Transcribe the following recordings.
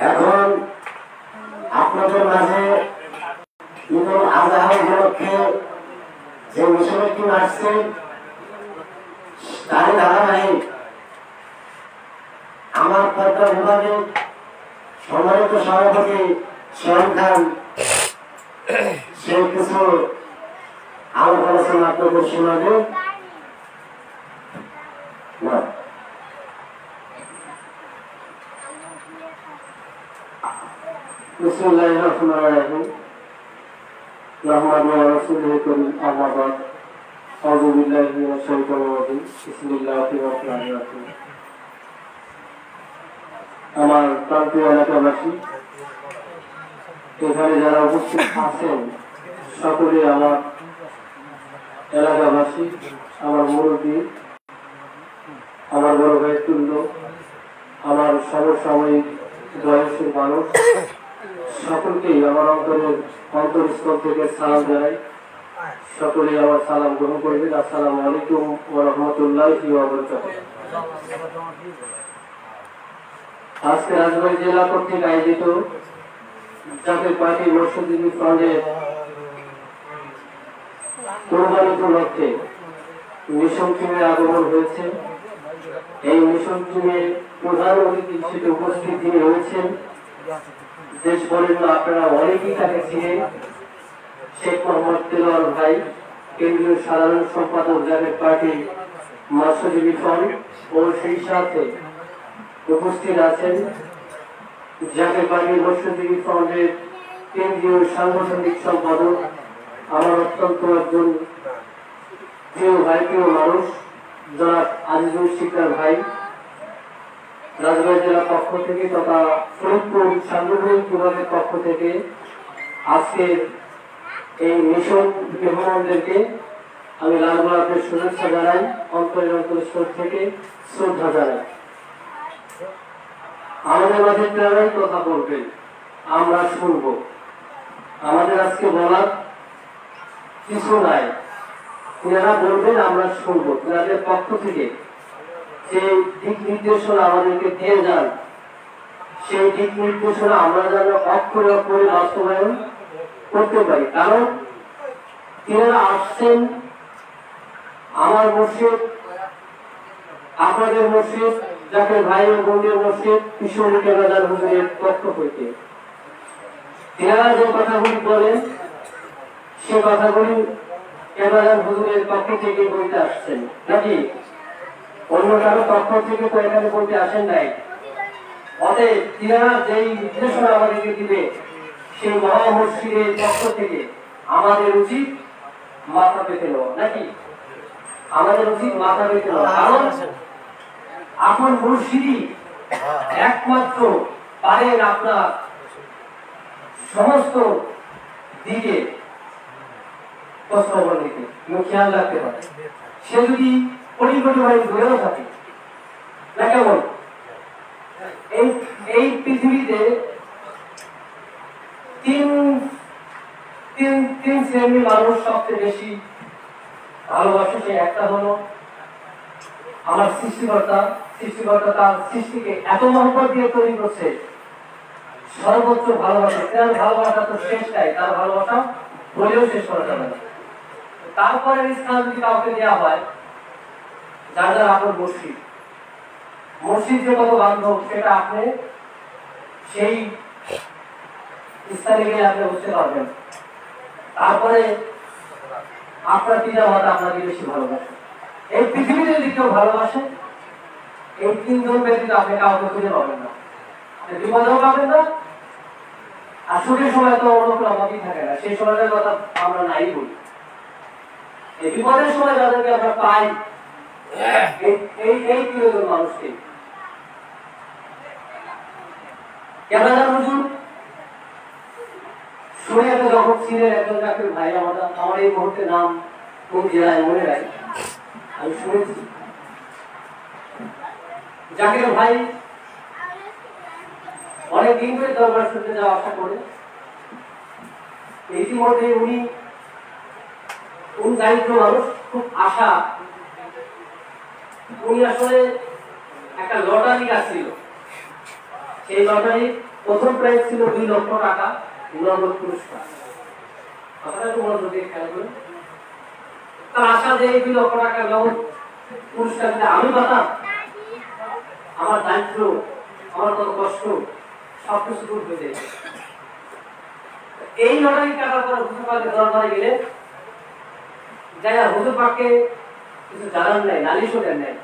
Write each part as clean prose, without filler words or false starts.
এখন আপনাদের মাঝে ঈদুল আজহা উপলক্ষে যে বিষয়টি আসছে তারই ধারাবাহিক আমার পদ্মা বিভাগে সম্মানিত সভাপতি সোহেল খান সে কিছু আলাপ আলোচনা আপনাদের শোনাবে। বিসমিল্লাহির রহমানির রহিম। নাহমাদুহু ওয়া রাসূলুহু আম্মা বা'দ। আউযু বিল্লাহি মিনাশ শাইতানির রাজিম। বিসমিল্লাহির রহমানির রহিম। আমার প্রান্তীয় এলাকাবাসী, এখানে যারা উপস্থিত আছেন সকলে আমার এলাকাবাসী, আমার মুরব্বী, আমার বড় ভাই তুল্য, আমার সমসাময়িক বয়সের মানুষ, সকলকেই আমার অন্তরস্থল থেকে সালাম জানাই। সকলেই আমার সালাম গ্রহণ করবেন। আসসালামু আলাইকুম ওয়া রাহমাতুল্লাহি ওয়া বারাকাতুহু। আজকে রাজবাড়ী জেলা কর্তৃক আয়োজিত জাতীয় পার্টি মৎস্যজীবী ফ্রন্টের কোরবানি উপলক্ষে মিশন টিমের আগমন হয়েছে। এই মিশন টিমের প্রধান অতিথি হিসেবে উপস্থিত তিনি হয়েছেন দেশ বরেণ্য, আপনারা অনেকেই তাকে ছিলেন, শেখ মোহাম্মদ তেলোয়ার ভাই, কেন্দ্রীয় সাধারণ সম্পাদক জাতীয় পার্টি মৎস্যজীবী ফ্রন্ট, ও সেই সাথে উপস্থিত আছেন জাতীয় পার্টি মৎস্যজীবী ফ্রন্টের কেন্দ্রীয় সাংগঠনিক সম্পাদক, আমার অত্যন্ত একজন প্রিয় ভাই, প্রিয় মানুষ, জনাব আজিজুল শিকদার ভাই। রাজবাড়ী জেলার পক্ষ থেকে তথা ফরিদপুর সাংগঠনিক বিভাগের পক্ষ থেকে আজকের এই মিশন মেহমানদেরকে আমি লাল গোলাপের শুভেচ্ছা জানাই, অন্তরের অন্তরস্থল থেকে শ্রদ্ধা জানাই। আমাদের মাঝে প্রায় কথা বলবেন, আমরা শুনব। আমাদের আজকে বলার কিছু নাই, তিনারা বলবেন, আমরা শুনব। তিনাদের পক্ষ থেকে যে দিক নির্দেশনা আমাদেরকে দিয়ে যান, সেই দিক নির্দেশনা আমরা যেন অক্ষরে অক্ষরে বাস্তবায়ন করতে পারি। কারণ তিনারা আসছেন আমার মসজিদ, আপনাদের মসজিদ, যাকে ভাই ও বোনের মসজিদ কিশোরী কেরাদার হুজুরের পক্ষ হইতে। তিনারা যে কথাগুলি বলেন সে কথাগুলি কেরাদার হুজুরের পক্ষ থেকে বলতে আসছেন, নাকি অন্য কারো পক্ষ থেকে তো এখানে বলতে আসেন নাই। অতএব তিনারা যেই নির্দেশনা আমাদেরকে দিবে সেই মহা মসজিদের পক্ষ থেকে আমাদের উচিত মাথা পেতে নেওয়া, নাকি আমাদের উচিত মাথা পেতে নেওয়া। কারণ এখন মুর্শিদি একমাত্র পারেন আপনার সমস্ত দিকে খোঁজখবর নিতে, খেয়াল রাখতে পারে। সে যদি কোটি কোটি মাইল দূরেও থাকে না, কেমন এই পৃথিবীতে তিন শ্রেণীর মানুষ সবচেয়ে বেশি ভালোবাসে। সে একটা হলো আমার সৃষ্টিকর্তা। সৃষ্টিকর্তা তার সৃষ্টিকে এত মহব্বত দিয়ে তৈরি করছে, সর্বোচ্চ ভালোবাসা। তার ভালোবাসা তো শেষ নাই, তার ভালোবাসা বলেও শেষ করা যাবে না। তারপরে স্থান যদি কাউকে দেওয়া হয়, যার যার আপনার মসজিদ, মসজিদ যে কত বান্ধব সেটা আপনি সেই স্থানে গিয়ে আপনি বুঝতে পারবেন। তারপরে আপনার পিতা মাতা আপনাকে বেশি ভালোবাসে। এই পৃথিবীতে যদি কেউ ভালোবাসে, এই তিনজন ব্যতীত আপনি কাউকে খুঁজে পাবেন না। বিপদেও পাবেন না, আর সুখের সময় তো অন্য কোনো অভাবই থাকে না। সেই সময়টার কথা আমরা নাই বলি। এই বিপদের সময় যাদেরকে আমরা পাই, এই তিনজন মানুষকে। কেরাদার হুজুর শুনিয়াতে যখন ছিলেন একজন জাকির ভাই, আমার এই মুহূর্তে নাম কোন জেলায় মনে নাই, আমি শুনেছি। জাকির ভাই অনেকদিন ধরে দরবার শুনতে যাওয়া আশা করে। ইতিমধ্যে উনি দারিদ্র মানুষ, খুব আশা। উনি আসলে একটা লটারি কাটছিল, সেই লটারি প্রথম প্রাইজ ছিল 2 লক্ষ টাকা নগদ পুরস্কার। আপনারা একটু মনোযোগ দিয়ে খেয়াল করুন। তার আশা যে 2 লক্ষ টাকা নগদ পুরস্কার আমি পাতাম, আমার দায়িত্ব, আমার কত কষ্ট সবকিছু দূর হয়ে যায়। এই লটারি কাটার পরে হুজুর পাকের দরবারে গেলে যারা হুজুর পাককে কিছু জানান নাই, নালিশও দেন নাই।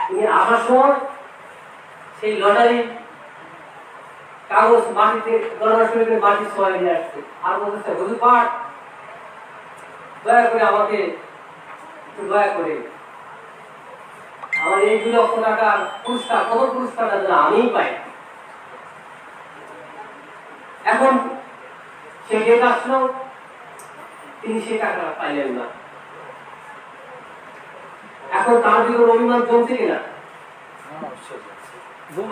তিনি আসার সময় সেই লটারি কাগজ মাটিতে দরবার শরীফের মাটি ছোঁয়া নিয়ে আসছে আর বলতেছে, হুজুর পাক দয়া করে আমাকে একটু দয়া করে আমার এই 2 লক্ষ টাকার পুরস্কার, কত পুরস্কারটা যেন আমিই পাই। এখন সে ডেট আসলো, তিনি সে টাকাটা পাইলেন না। এখন তার ভিতরে অভিমান জমছে কিনা?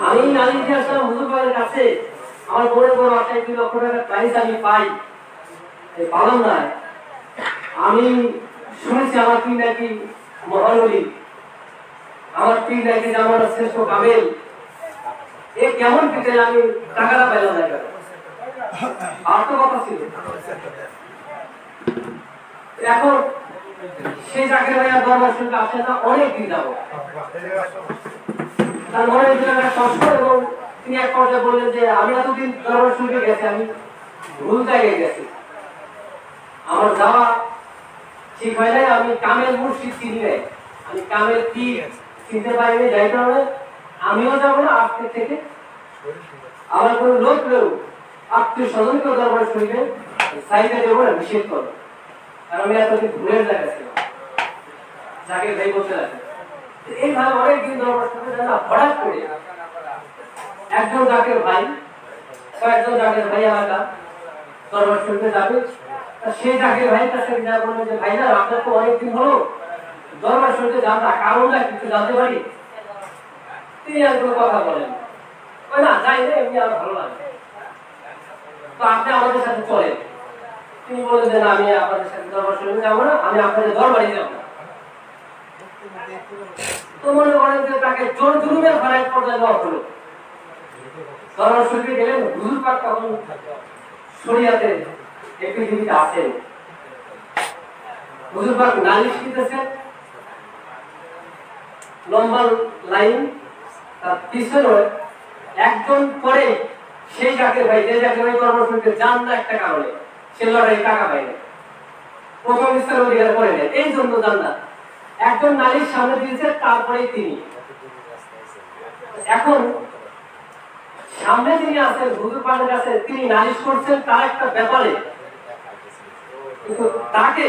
আমি নালিশ দিয়ে আসলাম হুজুর পাকের কাছে, আমার বড় বড় আশায় 2 লক্ষ টাকার প্রাইজ আমি পাই, পালাম না। আমি শুনেছি আমার পীর নাকি মহানবী, আমার পীর নাকি জামানার শ্রেষ্ঠ কামেল, এ কেমন পেতেন আমি টাকাটা পাইলাম না কেন? আর তো কথা ছিল। এখন সেই জাকির ভাইয়া দরবার শরীফে আসে না অনেক দিন যাবো, তার মনে হয়েছিল একটা কষ্ট, এবং তিনি এক পর্যায়ে বললেন যে আমি এতদিন দরবার শরীফে গেছি, আমি ভুল জায়গায় গেছি, আমার যাওয়া ঠিক হয় নাই, আমি কামেল মুর্শিদ চিনি নাই, আমি কামেল পীর চিনতে পারিনি, যাই কারণে আমিও যাবো না আজকে থেকে। আমার কোনো লোক নেও আত্মীয় স্বজনকে দরবার শরীফে সাইডে দেবো না, নিষেধ করবো, কারণ আমি এতদিন ভুলের জায়গা ছিল। জাকির ভাই বলতে লাগে এইভাবে অনেকদিন দরবার শরীফে না, হঠাৎ করে একজন জাকির ভাই, কয়েকজন জাকির ভাই এলাকা দরবার শরীফে যাবে। সেই জাকির ভাই কাছে যা বললেন যে ভাইরা আপনার তো অনেকদিন হলো দরবার শরীফে যান না, কারণটা কিছু জানতে পারি? তিনি আর কোনো কথা বলেন না, যাই না, এমনি আমার ভালো লাগে, তো আপনি আমাদের সাথে চলেন। তিনি বললেন যে না, আমি আপনাদের সাথে দরবার শরীফে যাবো না, আমি আপনাদের দরবারে যাবো না। তো মনে করেন যে তাকে জোর জুলুমের ফারাক পর্যায়ে দেওয়া হলো। দরবার শরীফে গেলেন, হুজুর পাক তখন শরিয়াতে এই পৃথিবীতে আছেন। হুজুর পাক নালিশ দিতেছেন, লম্বা লাইন, তার পিছনে একজন পরে সেই জাকির ভাই, যে জাকির ভাই দরবার শরীফে যান না একটা কারণে, সে লড়াই টাকা পায় না, প্রথম স্থান অধিকার করে নেয়, এই জন্য যান না। একজন নারীর সামনে দিয়েছে, তারপরে তিনি। এখন সামনে যিনি আছেন হুজুর পাকের কাছে, তিনি নালিশ করছেন তার একটা ব্যাপারে, কিন্তু তাকে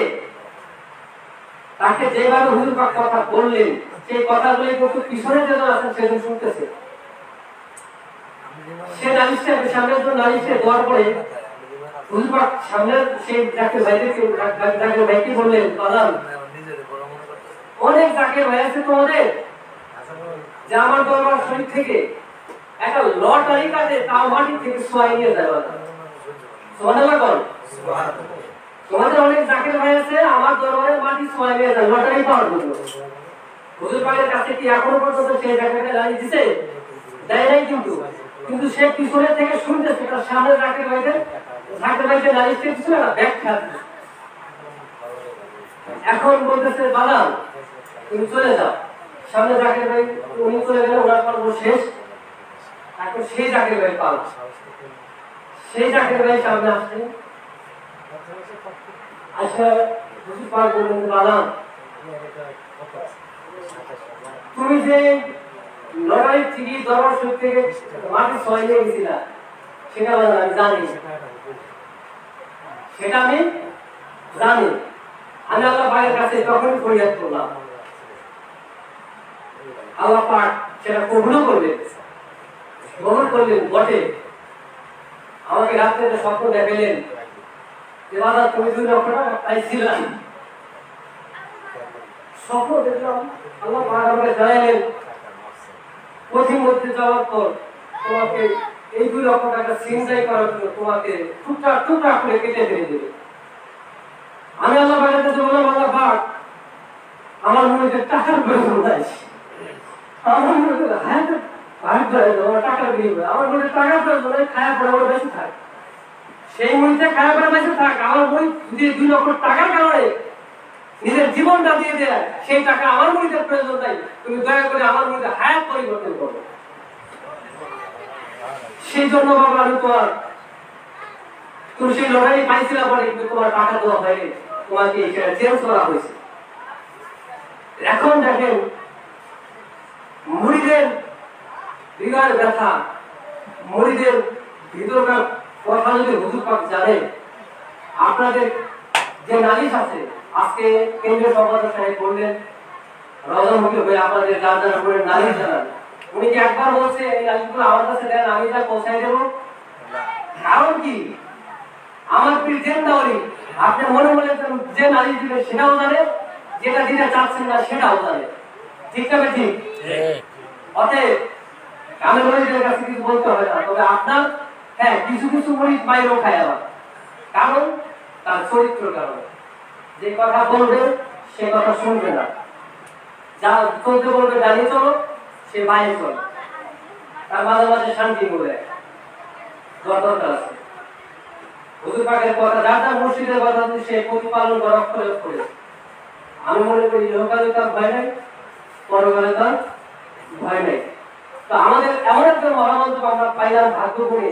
যেভাবে হুজুর পাক কথা বললেন, সেই কথাগুলি কিন্তু পিছনে যেজন আছেন সেজন শুনতেছে। সে নালিশটা সামনের জন্য নালিশে দেওয়ার পরে হুজুর পাক সামনের সেই জাকির ভাইকে বললেন, বাজান অনেক জাকির ভাই আছে তোমাদের যে আমার দরবার শরীফ থেকে একটা লটারি কাটে, তাও মাটি থেকে সোয়াই নিয়ে যায়। সুবহানাল্লাহ বল। তোমাদের অনেক জাকির ভাই আছে আমার দরবারে মাটি সোয়াই নিয়ে যায় লটারি পাওয়ার জন্য। হুজুর পাকের কাছে কি এখনো পর্যন্ত সেই জাকিরকে লাইন দিছে? দেয় নাই, কিন্তু সে পিছনে থেকে শুনতেছে তার সামনে জাকির ভাইদের লাইন দিচ্ছে না, ব্যাখ্যা। এখন বলতেছে বাদাম তুমি চলে যাও, সামনে জাকির ভাই উনি চলে গেলে ওনার পর্ব শেষ। এখন সেই জাকির ভাই পাল, সেই জাকির ভাই সামনে আসছে, আচ্ছা হুজুর পাক বললেন বাদাম তুমি যে লড়াই থেকে দরবার শরীফ থেকে মাটি ছয় নিয়ে গেছিলা, সেটা আমি জানি, সেটা আমি জানি। আমি আল্লাহ পাকের কাছে তখন ফরিয়াদ করলাম, আল্লাহ পাক সেটা কবুল করলেন, বটে। আমাকে রাত্রে একটা স্বপ্ন দেখালেন যে বাবা তুমি 2 লক্ষ টাকা পাইছিলা। স্বপ্ন দেখলাম, আল্লাহ পাক আমাকে জানালেন পথিমধ্যে যাওয়ার পর তোমাকে এই 2 লক্ষ টাকা ছিনতাই করার জন্য তোমাকে টুকরা টুকরা করে কেটে ফেলে দেবে। আমি আল্লাহ পাকের কাছে বললাম, আল্লাহ পাক আমার মনে টাকার প্রয়োজন নাই, আমার মনে টাকা দিবে আমার মনে টাকা প্রয়োজন খায়া পড়ে আমার বেশি থাক সেই মুহূর্তে খায়া পড়ে বেশি থাক আমার বই যদি 2 লক্ষ টাকার কারণে নিজের জীবনটা দিয়ে দেয় সেই টাকা আমার মধ্যে প্রয়োজন নাই তুমি দয়া করে আমার মধ্যে হায়াত পরিবর্তন করো সেই জন্য বাবা আমি তুমি সেই লড়াই পাইছিলা পরে কিন্তু তোমার টাকা দেওয়া হয়নি তোমাকে সেটা চেঞ্জ করা হয়েছে এখন দেখেন মুরিদের হৃদয়ের ব্যথা মুরিদের ভিতরকার কথা যদি হুজুর পাক জানেন আপনাদের যে নালিশ আছে আজকে কেন্দ্রীয় সম্পাদক সাহেব বললেন রজনমুখী হয়ে আপনাদের যার যার উপরে নালিশ জানান উনি কি একবার বলছে এই নালিশগুলো আমার কাছে দেন আমি যা পৌঁছাই দেবো কারণ কি আমার পীর জেন্দাওয়ালি আপনি মনে মনে যে নালিশ দিবেন সেটাও জানে যেটা দিতে চাচ্ছেন না সেটাও জানে ঠিক তবে ঠিক অতএব আমি মরিদের কাছে কিছু বলতে হবে না তবে আপনার হ্যাঁ কিছু কিছু মরিদ মায়েরও খায় আবার কারণ তার চরিত্র কারণে যে কথা বলবে সে কথা শুনবে না যা চলতে বলবে দাঁড়িয়ে চলো সে বাইরে চলে তার মাঝে মাঝে শান্তি বলে দরকার আছে হুজুর পাকের কথা যার যার মুর্শিদের কথা সে প্রতিপালন করা অক্ষরে অক্ষরে আমি মনে করি ইহকালে তার ভয় নাই পরকালে তার ভয় নাই তো আমাদের এমন একটা মহামন্ত্র আমরা পাইলাম ভাগ্য করে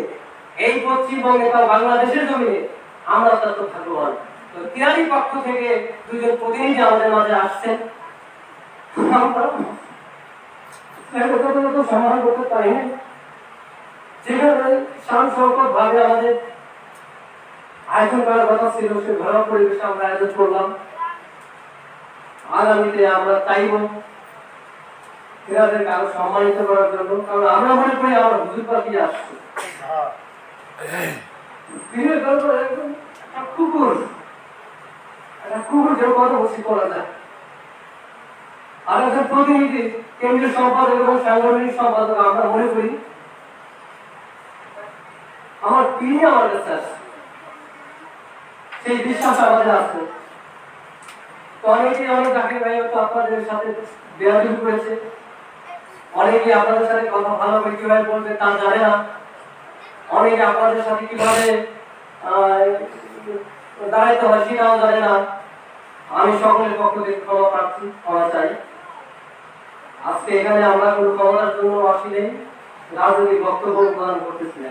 এই পশ্চিমবঙ্গে তাও বাংলাদেশের জমিনে আমরা তত ভাগ্যবান তো তিনারি পক্ষ থেকে দুজন প্রতিনিধি আমাদের মাঝে আসছেন সমাধান করতে পারি না যেভাবে শান শৌকত ভাবে আমাদের আয়োজন করার কথা ছিল সে ঘরোয়া পরিবেশে আমরা আয়োজন করলাম আগামীতে আমরা চাইব এনাদেরকে আরো সম্মানিত করার জন্য কারণ আমরা মনে করি আমার হুজুর পাখি আসছে কুকুর যে কত বসি করা যায় আর একজন প্রতিনিধি কেন্দ্রীয় সম্পাদক এবং সাংগঠনিক সম্পাদক আমরা মনে করি আমার তিনি আমার কাছে আছে সেই বিশ্বাস আমাদের আছে তো অনেকেই অনেক চাকরি ভাই তো আপনাদের সাথে বেয়াদবি করেছে অনেকে আপনাদের সাথে কথা ভালো করে কিভাবে বলবে তা জানে না অনেকে আপনাদের সাথে কিভাবে দাঁড়াইতে হয় সেটাও জানে না আমি সকলের পক্ষ থেকে ক্ষমা প্রার্থী ক্ষমা চাই আজকে এখানে আমরা কোনো ক্ষমতার জন্য আসি নেই রাজনৈতিক বক্তব্য প্রদান করতেছি না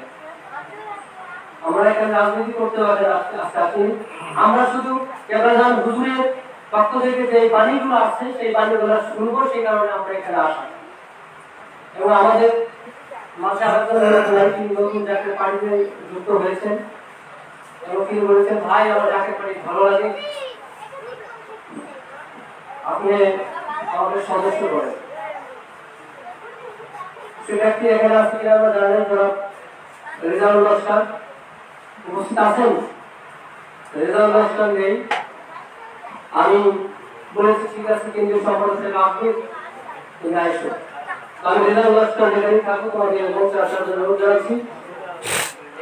আমরা এখানে রাজনীতি করতে পারি আজকে আসিনি আমরা শুধু কেবলাজান হুজুরের পক্ষ থেকে যে বাণীগুলো আছে সেই বাণীগুলো শুনবো সেই কারণে আমরা এখানে আসা এবং আমাদের মাঝে আরেকজন নতুন জাতীয় পার্টিতে যুক্ত হয়েছেন এবং তিনি বলেছেন ভাই আমার জাতীয় পার্টি ভালো লাগে আপনি আমাদের সদস্য করেন সে ব্যক্তি এখানে আসছে কিনা আমরা জানেন জনাব রেজাউল লস্কর উপস্থিত আছেন রেজাউল লস্কর নেই আমি বলেছি ঠিক আছে কেন্দ্রীয় সম্পাদক থেকে আপনি তুমি আসো আমি রেজাউল লস্কর যেখানে থাকবো তোমাকে মঞ্চে আসার জন্য অনুরোধ জানাচ্ছি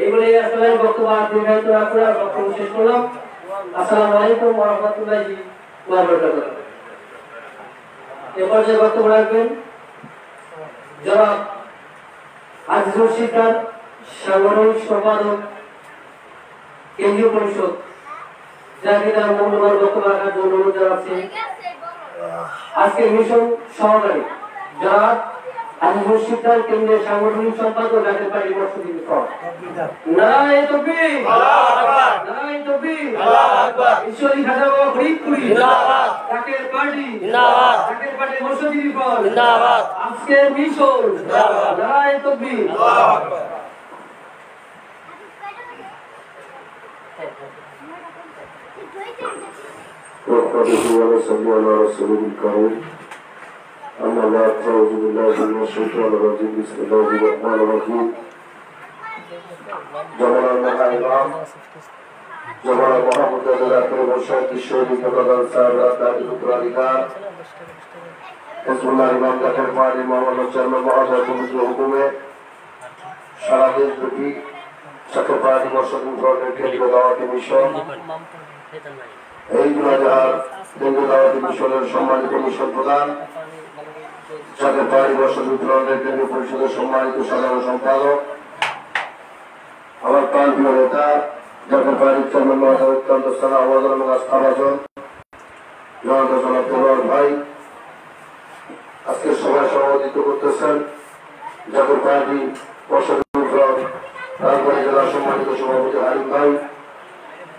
এই বলে আসলে বক্তব্য আর দীর্ঘায়িত না করে বক্তব্য শেষ করলাম আসসালামু আলাইকুম ওয়া রাহমাতুল্লাহি ওয়া বারাকাতুহু এ পর্যায়ে বক্তব্য রাখবেন জনাব আজিজুল শিকদার সাংগঠনিক সম্পাদক কেন্দ্রীয় পরিষদ যাকে তার মূল্যবান বক্তব্য রাখার জন্য অনুরোধ জানাচ্ছি আজকের মিশন সহকারী জনাব আজিজুল শিকদার কেন্দ্রীয় সাংগঠনিক সম্পাদক জাতীয় পার্টি মসজিদ নারায়ে তাকবীর নারায়ে তাকবীর ঈশ্বরী খাজা বাবা ফরিদপুরি জিন্দাবাদ জাতীয় পার্টি জিন্দাবাদ জাতীয় পার্টি মসজিদ জিন্দাবাদ আজকের মিশন জিন্দাবাদ নারায়ে তাকবীর আল্লাহু আকবার وصلى على رسوله الكريم أما بعد فأعوذ بالله من الشيطان الرجيم بسم الله الرحمن الرحيم جمال الإمام جمال محمد الأخير والشيخ الشهيد مقدم سعادة داري الأخرى حزب الله الإمام ذاكر فاعل محمد الجرم معاذ কমিটির হুকুমে সারা দেশব্যাপী জাতীয় পার্টি মসজিদ ফ্রন্টের কেন্দ্রীয় দাওয়াতি মিশন এই 2000 কেন্দ্রীয় দাওয়াতি মিশনের সম্মানিত মিশন প্রধান সাথে পাড়ি বর্ষদ উত্তরণের কেন্দ্রীয় পরিষদের সম্মানিত সাধারণ সম্পাদক, আমার প্রান্তীয় নেতা যাকে পাড়ির চেয়ারম্যান মহোদয় অত্যন্ত স্থান আবাদন এবং আস্থাভাজন জনতা জনাব তলোয়ার ভাই, আজকে সভায় সভাপতিত্ব করতেছেন জাতীয় পার্টি বর্ষদ উত্তরণ রাজবাড়ী জেলার সম্মানিত সভাপতি হারিম ভাই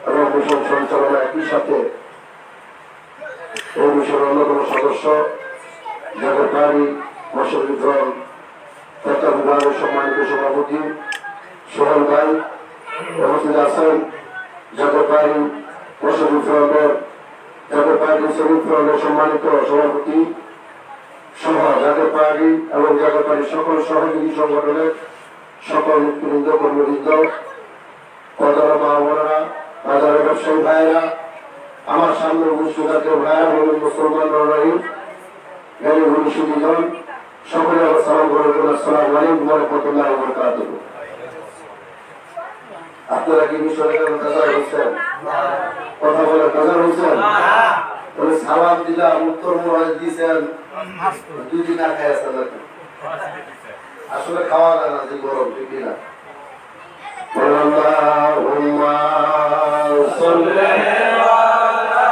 এবং মিশন সঞ্চালনা একই সাথে এই মিশনের অন্যতম সদস্য জাতীয় পার্টি বর্ষদ উত্তরণ তথা বিভাগের সম্মানিত সভাপতি সোহেল ভাই উপস্থিত আছেন জাতীয় পার্টি বর্ষদ উত্তরণের জাতীয় পার্টি উত্তরণের সম্মানিত সভাপতি সহ জাতীয় পার্টি এবং জাতীয় পার্টির সকল সহযোগী সংগঠনের সকল নেতৃবৃন্দ কর্মবৃন্দ, কতরা মা বোনেরা, বাজারের ব্যবসায়ী ভাইয়েরা, আমার সামনে উপস্থিত জাতীয় ভাইয়েরা এবং মুসলমান রহিম জ্ঞানী সুদীজন সকলে সালাম করবেন। আসসালামু আলাইকুম ওয়া রাহমাতুল্লাহি ওয়া বারাকাতুহু। আপনারা কি মিশরে কাজা হয়েছেন? কথা বলে কাজা হয়েছেন? তাহলে সালাম দিলাম, উত্তর মনে দিয়েছেন, দুদিন না খাই আসেন আসলে খাওয়া যায় না, যে গরম ঠিকই না। আল্লাহুম্মা সাল্লি আলা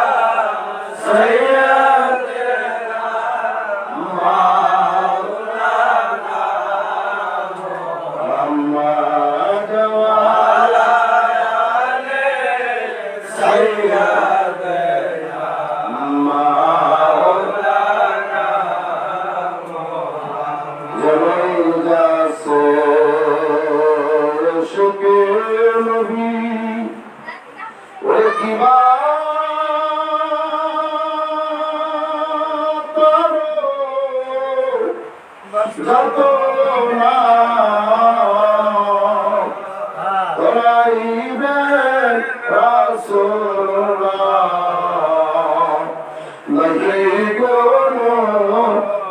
সাইয়্যিদিনা মাওলানা মুহাম্মাদ ওয়া আলা আলি সাইয়্যিদিনা মাওলানা জমিন যাসে শুকে নবী ওরে কিবা যত না করাইবে রাসূলুল্লাহ নাহি কোনো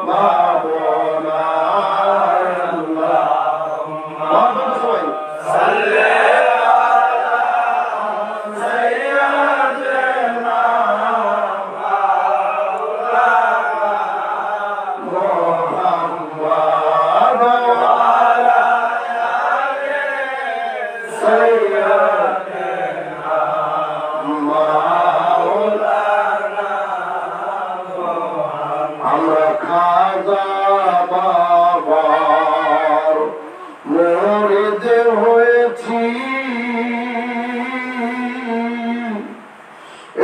ভাবনা আল্লাহুম্মা সাল্লি আলা সাইয়্যিদিনা মুহাম্মাদ ওয়া আলা আলি সাইয়্যিদিনা মাওলানা আমরা খাজা বাবার মুরিদ হয়েছি,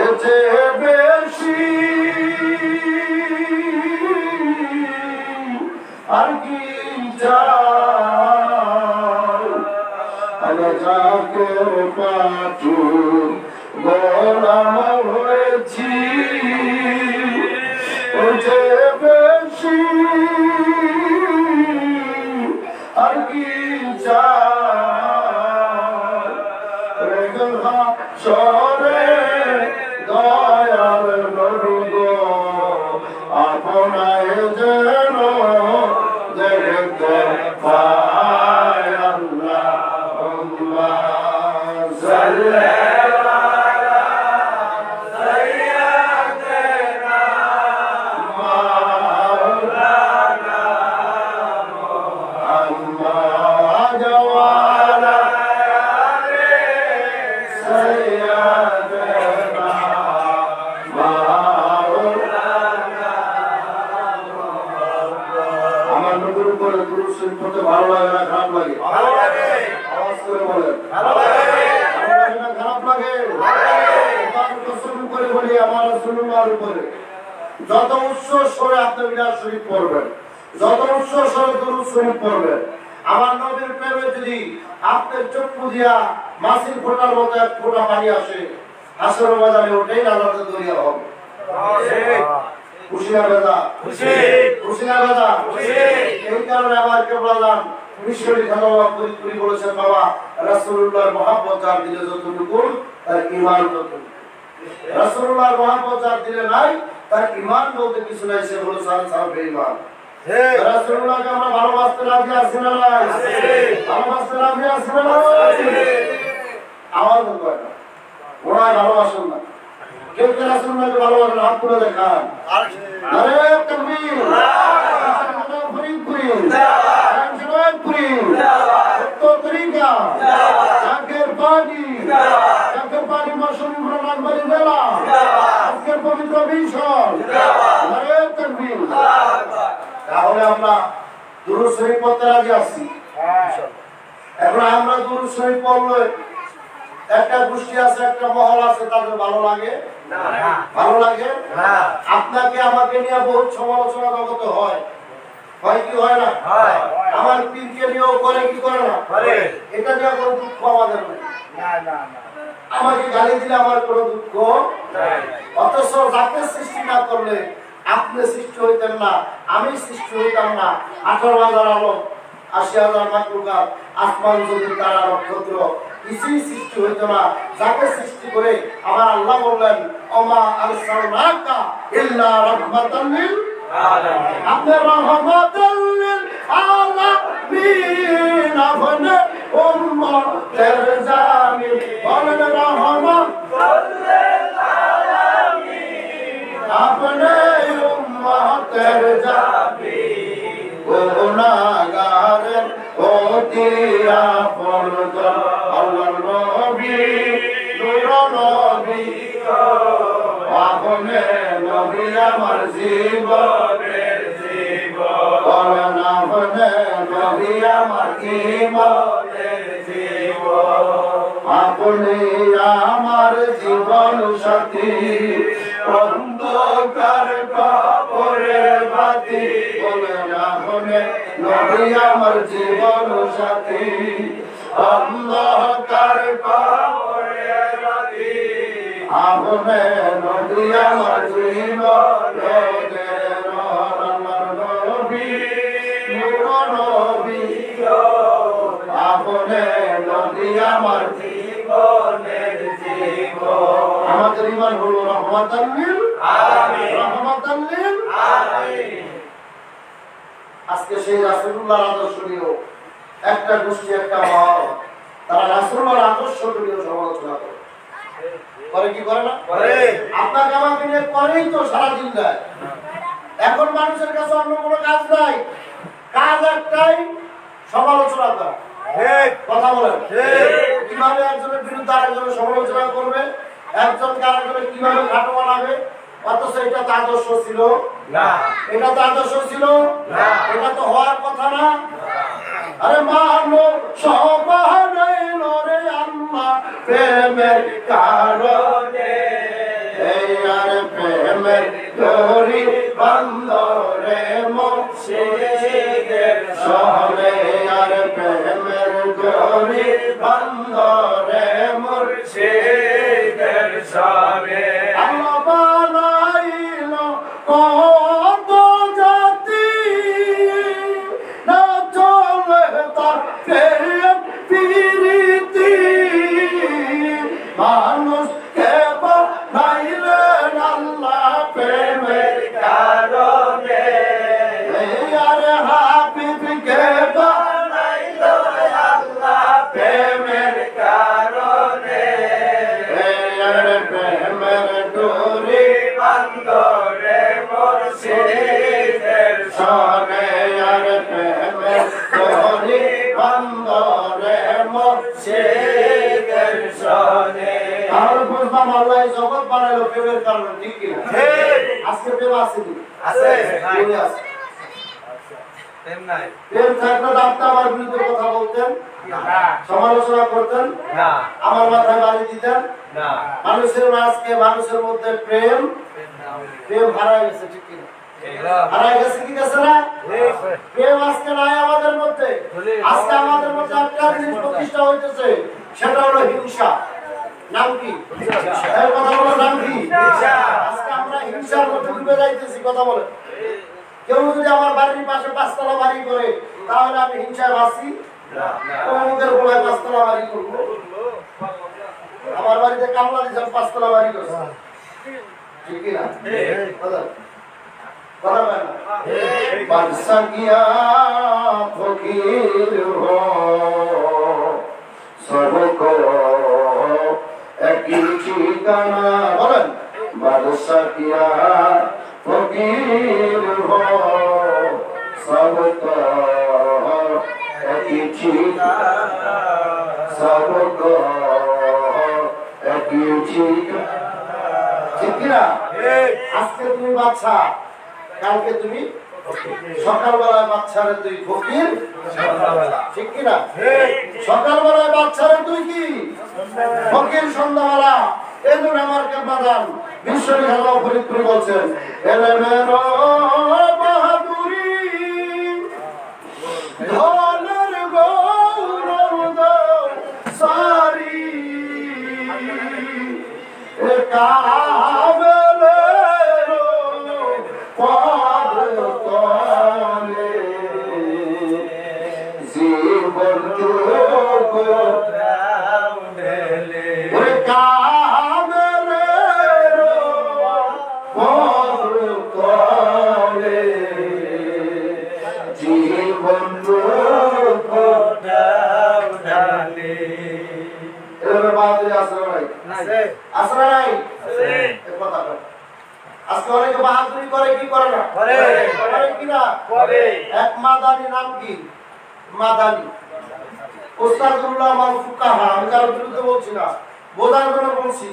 এতে বেশি আর কি চাই, আমরা যাকে পাঠি গোলাম হয়েছি, এতে বেশি আর কি চাই, রেখা সরে দয়াল নবী গো আপনায় যেন দেখতে পাই। আল্লাহুম্মা সাল্লি আলা সাইয়্যিদিনা মাওলানা মুহাম্মাদ ওয়া আলা আলি সাইয়্যিদিনা মাওলানা। আমার নবীর উপরে দুরূদ শরীফ পড়তে ভালো লাগে না খারাপ লাগে? ভালো লাগে। আওয়াজ করে বলেন। ভালো লাগে। ভালো লাগে না খারাপ লাগে? ভালো লাগে। আমার কসম করে বলি, আমার রাসূলুল্লাহর উপরে যত উচ্চ স্বরে আপনি মিলাদ শরীফ পড়বেন, যত উচ্চ স্বরে দুরূদ শরীফ পড়বেন, আমার নবীর প্রেমে যদি আপনার চক্ষু দিয়া মাছির ফোঁটার মতো এক ফোঁটা পানি আসে, হাসর ময়দানে ওঠেই নাজাতের দরিয়া হবে। খুশি না বেজা? খুশি। খুশি না বেজা? খুশি। এই কারণে আমার কেবলাদান মিশরি খানাওয়া ফরিদপুরি বলেছেন, বাবা রাসূলুল্লাহর মহব্বত যার দিলে যতটুকু তার ঈমান ততটুকু। রাসূলুল্লাহর মহব্বত যার দিলে নাই তার ঈমান বলতে কিছু নাই, সে হলো সারা বেঈমান। রাসূলুল্লাহকে আমরা ভালোবাসতে রাজি আছি না নাই? ভালোবাসতে রাজি আছি না নাই? আওয়াজ করে না, ওরা ভালোবাসেন না। কেউ কে রাসূলুল্লাহকে ভালোবাসেন? হাত তুলে দেখান। আরে তাকবীর! জয়পুরি উত্তর তরিকা চাকের পানি মৌসুমী ব্রহ্মাণ্ডবাড়ি জেলা আজকের পবিত্র বিষয় তাহলে আমরা দুরূদ শরীফ পড়তে রাজি আছি। এখন আমরা দুরূদ শরীফ পড়লে একটা গোষ্ঠী আছে, একটা মহল আছে, তাদের ভালো লাগে না? ভালো লাগে না। আপনাকে আমাকে নিয়ে বহুত সমালোচনা জগতে হয়, হয় কি হয় না? আমার পীরকে নিয়েও করে কি করে না? এটা নিয়ে কোনো দুঃখ আমাদের নেই। আমাকে গালি দিলে আমার কোনো দুঃখ নাই। অথচ যাকে সৃষ্টি না করলে আপনি সৃষ্টি হইতেন না, আমি সৃষ্টি হইতাম না। 18,000 আলোক, 80,000 মাকলুকাত, আসমান জমিন তারা নক্ষত্র কিছুই সৃষ্টি হইত না। যাকে সৃষ্টি করে আমার আল্লাহ বললেন ওমা আরসালনাকা ইল্লা রাহমাতাল লিল আলামিন। আপনি রাহমাতাল লিল আলামিন, আপনি উম্মতের জামিন। বলেন রাহমাতাল লিল আলামিন, আপনি উম্মতের জামিন। গুনাহগারের অতি আপন আল্লাহর নবী নূর নবী আপনি নবী আমার জীবনের জীবন, আপনি নবী আমার জীবনের জীবন, আপনি আমার জীবন সাথী অন্ধকার কবরের বাতি। বলেন আপনি নবী আমার জীবন সাথী অন্ধকার কবরের বাতি, আপনি নবী আমার জীবনের নবী নূর নবী, আপনি নবী আমার জীবনের জীবন। আমাদের ঈমান হলো রাহমাতাল লিল আলামিন, রাহমাতাল লিল আলামিন। আজকে সেই রাসূলুল্লাহর আদর্শ নিয়ে একটা গোষ্ঠী, একটা মহল, তারা রাসূলুল্লাহর আদর্শকে নিয়ে সমালোচনা করে। করে কি করে না? করে। আপনাকে আমাকে নিয়ে করেই তো সারাদিন যায়। এখন মানুষের কাছে অন্য কোনো কাজ নাই, কাজ একটাই, সমালোচনা করা। কথা বলেন কিভাবে একজনের বিরুদ্ধে আরেকজনের সমালোচনা করবে, একজনকে আরেকজনের কিভাবে খাটো বানাবে। অথচ এটা তো আদর্শ ছিল না, এটা তো আদর্শ ছিল না, এটা তো হওয়ার কথা না। আরে মানো সবারে রে আল্লাহ প্রেমের কারণে, এই আর প্রেমের দড়ি বান্ধরে মুর্শিদের সনে, আর প্রেমের দড়ি বান্ধরে মুর্শিদের সনে। আল্লাহ বানাইল কত জাতি, না চলে তার প্রেম প্রীতি, মানুষ কে বানাইলেন আল্লাহ প্রেমের কারণে, আরে হাবিব কে বানাইল আল্লাহ প্রেমের কারণে, আরে প্রেমের ডোরি বান্ধরে মুর্শিদের সনে, আরে প্রেমের ডোরি বান্ধরে মুর্শিদের সনে। আর বুঝলাম আল্লাহ জগৎ বানাইলো প্রেমের কারণে, ঠিক কি না? আজকে প্রেম আছে কি? আছে, আছে। প্রেম নাই, প্রেম থাকলে আপনি আমার বিরুদ্ধে কথা বলতেন না, সমালোচনা করতেন না, আমার মাথায় বাড়ি দিতেন না। মানুষের আজকে মানুষের মধ্যে প্রেম হারাই গেছে, ঠিক কি না? হারাই গেছে, কি গেছে না? প্রেম আজকে নাই আমাদের মধ্যে। আজকে আমাদের মধ্যে একটা জিনিস প্রতিষ্ঠা হইতেছে, সেটা হলো হিংসা। নাম কি? এই কথা বলো, নাম কি? আজকে আমরা হিংসার মধ্যে ডুবে যাইতেছি। কথা বলে কেউ যদি আমার বাড়ির পাশে 5তলা বাড়ি করে, তাহলে আমি হিংসায় বাঁচি না? ওদের বলে 5তলা বাড়ি করবো। আমার বাড়িতে কামলা দিয়েছেন, 5তলা বাড়ি করছে, ঠিক না? কথা বলে না। বাদশা গিয়া ফকির হো সবকো একই ঠিকানা। বলেন বাদশা গিয়া ফকির হো সবকো ঠিকানা सबको একই ঠিকানা ঠিক কিনা আজকে তুমি বাচ্চা কালকে তুমি সকালবেলায় বাচ্চারে তুই ফকির ঠিক কিনা সকালবেলায় বাচ্চারে তুই কি ফকির সন্ধ্যাবেলা এই জন্য আমার কেমন বিশ্বনী হাজা ফরিদপুর বলছেন এলেমেরো বাহাদুরি ধনের গৌরব সারি কাবেলেরো পদ তলে জীবন যোগ কাবেলেরো পদ তলে জীবন যোগ এবার বাদে আসরা নাই আসরা নাই কথা আজকে অনেকে বাহাদুরি করে কি করে না করে কি না করে এক মাদানি নাম কি মাদানি উস্তাদুল্লাহ মাল ফুকাহা আমি কারো বিরুদ্ধে বলছি না বোঝার জন্য বলছি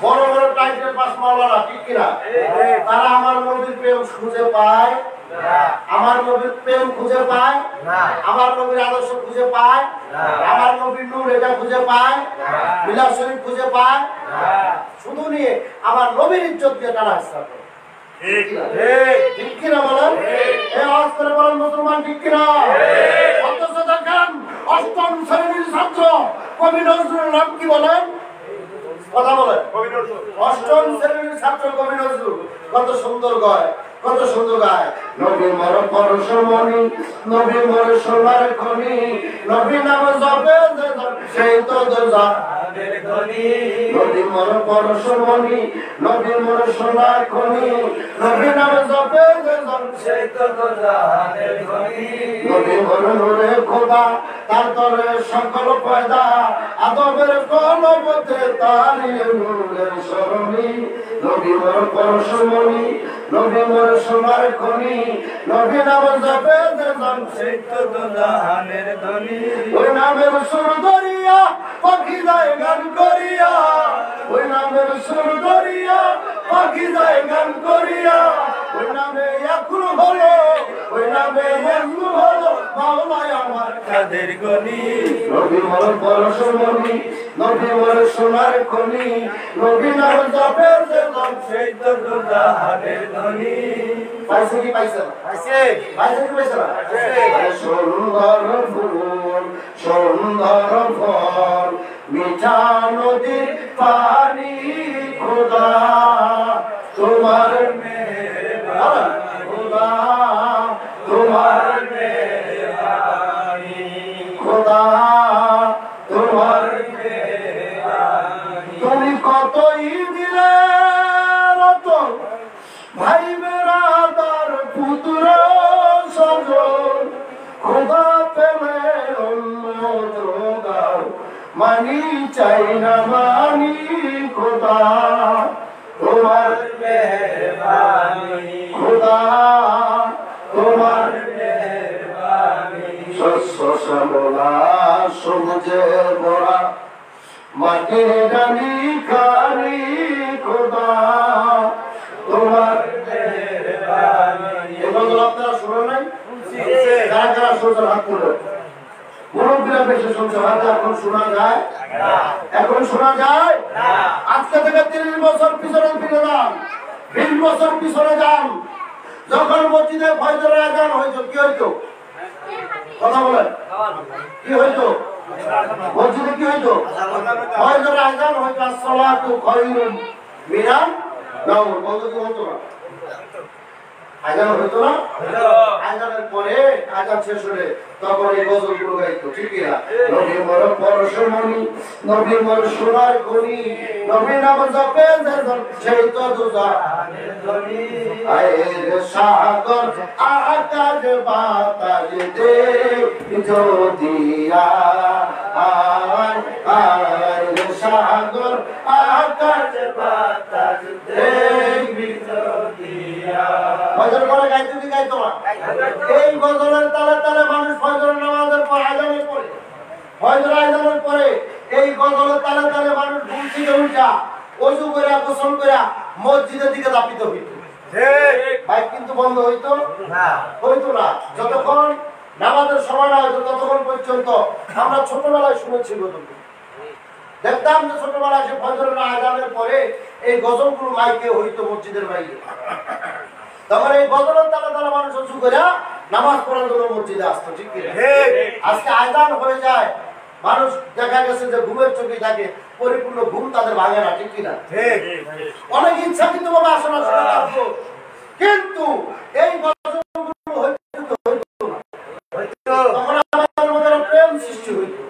বড় বড় টাইটেল পাস মাওলানা ঠিক কিনা তারা আমার নবীর প্রেম খুঁজে পায় আমার নবীর প্রেম খুঁজে পায় আমার নবীর আদর্শ খুঁজে পায় আমার নবীর নূর এটা খুঁজে পায় বিলাস শরীফ খুঁজে পায় শুধু নিয়ে আমার নবীর ইজ্জত দিয়ে তারা হাসতে করে ঠিক কিনা বলেন এই আওয়াজ করে বলেন মুসলমান ঠিক কিনা অথচ দেখেন অষ্টম শ্রেণীর ছাত্র কবি নজরুল নাম কি বলেন কথা বলেন অষ্টম শ্রেণীর ছাত্র কবি নজরুল কত সুন্দর গায় কত সুন্দর গায় নবী মর পরশমণি নবী মর সোনার খনি নবী নাম জপে সেই তো জাহানের খনি নবী মর পরশমণি নবী মর সোনার খনি নবী নাম জপে সেই তো জাহানের খনি নবী মর নূরে খোদা তার তরে সকল পয়দা আদবের কলবতে তারি নূরের শরণি নবী মর পরশমণি নবী মর সোনার খনি নবী নাম জপে সেই তো জাহানের ধনি ওই নামের সুর দরিয়া পাখি যায় গান করিয়া ওই নামের সুর দরিয়া পাখি যায় গান করিয়া ওই নামে এখন হলো ওই নামে এখন হলো মাওলায় আমার কাদের গনি নবী মর পরশমণি নবী মর সোনার খনি নবী নাম জপে সেই তো জাহানের ধনি পাইছে কি পাইছে না পাইছে পাইছে কি পাইছে না সুন্দর ফুল সুন্দর ফল মিঠা নদীর পানি খোদা তোমার মেহেরবানি খোদা তোমার মেহেরবানি খোদা তোমার মেহেরবানি তুমি কতই দিলে রতন ভাই বেরাদার পুত্র সজন খোদা পেলে অন্য দ্রোগাও মানি চাই না মানি খোদা তোমার মেহেরবানি খোদা তোমার মেহেরবানি শস্য শ্যামলা সবুজে ভরা মাটির ডালি খালি খোদা তোমার মেহেরবানি এগুলো আপনারা শুনেন নাই যারা যারা শুনছেন হাত তুলে মুরব্বীরা বেশি শুনছে হাত এখন শোনা যায় এখন শোনা যায় আজকে থেকে 30 বছর পিছনে ফিরে যান 20 বছর পিছনে যান যখন মসজিদে ফজরের আযান হইতো কি হইতো কথা বলেন কি হইতো মসজিদে কি হইতো ফজরের আযান হইতো আসসালাতু খায়রুম মিনান নাওম বলতো কি হতো না আযান হইতো না আযানের পরে আযান শেষ হলে তখন এই গজলগুলো গাইতো ঠিক না নবী মর পরশমণি নবী মর সোনার খনি নবী নাম জপে সেই তো জাহানের ধনি আয়ের সাগর আকাশ বাতাস দে যদিয়া আয়ের সাগর আকাশ বাতাস দে যদিয়া ফজর পরে গাইতো কি গাইতো না এই গজলের তালে তালে মানুষ ফজর নামাজের পর আযান ফজর আজানের পরে এই গজলের তালে তালে মানুষ ঘুম থেকে উঠা ওযু করে গোসল করে মসজিদের দিকে দাপিত হইত। বাইক কিন্তু বন্ধ হইতো না, যতক্ষণ নামাজের সময় না হইতো ততক্ষণ পর্যন্ত আমরা ছোটবেলায় শুনেছি গজল দেখতাম যে ছোটবেলায় সে ফজরের আজানের পরে এই গজলগুলো মাইকে হইতো মসজিদের বাইরে। তখন এই গজলের তালে তালে মানুষ ওযু করে নামাজ পড়ার জন্য মসজিদে আসতো, ঠিক কি? আজকে আজান হয়ে যায়, মানুষ দেখা গেছে যে ঘুমের চোখে থাকে, পরিপূর্ণ ঘুম তাদের ভাঙে না, ঠিক কিনা? অনেক ইচ্ছাকৃত ভাবে আসে না, কিন্তু এই গজলগুলো হইতো তখন আমাদের মধ্যে প্রেম সৃষ্টি হইতো,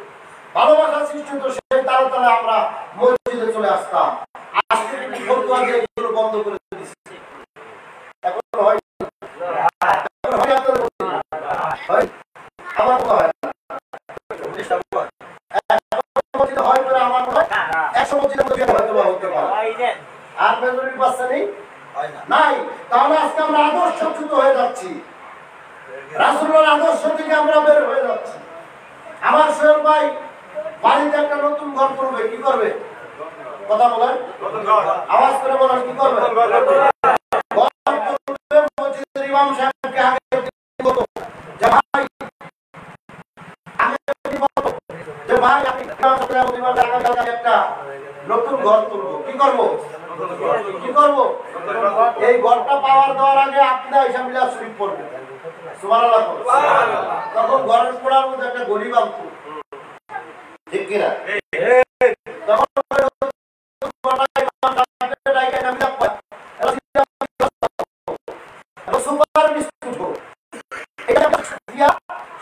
ভালোবাসা সৃষ্টি হতো, সেই তালে তালে আমরা মসজিদে চলে আসতাম। আজকে ফতুয়া দিয়ে এগুলো বন্ধ করে দিচ্ছে, এখন হয় আমার কথা হয় না, হয় করে আমার মনে হয় 100 মসজিদের মধ্যে হয়তো হতে পারে, আর মেজরিটি বাচ্চা নেই নাই। তাহলে আজকে আমরা আদর্শচ্যুত হয়ে যাচ্ছি, রাসূলের আদর্শ থেকে আমরা বের হয়ে যাচ্ছি। আমার সোহেল ভাই বাড়িতে একটা নতুন ঘর করবে, কি করবে? কথা বলেন, আওয়াজ করে বলেন, কি করবে? মসজিদের ইমাম সাহেবকে আগে একটা নতুন ঘর তুলবো, কি করবো? এই ঘরটা পাওয়ার দেওয়ার আগে আপনি এসে মিলাদ শরীফ পড়বেন, সুবহানাল্লাহ। তখন ঘরের পোড়ার মধ্যে একটা গরিব আনতো, ঠিক কিনা?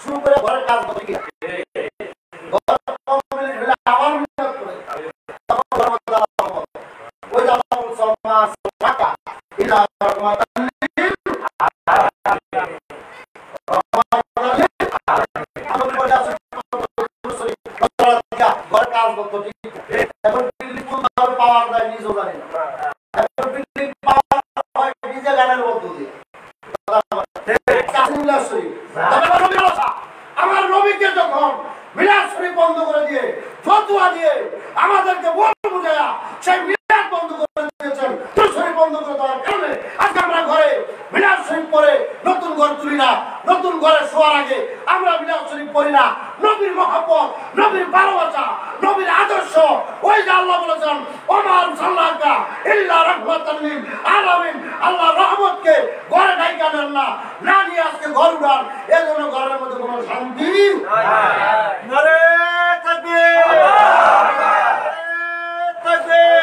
শুরু করে ঘরের কাজ করতে গিয়ে আমার নবীকে যখন মিলাদ শরীফ বন্ধ করে দিয়ে ফতোয়া দিয়ে আমাদেরকে বুঝায়া সেই মিলাদ বন্ধ করে দিয়েছেন, শরীফ বন্ধ করে দেওয়ার কারণে আজকে আমরা ঘরে মিলাদ শরীফ পড়ে নতুন ঘর তুলি না, নতুন ঘরে শোয়ার আগে আমরা মিলাদ শরীফ পড়ি না। নবীর মহব্বত, নবীর ভালোবাসা, নবীর আদর্শ, ওই যে আল্লাহ বলেছেন ওমার সাল্লাকা ইল্লা রাহমাতাল লিল আলামিন, আল্লাহ রহমতকে ঘরে ডাইকা নেন না, না নিয়ে আজকে ঘর উড়ান, এজন্য ঘরের মধ্যে কোনো শান্তি নাই। নারে তাকবীর, তাকবীর,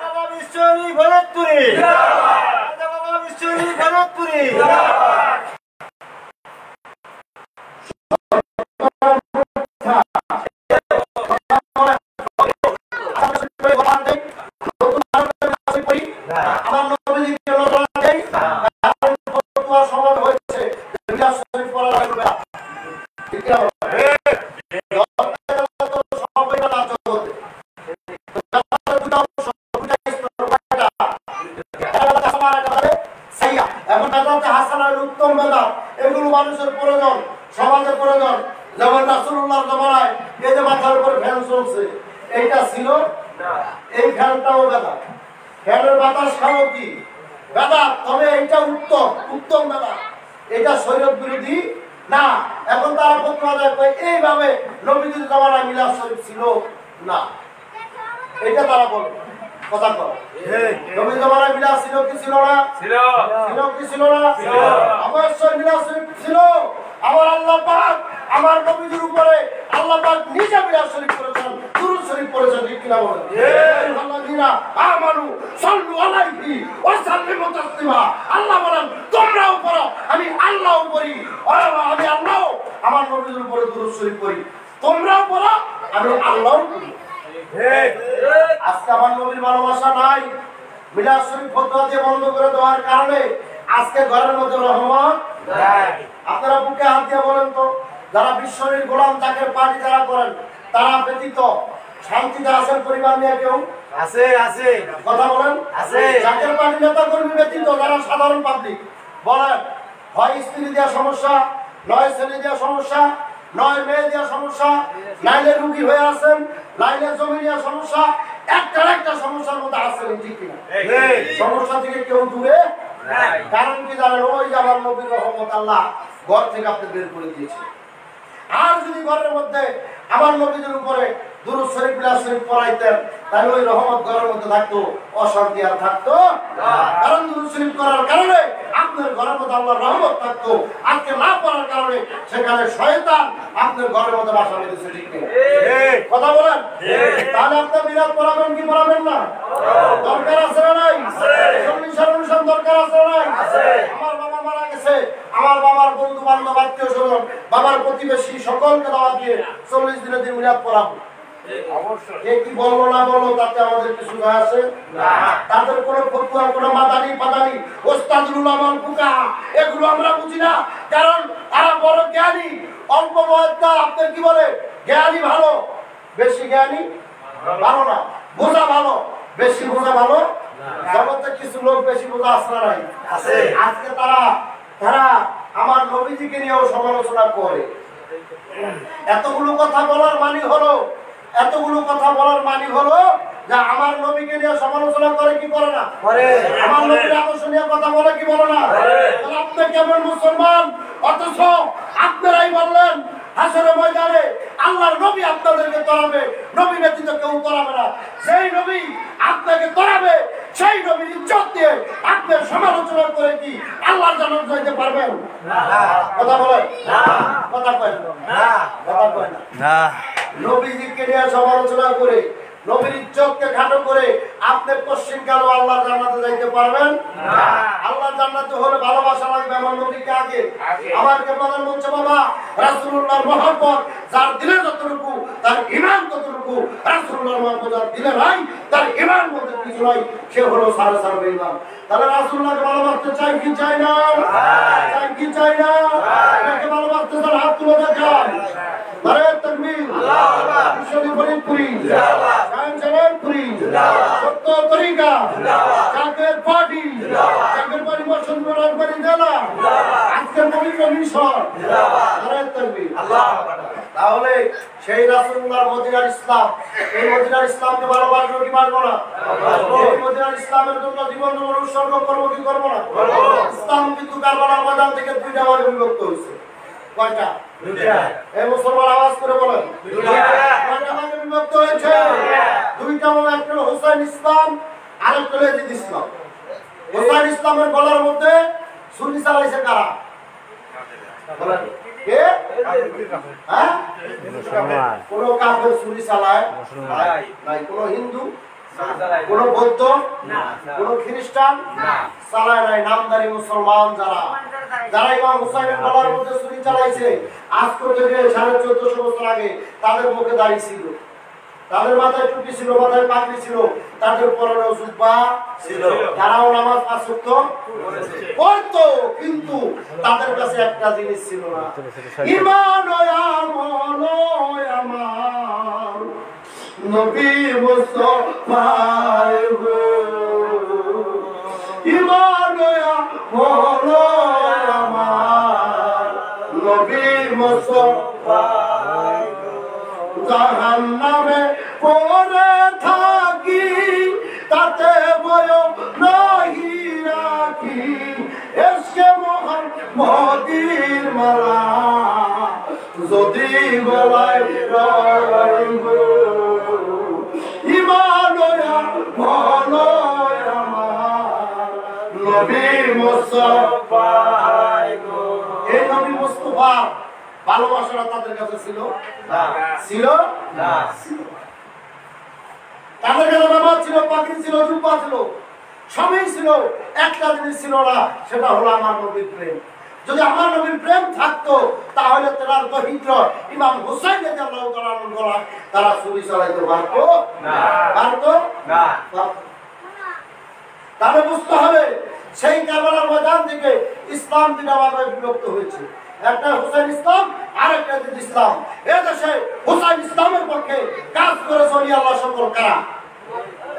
বাবা বিশ্বরী ভরতপুরি, বাবা বিশ্বরী ভরতপুরি। এগুলো মানুষের প্রয়োজন, সমাজের প্রয়োজন। যেমন রাসূলুল্লাহর জামানায় এই যে মাথার উপরে ফ্যান চলছে, এইটা ছিল, এই ফ্যানটাও বেদা, ফ্যানের বাতাস খাও কি বেদা, তবে এইটা উত্তম বেদা, এটা শরীয়ত বিরোধী না। এখন তারা প্রতিবাদ এইভাবে নবীদের জামানায় মিলাদ শরীফ ছিল না, এটা তারা বলে কথা কর। নবীর জামানায় মিলাদ ছিল কি ছিল না? ছিল কি ছিল না? অবশ্যই মিলাদ শরীফ ছিল। আমার আল্লাহ পাক আমার নবীর উপরে আল্লাহ পাক নিজে মিলাদ শরীফ করেছেন, দুরূদ শরীফ করেছেন, ঠিক কিনা বলেন? আল্লাযিনা আমানু সাল্লু আলাইহি ওয়া সাল্লিমু তাসলিমা। আল্লাহ বলেন তোমরাও পড়ো, আমি আল্লাহও পড়ি, আমি আল্লাহ আমার নবীর উপরে দুরূদ শরীফ পড়ি, তোমরাও পড়ো, আমি আল্লাহও পড়ি। আজকে আমার নবীর ভালোবাসা নাই, মিলাদ শরীফ ফতোয়া দিয়ে বন্ধ করে দেওয়ার কারণে আজকে ঘরের মধ্যে রহমত নাই। আপনারা বুকে হাত দিয়ে বলেন তো, যারা বিশ্বনবীর গোলাম জাকের পার্টি যারা করেন, তারা ব্যতীত শান্তিতে আছেন পরিবার নিয়ে কেউ? আছে, আছে, কথা বলেন, আছে। জাকের পার্টি নেতা কর্মী ব্যতীত যারা সাধারণ পাবলিক, বলেন হয় স্ত্রী দেওয়ার সমস্যা, নয় ছেলে দেওয়ার সমস্যা, নয় মেয়ে দেওয়া সমস্যা, নাইলে রুগী হয়ে আছেন, নাইলে জমি দেওয়া সমস্যা, একটা সমস্যার মধ্যে আছেন, ঠিক কিনা? সমস্যা থেকে কেউ দূরে কারণ কি জানেন? ওই যে আমার নবীর রহমত আল্লাহ ঘর থেকে আপনি বের করে দিয়েছে। আর যদি ঘরের মধ্যে আমার নবীদের উপরে দুরূদ শরীফ মিলাদ শরীফ পড়াইতেন, তাহলে ওই রহমত ঘরের মধ্যে থাকতো, অশান্তি আর থাকতো। কারণ দুরূদ শরীফ করার কারণে আপনার ঘরের মধ্যে আল্লাহর রহমত থাকতো। আজকে না পড়ার কারণে সেখানে শয়তান আপনার ঘরের মধ্যে বাসা বেঁধেছে, ঠিক নেই? কথা বলেন। তাহলে আপনার মিলাদ পড়াবেন কি পড়াবেন না? দরকার আছে না নাই? অনুষ্ঠান দরকার আছে না নাই? আমার বাবা মারা গেছে, আমার বাবার বন্ধু বান্ধব আত্মীয় স্বজন, বাবার প্রতিবেশী সকলকে দাওয়াত দিয়ে 40 দিনের দিন মিলাদ পড়াবো। কি বলবো না বলবো তাতে আমাদের কিছু যায় আসে না। তাদের কোনো ফতুয়া, কোনো মাদানি পাদানি, ওস্তাদুল উলামাল ফুকাহা এগুলো আমরা বুঝি না, কারণ তারা বড় জ্ঞানী। অল্প বয়সটা আপনার কি বলে জ্ঞানী ভালো, বেশি জ্ঞানী ভালো না। বোঝা ভালো, বেশি বোঝা ভালো। জগতে কিছু লোক বেশি বোঝা আসরা নাই আছে। আজকে তারা আমার নবীজিকে নিয়েও সমালোচনা করে। এতগুলো কথা বলার মানে হলো যে আমার নবীকে নিয়ে সমালোচনা করে কি করে না? আমার নবীর আদর্শ নিয়ে কথা বলে কি বলে না? আপনি কেমন মুসলমান, অথচ আপনারাই বললেন হাসরের ময়দানে আল্লাহর নবী আপনাদেরকে তরাবে, নবী ব্যতীত কেউ তরাবে না। সেই নবী আপনাকে তরাবে, সেই নবীর ইজ্জত দিয়ে আপনি সমালোচনা করে কি আল্লাহর জান্নাত যাইতে পারবেন? কথা বলেন না, কথা কয় না, কথা কয় না। নবীজিকে নিয়ে সমালোচনা করে, নবীর ইজ্জতকে খাটো করে আপনি পশ্চিমকাল আল্লাহর জান্নাতে যাইতে পারবেন না। আল্লাহর জান্নাতে হলে ভালোবাসা লাগবে আমার নবীকে আগে। আমার কেবলার বলছে বাবা রাসূলুল্লাহর মহব্বত যার দিলে যতটুকু তার ঈমান ততটুকু। রাসূলুল্লাহর মহব্বত যার দিলে নাই তার ঈমান বলতে কিছু নাই, সে হলো সারা বেঈমান। তাহলে রাসূলুল্লাহকে ভালোবাসতে চাই কি চাই না? চাই কি চাই না? এটাকে ভালোবাসতে তার হাত তুলে দেখান। নারে তাকবীর, আল্লাহু আকবার। বিশ্বনী ফরিদপুরি জিন্দাবাদ, শান জালালপুরি জিন্দাবাদ, সত্য তরিকা জিন্দাবাদ, জাকের পার্টি জিন্দাবাদ, জাকের পার্টি বসন্তপুরের পার্টি জেলা জিন্দাবাদ, আজকের পবিত্র মিশন জিন্দাবাদ, নারে তাকবীর, আল্লাহু আকবার। তাহলে সেই রাসূলুল্লাহর মদিনার ইসলাম, এই মদিনার ইসলামকে ভালোবাসবো কি পারবো না? এই মদিনার ইসলামের জন্য জীবন উৎসর্গ করবো কি করবো না? ইসলাম কিন্তু কারবালার ময়দান থেকে দুইটা ভাগে বিভক্ত হয়েছে। কয়টা? দুইটা। এই মুসলমান আওয়াজ করে বলেন দুইটা। কয়টা ভাগে বিভক্ত হয়েছে? দুইটা। একটা হলো হুসাইন ইসলাম, আরেকটা হলো ইয়াজিদ ইসলাম। হুসাইন ইসলামের গলার মধ্যে ছুরি চালাইছে কারা? বলেন কে? হ্যাঁ? কোন কাফের ছুরি চালায় নাই? কোন হিন্দু, কোন বৌদ্ধ, কোন খ্রিস্টান চালায় নাই। নামদারি মুসলমান যারা ইমাম হুসাইনের গলার মধ্যে ছুরি চালাইছে, আজ থেকে 1450 বছর আগে তাদের মুখে দাড়ি ছিল, তাদের মাথায় টুপি ছিল, মাথায় পাগড়ি ছিল, তাদের পরনে জুব্বা ছিল, তারাও নামাজ পাঁচ ওয়াক্ত পড়তো, কিন্তু তাদের কাছে একটা জিনিস ছিল না, ঈমান ও আমল আমার নবী মুস্তাফার গো। ঈমান ও আমল আমার নবী মুস্তাফার গো। জাহান্নামে পড়ে থাকি তাতে ভয় নাহি রাখি, এসকে মুহাম্মদির মালা যদি গলায় রইব। ঈমান ও আমল আমার নবী মুস্তাফার গো। এই নবী মুস্তাফার ভালোবাসাটা তাদের কাছে ছিল না, ছিল না। তাদের কাছে নামাজ ছিল, পাগড়ি ছিল, জুব্বা ছিল, সবই ছিল, একটা জিনিস ছিল না, সেটা হলো আমার নবীর প্রেম। যদি আমার নবীর প্রেম থাকতো তাহলে তার দহিত্র ইমাম হুসাইন রাদিয়াল্লাহু তাআলা আনহু গলায় তারা ছুরি চালাইতে পারতো না, পারতো না। তাহলে বুঝতে হবে সেই কারবালার ময়দান থেকে ইসলাম দুইটা ভাগে বিভক্ত হয়েছে, একটা হুসাইন ইসলাম আর একটা ইয়াজিদ ইসলাম। এদেশে হুসাইন ইসলামের পক্ষে কাজ করে চলি আল্লাহ সকল কারা?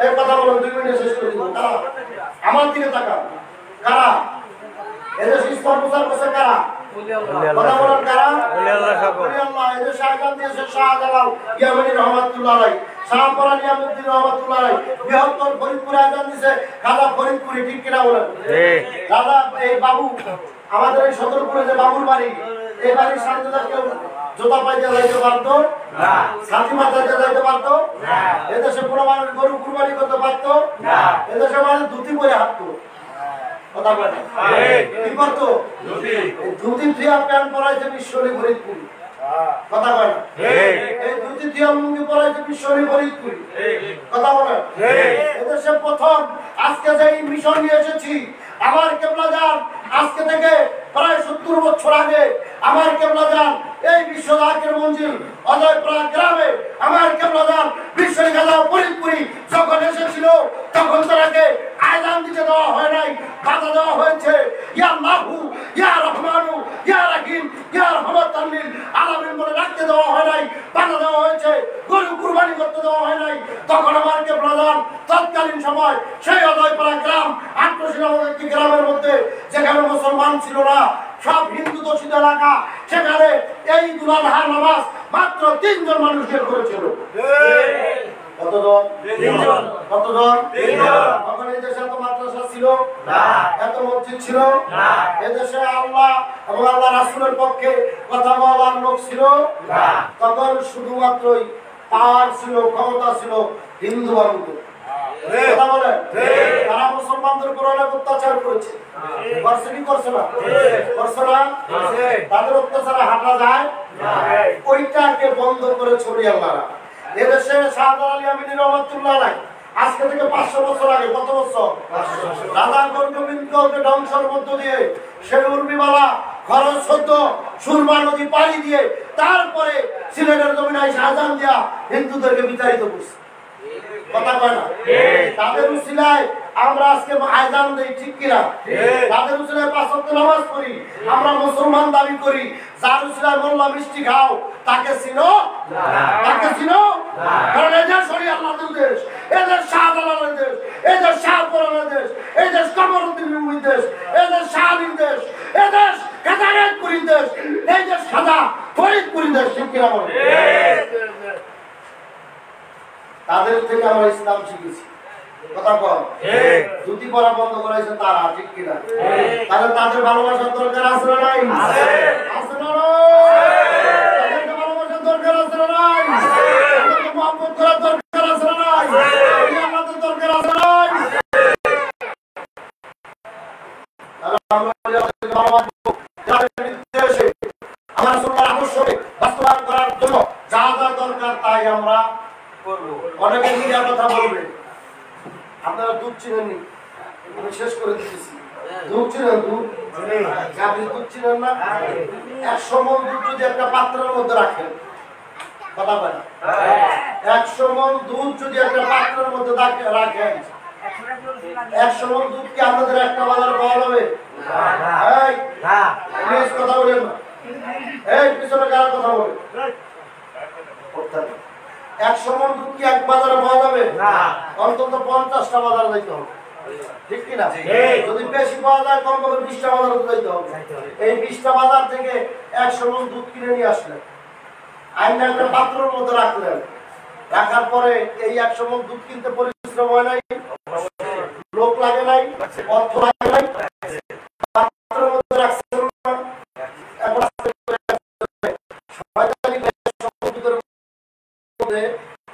এই কথা বলুন, 2 মিনিটে শেষ করে দিব। কারা? আমার দিকে তাকান, কারা এদেশে ইসলাম প্রচার করছে? কারা? কথা বলেন কারা? ওলি আল্লাহ। এই যে শাহজাহান দিয়েছে শাহজালাল ইয়ামানি রহমাতুল্লাহ আলাইহি, শাহপরা নিয়ামুদ্দিন রহমাতুল্লাহ আলাইহি, বৃহত্তর ফরিদপুরে আজান দিয়েছে খাজা ফরিদপুরি, ঠিক কিনা বলেন? দাদা এই বাবু আমাদের এই সদরপুরে যে বাবুর বাড়ি, এই বাড়ির সামনে কেউ জোতা পাইতে যাইতে পারতো না, ছাতি মাথাতে যাইতে পারতো না, এদেশে কোনো মানুষ গরু কুরবানি করতে পারতো না, এদেশে মানুষ ধুতি পরে হাঁটতো। কথা বলে কি করতো? ধুতি থিয়া প্যান্ট পরাইছে বিশ্বরী ফরিদপুরি। কথা বলে এই ধুতি থিয়া লুঙ্গি পরাইছে বিশ্বরী ফরিদপুরি। কথা বলে এদেশে প্রথম আজকে যে মিশন নিয়ে এসেছি আমার কেবলাজান, আজকে থেকে প্রায় 70 বছর আগে আমার কেবলাজান এই বিশ্ব জাকের মঞ্জিল অজয়পাড়া গ্রামে আমার কেবলাজান বিশ্বরী খাজা ফরিদপুরি যখন এসেছিল তখন তাকে আযান দিতে দেওয়া হয় নাই, বাধা দেওয়া হয়েছে। ইয়া আল্লাহু ইয়া রহমানু ইয়া রহিম ইয়া রহমাতাল লিল আলামিন বলে রাখতে দেওয়া হয় নাই, বাধা দেওয়া হয়েছে। গরু কুরবানি করতে দেওয়া হয় নাই। তখন আমার কেবলাজান তৎকালীন সময় সেই অজয়পাড়া গ্রাম আট্রসি নামক একটি গ্রামের মধ্যে যেখানে মুসলমান ছিল না, সব হিন্দু দোষিত এলাকা, সেখানে এই ঈদুল আজহার নামাজ মাত্র 3 জন মানুষ বের করেছিল। কতজন? 3 জন। কতজন? 3 জন। তখন এই দেশে এত মাদ্রাসা ছিল না, এত মসজিদ ছিল না, এদেশে আল্লাহ এবং আল্লাহ রাসূলের পক্ষে কথা বলার লোক ছিল না। তখন শুধুমাত্রই পাওয়ার ছিল, ক্ষমতা ছিল হিন্দু বাবুদের। কথা বলেন তারা মুসলমানদের উপর অনেক অত্যাচার করেছে, করছে কি করছে না? করছে না? তাদের অত্যাচারে হাঁটা যায় না, ওইটাকে বন্ধ করে ছড়িয়ে আল্লাহরা এদেশে শাহজালাল ইয়ামানি রহমাতুল্লাহ আলাইহি আজকে থেকে 500 বছর আগে, কত বছর? রাধা গোবিন্দকে ধ্বংসের মধ্য দিয়ে সেই উর্মিমালা খরচ হতো সুরমা নদী পাড়ি দিয়ে, তারপরে সিলেটের জমিনায় শাহজাহান দিয়া হিন্দুদেরকে বিতাড়িত করছে। কথা কয় না? তাদের উসিলায় আমরা আজকে আযান দেই, ঠিক কিনা? তাদের উসিলায় 5 ওয়াক্ত নামাজ পড়ি, আমরা মুসলমান দাবি করি। যার উসিলায় মোল্লা মিষ্টি খাও তাকে চিনো না, তাকে চিনো না। কারণ এই দেশ শরীয়ত আল্লাহর দেশ, এই দেশ শাহজালালের দেশ, এই দেশ শাহপরানের দেশ, এই দেশ কমরউদ্দিন রুমির দেশ, এই দেশ শাহীর দেশ, এই দেশ খাজাপুরীর দেশ, এই দেশ খাজা ফরিদপুরীর দেশ, ঠিক কিনা বলেন? তাদের থেকে আমরা ইসলাম শিখেছি। কথা কম ধুতি পরা বন্ধ করাইছে তারা, ঠিক কিনা? তাহলে তাদের ভালোবাসার দরকার আছে না নাই? আছে না তাদেরকে ভালোবাসার দরকার আছে না নাই? তাদেরকে মহব্বত করার দরকার আছে না নাই? আমাদের দরকার আছে না নাই? তাহলে আমরা ভালোবাসবো যাদের নির্দেশে আমার সুন্নাহর আদর্শকে বাস্তবায়ন করার জন্য যা যা দরকার তাই আমরা করবো। অনেকে মিডিয়ার কথা বলবে, আপনারা দুধ চিনেননি, আমি শেষ করে দিতেছি। দুধ চিনেন? দুধ আপনি দুধ চিনেন না? 100 মণ দুধ যদি একটা পাত্রের মধ্যে রাখেন, কথা বলেন 100 মণ দুধ যদি একটা পাত্রের মধ্যে রাখেন, 100 মণ দুধ কি আপনাদের একটা বাজারে পাওয়া যাবে? এই প্লিজ কথা বলেন না, এই পিছনে কার কথা বলেন? 100 মণ দুধ কি এক বাজারে পাওয়া যাবে? না, অন্তত 50টা বাজারে যাইতে হবে, ঠিক কিনা? যদি বেশি পাওয়া যায় কমপক্ষে 20টা বাজারে যাইতে হবে। এই 20টা বাজার থেকে 100 মণ দুধ কিনে নিয়ে আসলেন, আইনা একটা পাত্রের মধ্যে রাখলেন, রাখার পরে এই 100 মণ দুধ কিনতে পরিশ্রম হয় নাই, লোক লাগে নাই, অর্থ লাগে নাই, পাত্রের মধ্যে রাখছেন না। এখন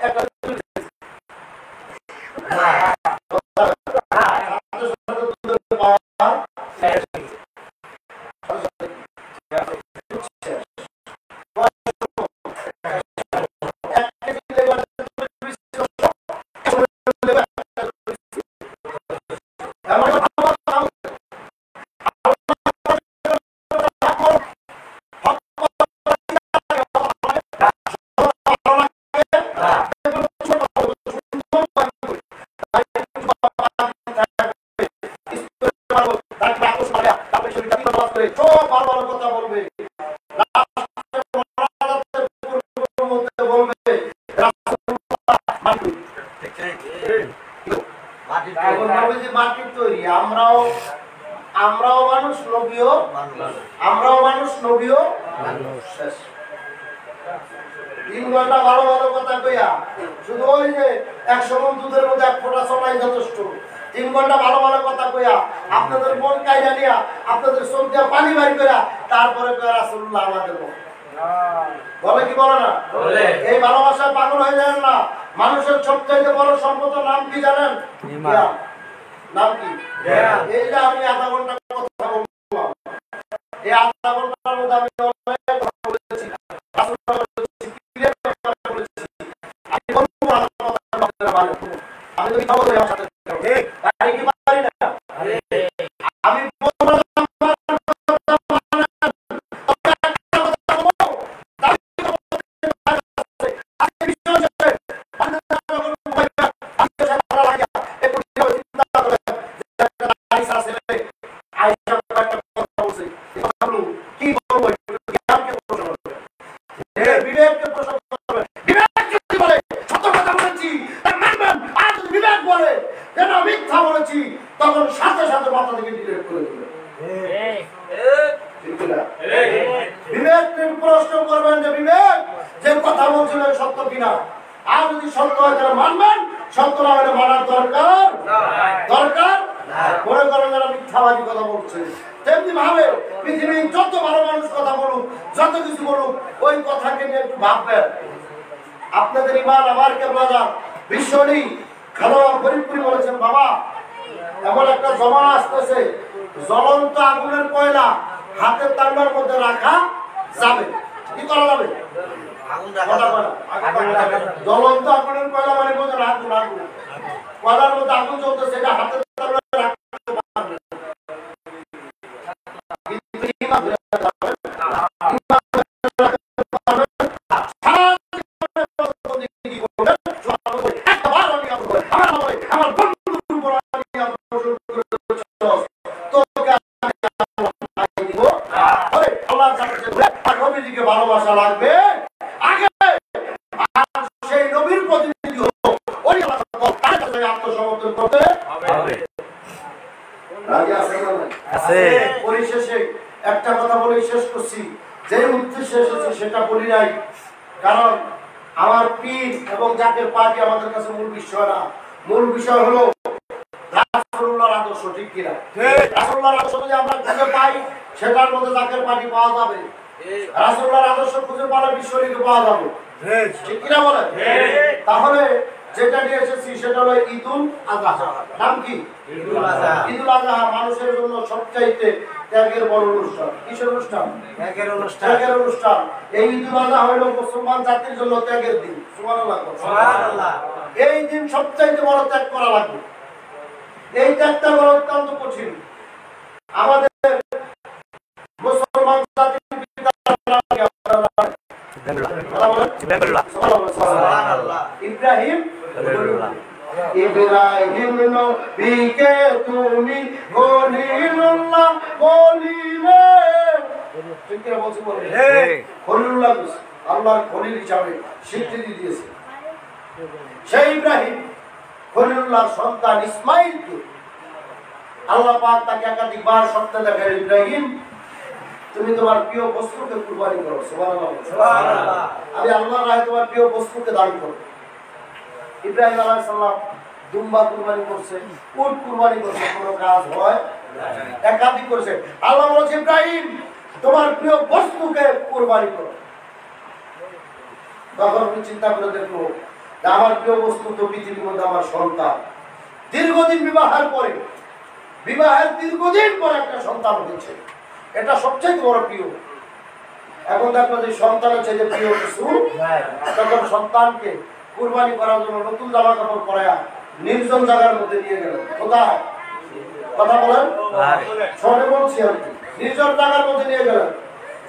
একটা কথা বলবে, মাটির তৈরি। আমরাও আমরাও মানুষ, নবীও মানুষ। আমরাও মানুষ, নবীও মানুষ। শেষ। 3 ঘন্টা ভালো ভালো কথা কইয়া শুধু ওই যে 100 মণ দুধের মধ্যে 1 ফোঁটা সোনাই যথেষ্ট। 3 ঘন্টা ভালো ভালো কথা কইয়া আপনাদের মন কাইরা নিয়া আপনাদের চোখ দিয়ে পানি বাড়ি কইরা তারপরে কয় রাসূলুল্লাহ আমাদের বলে কি বলে না? এই ভালোবাসায় পাগল হয়ে যান না। মানুষের সবচেয়ে বড় সম্পদের নাম কি জানেন? নাম কি? এই যে আমি আধা ঘন্টা কথা বললাম, এই আধা ঘন্টার মধ্যে আমি অনেক কথা বলেছি, আমি তো কথা বলি ঠিক পারি কি পারি না? আমি তখন সাথে সাথে মাথা থেকে ডিলেট করে দিল। বিবেক প্রশ্ন করবেন যে বিবেক যে কথা বলছিলেন সত্য কিনা, আর যদি সত্য হয় তাহলে মানবেন, সত্য না হলে মানার দরকার দরকার মনে করেন যারা মিথ্যাবাদী কথা বলছে। তেমনি ভাবে পৃথিবীর যত ভালো মানুষ কথা বলুক, যত কিছু বলুক, ওই কথাকে নিয়ে একটু ভাববেন। আপনাদের ইমান আমার কেবলা বিশ্বনী খেলোয়াড় ফরিদপুরি বলেছেন, বাবা এমন একটা জমানা আসতেছে, জ্বলন্ত আগুনের কয়লা হাতের তান্ডার মধ্যে রাখা যাবে। কি করা যাবে? জ্বলন্ত আগুনের কয়লা মানে বোঝেন আগুন, আগুন কয়লার মধ্যে আগুন জ্বলতেছে, এটা হাতের তান্ডারে রাখতে পারবে। ভালোবাসা লাগবে আগে, আর সেই নবীর প্রতিনিধি হলো ওই আত্মসমর্পণ করতে হবে। পরিশেষে একটা কথা বলে শেষ করছি, যে উদ্দেশ্যে এসেছি সেটা বলি নাই, কারণ আমার পীর এবং জাকের পার্টি আমাদের কাছে মূল বিষয় না। মূল বিষয় হলো রাসূলুল্লাহর আদর্শ, ঠিক কিনা? রাসূলুল্লাহর আদর্শ যদি আমরা খুঁজে পাই সেটার মধ্যে জাকের পার্টি পাওয়া যাবে, রাসূলুল্লাহর আদর্শ খুঁজে পাওয়ার বিশ্বনীকে পাওয়া যাবে, ঠিক কিনা বলেন? তাহলে যেটা নিয়ে এসেছি সেটা হলো ঈদুল আযহা। নাম কি? ঈদুল আযহা। ঈদুল আযহা মানুষের জন্য সবচাইতে ত্যাগের বড় অনুষ্ঠান। কিসের অনুষ্ঠান? ত্যাগের অনুষ্ঠান। ত্যাগের অনুষ্ঠান। এই ঈদুল আযহা হলো মুসলমান জাতির জন্য ত্যাগের দিন। সুবহানাল্লাহ, সুবহানাল্লাহ। এই দিন সবচাইতে বড় ত্যাগ করা লাগবে। এই ত্যাগটা করা অত্যন্ত কঠিন। আমাদের মুসলমান জাতির পিতা ইব্রাহিম, ইব্রাহিম নবীকে তুমি খলিলুল্লাহ বলিলে, ঠিক কি বলছি? বলে খলিলুল্লাহ আল্লাহর খলিল হিসাবে স্বীকৃতি দিয়েছে। সেই ইব্রাহিম খলিলুল্লাহর সন্তান ইসমাইলকে আল্লাহ পাক তাকে একাধিকবার স্বপ্নে দেখায়, ইব্রাহিম তুমি তোমার প্রিয় বস্তুকে কুরবানি করো। সুবহানাল্লাহ, সুবহানাল্লাহ। আমি আল্লাহর রাহে তোমার প্রিয় বস্তুকে দান করো। ইব্রাহিম আলাইহিস সালাম দুম্বা কুরবানি করছে, উট কুরবানি করছে, কোনো কাজ হয় একাধিক করেছে। আল্লাহ বলেছে ইব্রাহিম তোমার প্রিয় বস্তুকে কুরবানি করো। তখন আমি চিন্তা করে দেখলো আমার প্রিয় বস্তু তো পৃথিবীর মধ্যে আমার সন্তান। দীর্ঘদিন বিবাহের পরে, বিবাহের দীর্ঘদিন পরে একটা সন্তান হয়েছে, এটা সবচেয়ে বড় প্রিয়। এখন দেখো যে সন্তানের চাইতে প্রিয় কিছু, তখন সন্তানকে কুরবানি করার জন্য নতুন জামা কাপড় পরায়া নির্জন জায়গার মধ্যে নিয়ে গেল। কোথায়? কথা বলেন, শহরে বলছি আর কি। নির্জন জায়গার মধ্যে নিয়ে গেলেন।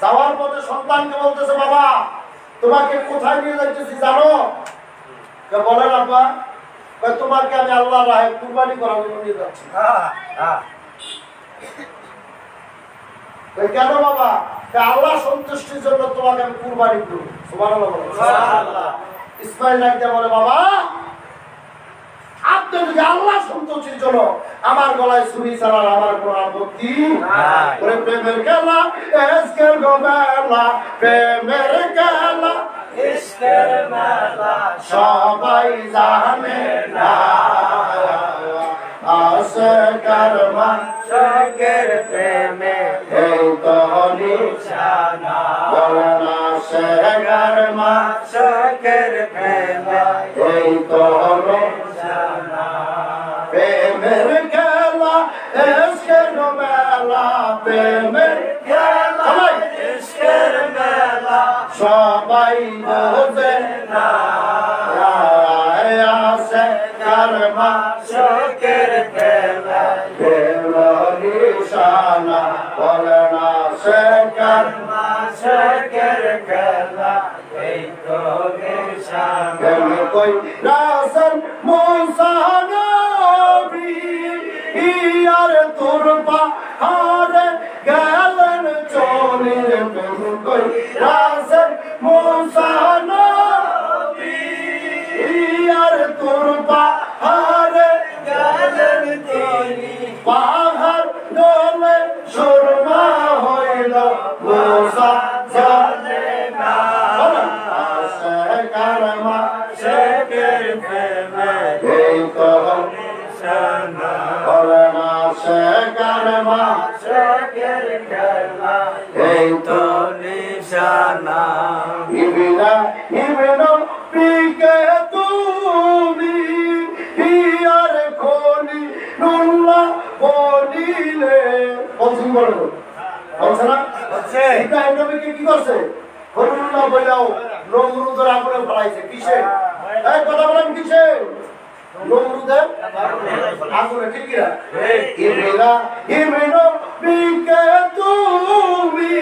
যাওয়ার পথে সন্তানকে বলতেছে, বাবা তোমাকে কোথায় নিয়ে যাইতেছি জানো? বলেন আব্বা। তোমাকে আমি আল্লাহর রাহে কুরবানি করার জন্য নিয়ে যাচ্ছি। কেন বাবা? আল্লাহ সন্তুষ্টির জন্য তোমাকে আমি কুরবানি করব। সুবহানাল্লাহ, সুবহানাল্লাহ। ইসমাইল ডাকতে বলে, বাবা আপনি যদি আল্লাহ সন্তোষের জন্য আমার গলায় ছুরি চালান আমার কোনো আপত্তি নাই। প্রেমের খেলা এসকের গোমেলা, প্রেমের খেলা ইশকের মেলা, সবাই জানে না আশিকের মাশিকের প্রেমে এই তো নিশানা, বলনা আশিকের মাশিকের প্রেমে এই তো নিশানা। প্রেমের খেলা ইশকের মেলা, প্রেমের খেলা ইশকের মেলা, সবাই বোঝে না আশিকের মাশিকের প্রেমে প্রেমের নিশানা, বলনা আশিকের মাশিকের খেলা এই তো নিশানা। কই রাসূল মুসা নবী ইয়ার তোর পাহাড়ে গেলেন চলে, কই রাসূল মুসা নবী ইয়ার তোর পাহাড়ে গেলেন তিনি, পাহাড় দলে সুরমা হইল মুসা জানে না আশিকের মাশিকের প্রেমে এই তো নিশানা, বলনা আশিকের মাশিকের খেলা এই তো নিশানা। ইবনা পিকে তুমি ইয়ার খনি নুল্লাহ বলিলে, বলছি বলো বলছে না বলছে ইব্রাহিম নবীকে কি করছে? খলিলুল্লাহ বইলাও নমরুদের আগুনে ফলাইছে। কিসে? এই কথা বলেন কিসে? নমরুদের আগুনে, ঠিক কি না? ইবনা পিকে তুমি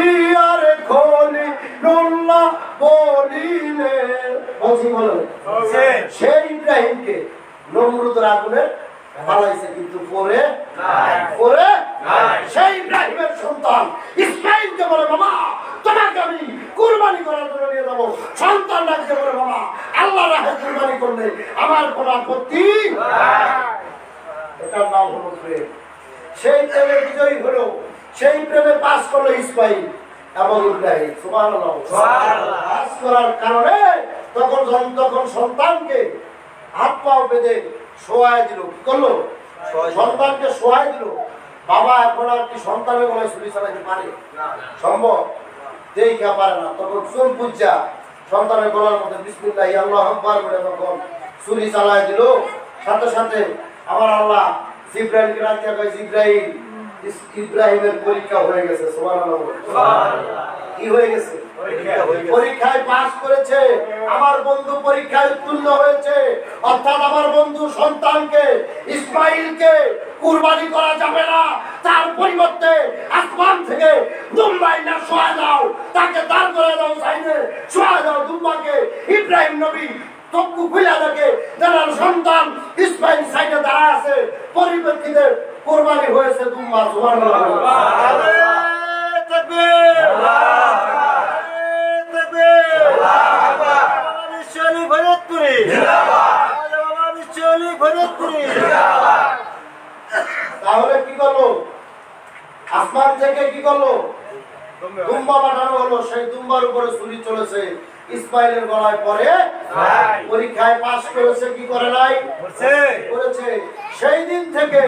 ইয়ার খনি নুল্লাহ বলিলে, বলছি বলো সেই ইব্রাহিমকে নমরুদের আগুনে ফলাইছে, কিন্তু পরে সেই ইব্রাহিমের সন্তান ইসমাইলকে বলে বাবা তোমাকে আমি কুরবানি করার জন্য নিয়ে যাবো। সন্তান ডাকতে বলে বাবা আল্লাহ রাহে কুরবানি করলে আমার কোনো আপত্তি নাই। এটার নাম হলো প্রেম। সেই প্রেমে বিজয়ী হলো, সেই প্রেমে পাস করলো ইসমাইল এবং ইব্রাহিম। সুবহানাল্লাহ। পাস করার কারণে তখন সন্তানকে হাত পাও বেঁধে শোয়ায় দিল। কি করলো? সন্তানকে শোয়ায় দিল। বাবা এখন আর কি সন্তানের গলায় ছুরি চালাইতে পারে? সম্ভব? দেখা পারে না। তখন চুল পুজ্জা সন্তানের গলার মধ্যে বিসমিল্লাহ আল্লাহু আকবার বলে তখন ছুরি চালায় দিল। সাথে সাথে আমার আল্লাহ জিবরাইলকে রাখিয়া কয় জিবরাইল ইব্রাহিমের পরীক্ষা হয়ে গেছে। সুবহানাল্লাহ। কি হয়ে গেছে? পরীক্ষায় পাস করেছে। আমার বন্ধু পরীক্ষায় উত্তীর্ণ হয়েছে। অর্থাৎ আমার বন্ধু সন্তানকে ইসমাইলকে কুরবানি করা যাবে না, তার পরিবর্তে আসমান থেকে দুম্বাই না শোয়া দাও, তাকে দাঁড় করে দাও সাইডে, শোয়া দাও দুম্বাকে। ইব্রাহিম নবী চক্ষু খুলে দেখে তার সন্তান ইসমাইল সাইডে দাঁড়া আছে। পরিপ্রেক্ষিতে কুরবানি হয়েছে দুম্বা। সুবহানাল্লাহ। তাহলে কি করলো? আসমান থেকে কি করলো? দুম্বা পাঠানো হলো। সেই দুম্বার উপরে ছুরি চলেছে ইসমাইলের গলায় পরে। পরীক্ষায় পাস করেছে কি করে নাই? করেছে। সেই দিন থেকে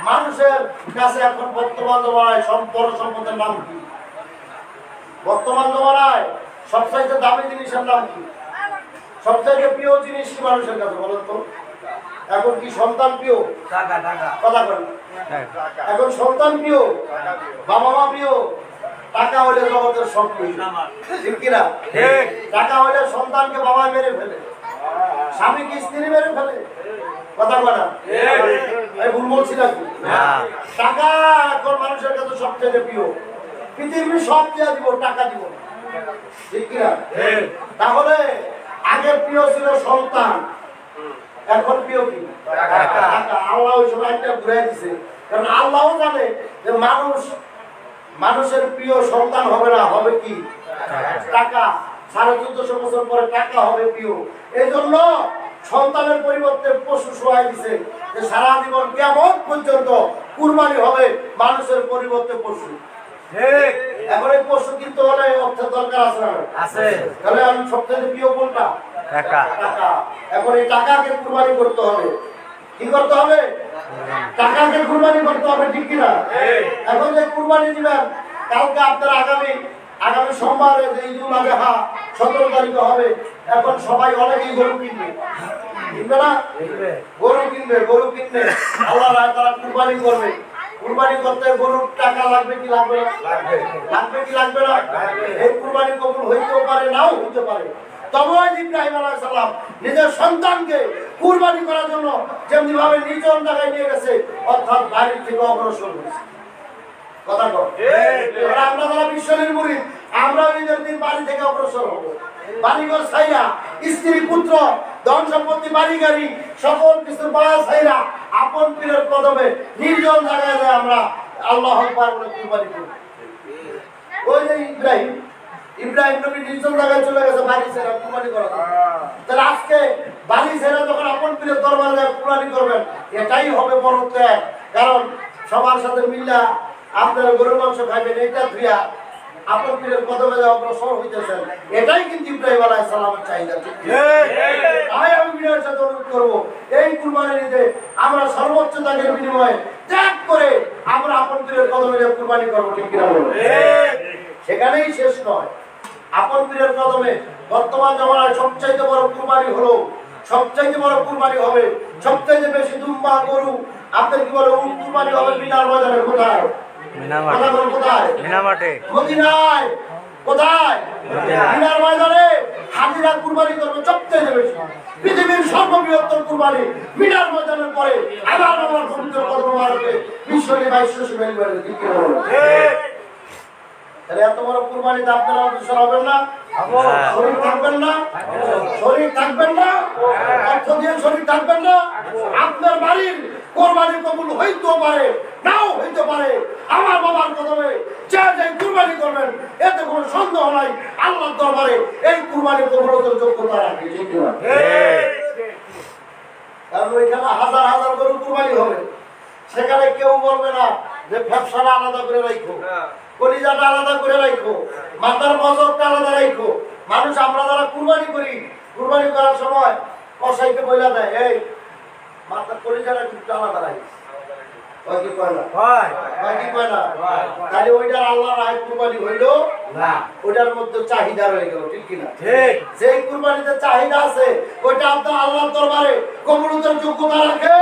মানুষের কাছে এখন বর্তমান জমানায় সম্পদের নাম কি? বর্তমান জমানায় সবচাইতে দামি জিনিসের নাম কি? সবচাইতে প্রিয় জিনিস কি মানুষের কাছে বলেন তো? এখন কি সন্তান প্রিয়? কথা বলেন। এখন সন্তান প্রিয়, বাবা মা প্রিয়, টাকা হলে জগতের সব প্রিয়, ঠিক কিনা? টাকা হলে সন্তানকে বাবা মেরে ফেলে, স্বামীকে স্ত্রী মেরে ফেলে। কথা বলা ভুল বলছি নাকি? টাকা এখন মানুষের কাছে সবচেয়ে প্রিয়। পৃথিবীর সব দিয়ে দিব, টাকা দিব, ঠিক কিনা? তাহলে আগে প্রিয় ছিল সন্তান, এখন প্রিয় কি? টাকা। আল্লাহ ওই সময় একটা ঘুরে দিছে, কারণ আল্লাহও জানে যে মানুষের প্রিয় সন্তান হবে না, হবে কি? টাকা। 1450 বছর পরে টাকা হবে প্রিয়। এই জন্য সন্তানের পরিবর্তে পশু শোয়াই দিছে যে সারা জীবন কেমন পর্যন্ত কুরবানি হবে মানুষের পরিবর্তে পশু। এখন এই পশু কিন্তু হলে অর্থের দরকার আছে না? আছে। তাহলে আমি সবথেকে প্রিয় কোনটা? টাকা। টাকা। এখন এই টাকাকে কুরবানি করতে হবে। কি করতে হবে? টাকাকে কুরবানি করতে হবে, ঠিক কিনা? এখন যে কুরবানি দিবেন কালকে আপনার আগামী সোমবারে যে ঈদুল আজহা 17 তারিখে হবে, এখন সবাই অনেকেই গরু কিনবে না? গরু কিনবে আল্লাহ রায় তারা কুরবানি করবে। কুরবানি করতে গরুর টাকা লাগবে কি লাগবে না? লাগবে না? এই কুরবানি কবুল হইতেও পারে, নাও হইতে পারে। তবে ইব্রাহিম আলাইহিস সালাম নিজের সন্তানকে কুরবানি করার জন্য যেমনি ভাবে নির্জন জায়গায় নিয়ে গেছে, অর্থাৎ বাড়ি থেকে অগ্রসর হয়েছে। কথা কর। আমরা যারা বিশ্বনীর মুরিদ, আমরা ঈদের দিন বাড়ি থেকে অগ্রসর হব। বাড়িঘর ছাইরা, স্ত্রী পুত্র, ধন সম্পত্তি, বাড়ি গাড়ি, সকল কিছু বায়া ছাইরা আপন পীরের কদমে নির্জন জায়গায় আমরা আল্লাহ আকবার বলে কুরবানি করি। ওই যে ইব্রাহিম নবী নির্জন জায়গায় চলে গেছে বাড়ি ছেড়ে কুরবানি করার জন্য। তাহলে আজকে বাড়ি ছেড়ে যখন আপন পীরের দরবারে যায় কুরবানি করবেন, এটাই হবে বড় ত্যাগ। কারণ সবার সাথে মিল্লা আপনারা গরুর মাংস খাইবেন, এইটা ধুইয়া আপন পীরের কদমে অগ্রসর হইতেছেন, এটাই কিন্তু ইব্রাহিম আলাইহিস সালামের চাহিদা। তাই আমি বিনয়ের সাথে অনুরোধ করবো, এই কুরবানির ঈদে আমরা সর্বোচ্চ ত্যাগের বিনিময়ে ত্যাগ করে আমরা আপন পীরের কদমে কুরবানি করবো, ঠিক কিনা বলুন? সেখানেই শেষ নয়। আপন পীরের কদমে বর্তমান জমানায় সবচাইতে বড় কুরবানি হলো, সবচাইতে বড় কুরবানি হবে, সবচাইতে বেশি দুম্বা গরু আপনার কি বলে কুরবানি হবে মিনার ময়দানে। কোথায়? মিনার ময়দানে হাজিরা কুরবানি করবে সবচেয়ে বেশি। পৃথিবীর সর্ববৃহত্তর কুরবানি মিনার ময়দানের পরে আবার আমার পবিত্র কদম মোবারকে বিশ্বনী 2200 মেল করে দিতে হবে। তাহলে এত বড় কুরবানিতে আপনারা অগ্রসর হবেন না? শরীর থাকবেন না? শরীর থাকবেন না? অর্থ দিয়ে শরীর থাকবেন না? আপনার বাড়ির কুরবানি কবুল হইতেও পারে, নাও হইতে পারে। আমার বাবার কদমে যে কুরবানি করবেন এতে কোনো সন্দেহ নাই, আল্লাহর দরবারে এই কুরবানি কবুলের যোগ্যতা রাখে, ঠিক না? কারণ ওইখানে হাজার হাজার গরু কুরবানি হবে, সেখানে কেউ বলবে না যে ব্যবসাটা আলাদা করে রাখো, কলিজাটা আলাদা করে রাখো, মাথার মজরটা আলাদা রাখো। মানুষ আমরা যারা কুরবানি করি, কুরবানি করার সময় কসাইকে বইলা দেয়, এই মাথার কলিজাটা একটু আলাদা রাখিস। তাহলে ওইটার আল্লাহ রায় কুরবানি হইল না, ওইটার মধ্যে চাহিদা রয়ে গেল, ঠিক কিনা? যেই কুরবানিতে চাহিদা আছে ওইটা আপনার আল্লাহর দরবারে কবুলের যোগ্যতা রাখে।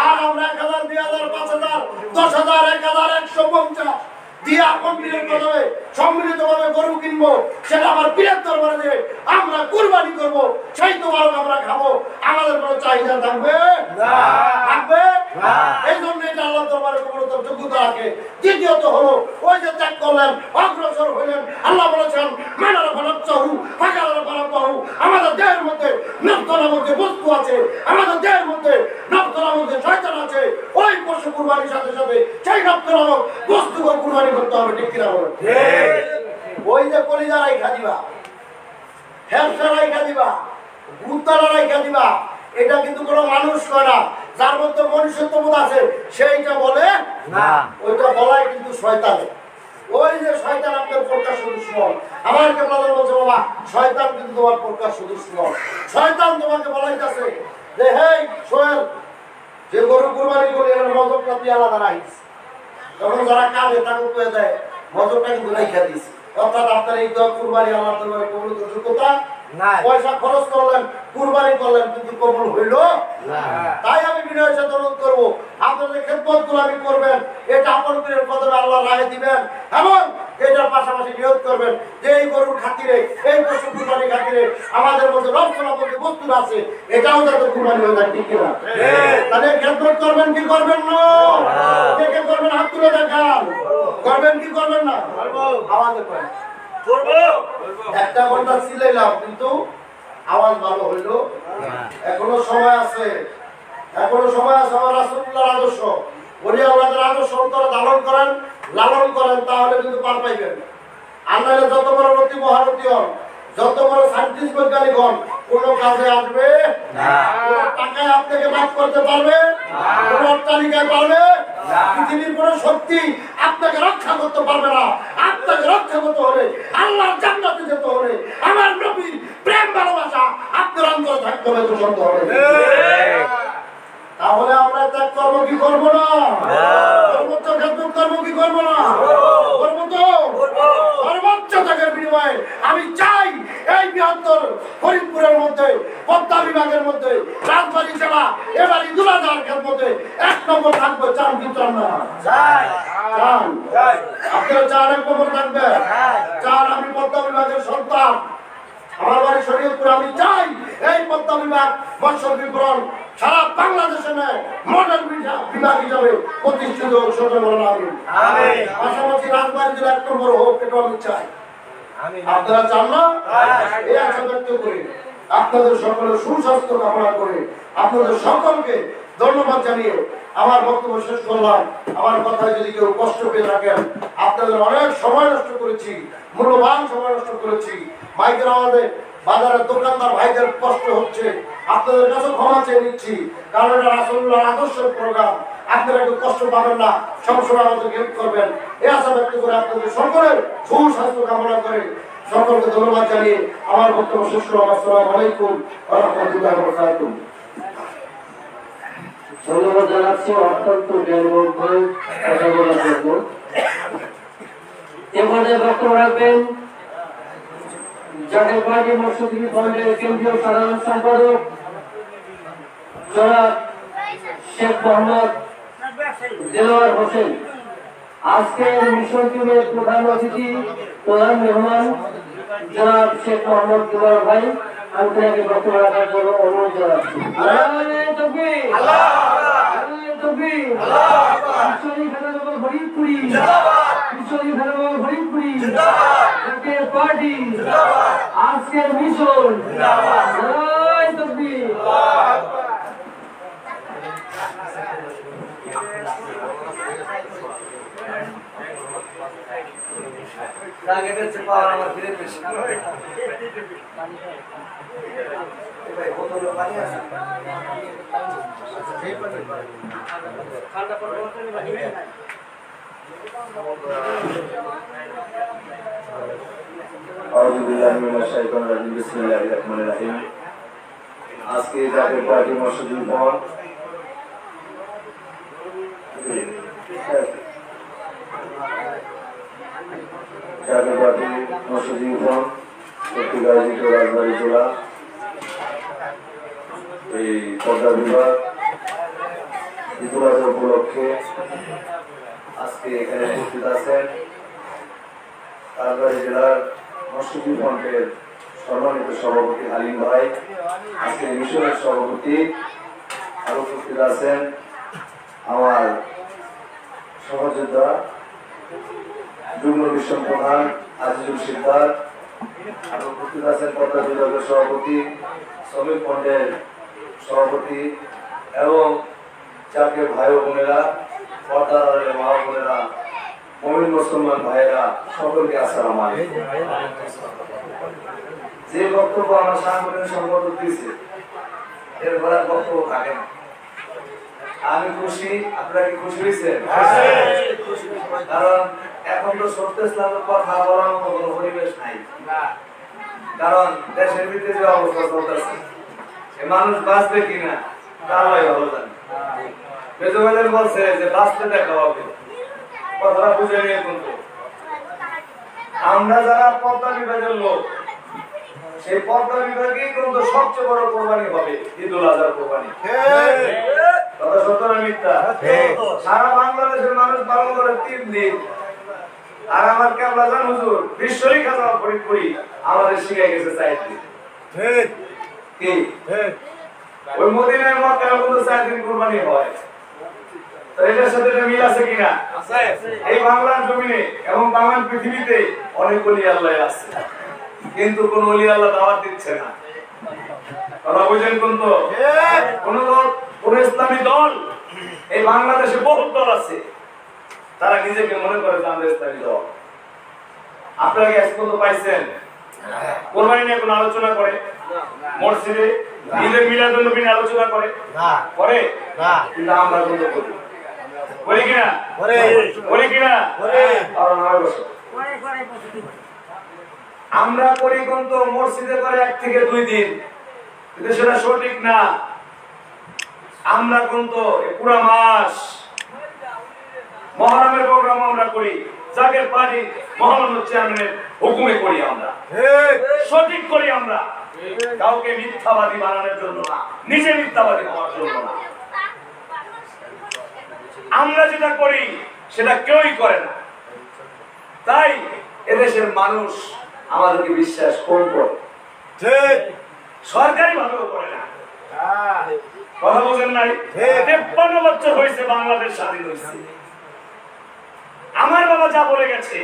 আর আমরা 1000, 2000, 5000, 10000, 1000, 150 দিয়ে আপন পীরের কদমে সম্মিলিতভাবে গরু কিনবো, সেটা আমার পীরের দরবারে দিয়ে আমরা কুরবানি করবো, সেই তোমার আমরা খাবো, আমাদের কোনো চাহিদা থাকবে না, থাকবে না। এই জন্য এটা আল্লাহ দরবারে কবুলের যোগ্যতা রাখে। দ্বিতীয়ত হলো ওই যে ত্যাগ করলেন, অগ্রসর হইলেন, আল্লাহ বলেছেন মানার ফানাচ্ছাহু ফাকালার ফানাচ্ছাহু, আমাদের দেহের মধ্যে নফস নামক যে বস্তু আছে, আমাদের দেহের মধ্যে নফস নামক যে শয়তান আছে, ওই পশু কুরবানির সাথে সাথে সেই নফস নামক বস্তুকে কুরবানি করতে হবে, ঠিক কিনা বলেন? ওই যে কলিজা রাইখা দিবা, ফ্যাপসা রাইখা দিবা, গুত্তারা রাইখা দিবা, এটা কিন্তু কোনো মানুষ করে না। যার মধ্যে মনুষ্যত্ববোধ আছে সেইটা বলে না, ওইটা বলাই কিন্তু শয়তানে। ওই যে শয়তান আপনার প্রকাশ দুশ্মন, আমার কেবল বলছে বাবা শয়তান কিন্তু তোমার প্রকাশ দুশ্মন। শয়তান তোমাকে বলাইতেছে যে হেই সোহেল, যে গরু কুরবানি করলে এর মজবটা তুই আলাদা রাখিস। তখন যারা কাঁদে তাকে কয়ে দেয় মজবটা কিন্তু রাইখা দিস। অর্থাৎ আপনার এই কুরবানি আল্লাহর দরবারে কবুলের যোগ্যতা নাই। পয়সা খরচ করলেন, কুরবানি করলেন, কিন্তু কবুল হইল না। তাই আমি বিনয়ের সাথে অনুরোধ করবো, আপনাদের খেদমতগুলো আমি করবেন, এটা আপন পীরের কদমে আল্লাহ রায় দিবেন, এবং এটার পাশাপাশি নিয়োগ করবেন যে এই গরুর খাতিরে, এই পশু কুরবানির খাতিরে আমাদের মধ্যে রক্ষণা বলতে বস্তু আছে, এটাও যাতে কুরবানি হয়ে যায়, ঠিক কিনা? তাহলে খেদমত করবেন কি করবেন না? কে কে করবেন হাত তুলে দেখান। করবেন কি করবেন না? আমাদের করেন একটা ঘন্টা ছিলাম কিন্তু আওয়াজ ভালো হইল। এখনো সময় আছে, এখনো সময় আছে। আমার রাসূলুল্লাহর আদর্শ, ওলি আওলাদের আদর্শ অন্তরে ধারণ করেন, লালন করেন, তাহলে কিন্তু পার পাইবেন। আর নাহলে যত বড় অতি মহারথী হন, যত বড় সায়েন্টিস্ট বৈজ্ঞানিক হন, কোনো কাজে আসবে কোনো টাকায় আপনাকে মাফ করতে পারবে কোনো অট্টালিকায় পারবে পৃথিবীর কোনো শক্তি আপনাকে রক্ষা করতে পারবে না। আপনাকে রক্ষা করতে হলে আল্লাহর জান্নাতে যেতে হলে আমার নবীর প্রেম ভালোবাসা আপনার অন্তরে থাকতে হবে, তো সত্য হবে। তাহলে আমরা ত্যাগ করবো কি করবো না? সর্বোচ্চ ক্ষেত্র করবো কি করবো না? করবো তো। সর্বোচ্চ ত্যাগের বিনিময়ে আমি চাই এই বৃহত্তর ফরিদপুরের মধ্যে পদ্মা বিভাগের মধ্যে রাজবাড়ী জেলা এবারই 2000 মধ্যে 1 নম্বর থাকবে। চান কি চান না? চান। আপনারা চান 1 নম্বর থাকবে? চান। আমি পদ্মা বিভাগের সন্তান, আমার বাড়ি শরীয়তপুর। আমি চাই এই পদ্মা বিভাগ মৎস্য বিপণন সারা বাংলাদেশে মডেল বিভাগ হিসাবে প্রতিষ্ঠিত হোক। সত্য বলেন আমিন। পাশাপাশি রাজবাড়ী জেলা 1 নম্বর হোক, এটা আমি চাই। আপনারা চান না? এই আশা ব্যক্ত করি আপনাদের সকলের সুস্বাস্থ্য কামনা করে আপনাদের সকলকে ধন্যবাদ জানিয়ে আমার বক্তব্য শেষ করলাম। আমার কথায় যদি কেউ কষ্ট পেয়ে থাকেন, আপনাদের অনেক সময় নষ্ট করেছি, মূল্যবান সময় নষ্ট করেছি। মাইকের আওয়াজে বাজারের দোকানদার ভাইদের কষ্ট হচ্ছে, আপনাদের কাছে ক্ষমা চেয়ে নিচ্ছি, কারণ এটা রাসূলুল্লাহর আদর্শের প্রোগ্রাম। আপনারা একটু কষ্ট পাবেন না, সবসময় আমাদের হেল্প করবেন, এই আশা ব্যক্ত করে আপনাদের সকলের সুস্বাস্থ্য কামনা করে সকলকে ধন্যবাদ জানিয়ে আমার বক্তব্য শেষ করলাম। আসসালামু আলাইকুম ওয়া রাহমাতুল্লাহি ওয়া বারাকাতুহু। ধন্যবাদ জানাচ্ছি অত্যন্ত জ্ঞানবদ্ধ কথা বলার জন্য। এবারে বক্তব্য রাখবেন জাতীয় পার্টি মৎস্যজীবী ফ্রন্টের কেন্দ্রীয় সাধারণ সম্পাদক জনাব শেখ মোহাম্মদ দেলোয়ার হোসেন। আজকের মিশন টিমের প্রধান অতিথি, প্রধান মেহমান জনাব শেখ মোহাম্মদ দেলোয়ার ভাই, আমি তাকে বক্তব্য রাখার জন্য অনুরোধ জানাচ্ছি। পার্টি আজকের মিশন আজকে জাতীয় পার্টি মৎস্যজীবী ফ্রন্ট জাতীয় পার্টি মৎস্যজীবী ফ্রন্ট কর্তৃক আয়োজিত রাজবাড়ী জেলা এই পদ্মা বিভাগ ঈদুল উপলক্ষে আজকে এখানে উপস্থিত আছেন রাজবাড়ী জেলার মৎস্যজীবী ফ্রন্টের সম্মানিত সভাপতি হালিম ভাই, আজকে মিশনের সভাপতি, আর উপস্থিত আছেন আমার সহযোদ্ধা যুগ্ম মিশন প্রধান আজিজুল সিকদার, আর উপস্থিত আছেন পদ্মা বিভাগের সভাপতি, শ্রমিক ফ্রন্টের সভাপতি এবং জাতীয় ভাই বোনেরা, পর্দার মা বোনেরা, মুমিন মুসলমান ভাইয়েরা, সকলকে আসসালামু আলাইকুম। যে বক্তব্য আমার সাংগঠনিক সম্পাদক দিয়েছে এর বলার বক্তব্য থাকে না। আমি খুশি, আপনারা কি খুশি হয়েছেন? কারণ এখন তো সত্য ইসলামের কথা বলার মতো কোনো পরিবেশ নাই, কারণ দেশের ভিতরে যে অবস্থা চলতেছে মানুষ বাঁচবে কিনা তারাই ভালো জানে। বেজবাজার বলছে যে বাঁচতে দেখা হবে, কথাটা বুঝে নিয়ে কিন্তু আমরা যারা পদ্মা বিভাগের লোক, সেই পদ্মা বিভাগেই কিন্তু সবচেয়ে বড় কোরবানি হবে ঈদুল আজহার কোরবানি। কথা সত্য না মিথ্যা? সারা বাংলাদেশের মানুষ পালন করে 3 দিন, আর আমার কেবলা জান হুজুর বিশ্বরী খাজা ফরিদপুরি আমাদের শিখে গেছে 4 দিন। ঠিক কি? ওই মদিনায় মক্কায় কিন্তু 4 দিন কোরবানি হয়। তো এটার সাথে মিল আছে কিনা? আছে। এই বাংলার জমিনে এবং বাংলার পৃথিবীতে অনেক ওলি আল্লাহ আছে, কিন্তু কোন ওলি আল্লাহ দাওয়াত দিচ্ছে না। কথা বুঝেন? কিন্তু কোন ইসলামী দল, এই বাংলাদেশে বহু দল আছে, তারা নিজেকে মনে করে যে আমরা ইসলামী দল। আপনারা কি আজ পর্যন্ত পাইছেন? কোরবানি নিয়ে কোনো আলোচনা করে? মসজিদে ঈদের মিলাদুন নবী নিয়ে আলোচনা করে? করে না। কিন্তু আমরা কিন্তু করি কিনা? করি কিনা? আমরা করি কিন্তু মসজিদে করে 1 থেকে 2 দিন, কিন্তু সেটা সঠিক না। আমরা কিন্তু পুরো মাস মহরমের প্রোগ্রাম আমরা করি, জাকের পার্টি মহরম চেয়ারম্যানের হুকুমে করি, আমরা সঠিক করি। আমরা কাউকে মিথ্যাবাদী বানানোর জন্য না, নিজে মিথ্যাবাদী হওয়ার জন্য না। আমরা যেটা করি সেটা কেউই করে না, তাই এদেশের মানুষ আমাদেরকে বিশ্বাস কম করে, সরকারি ভাবেও করে না। কথা বলেন নাই? 53 বছর হয়েছে বাংলাদেশ স্বাধীন হয়েছে। আমার বাবা যা বলে গেছে,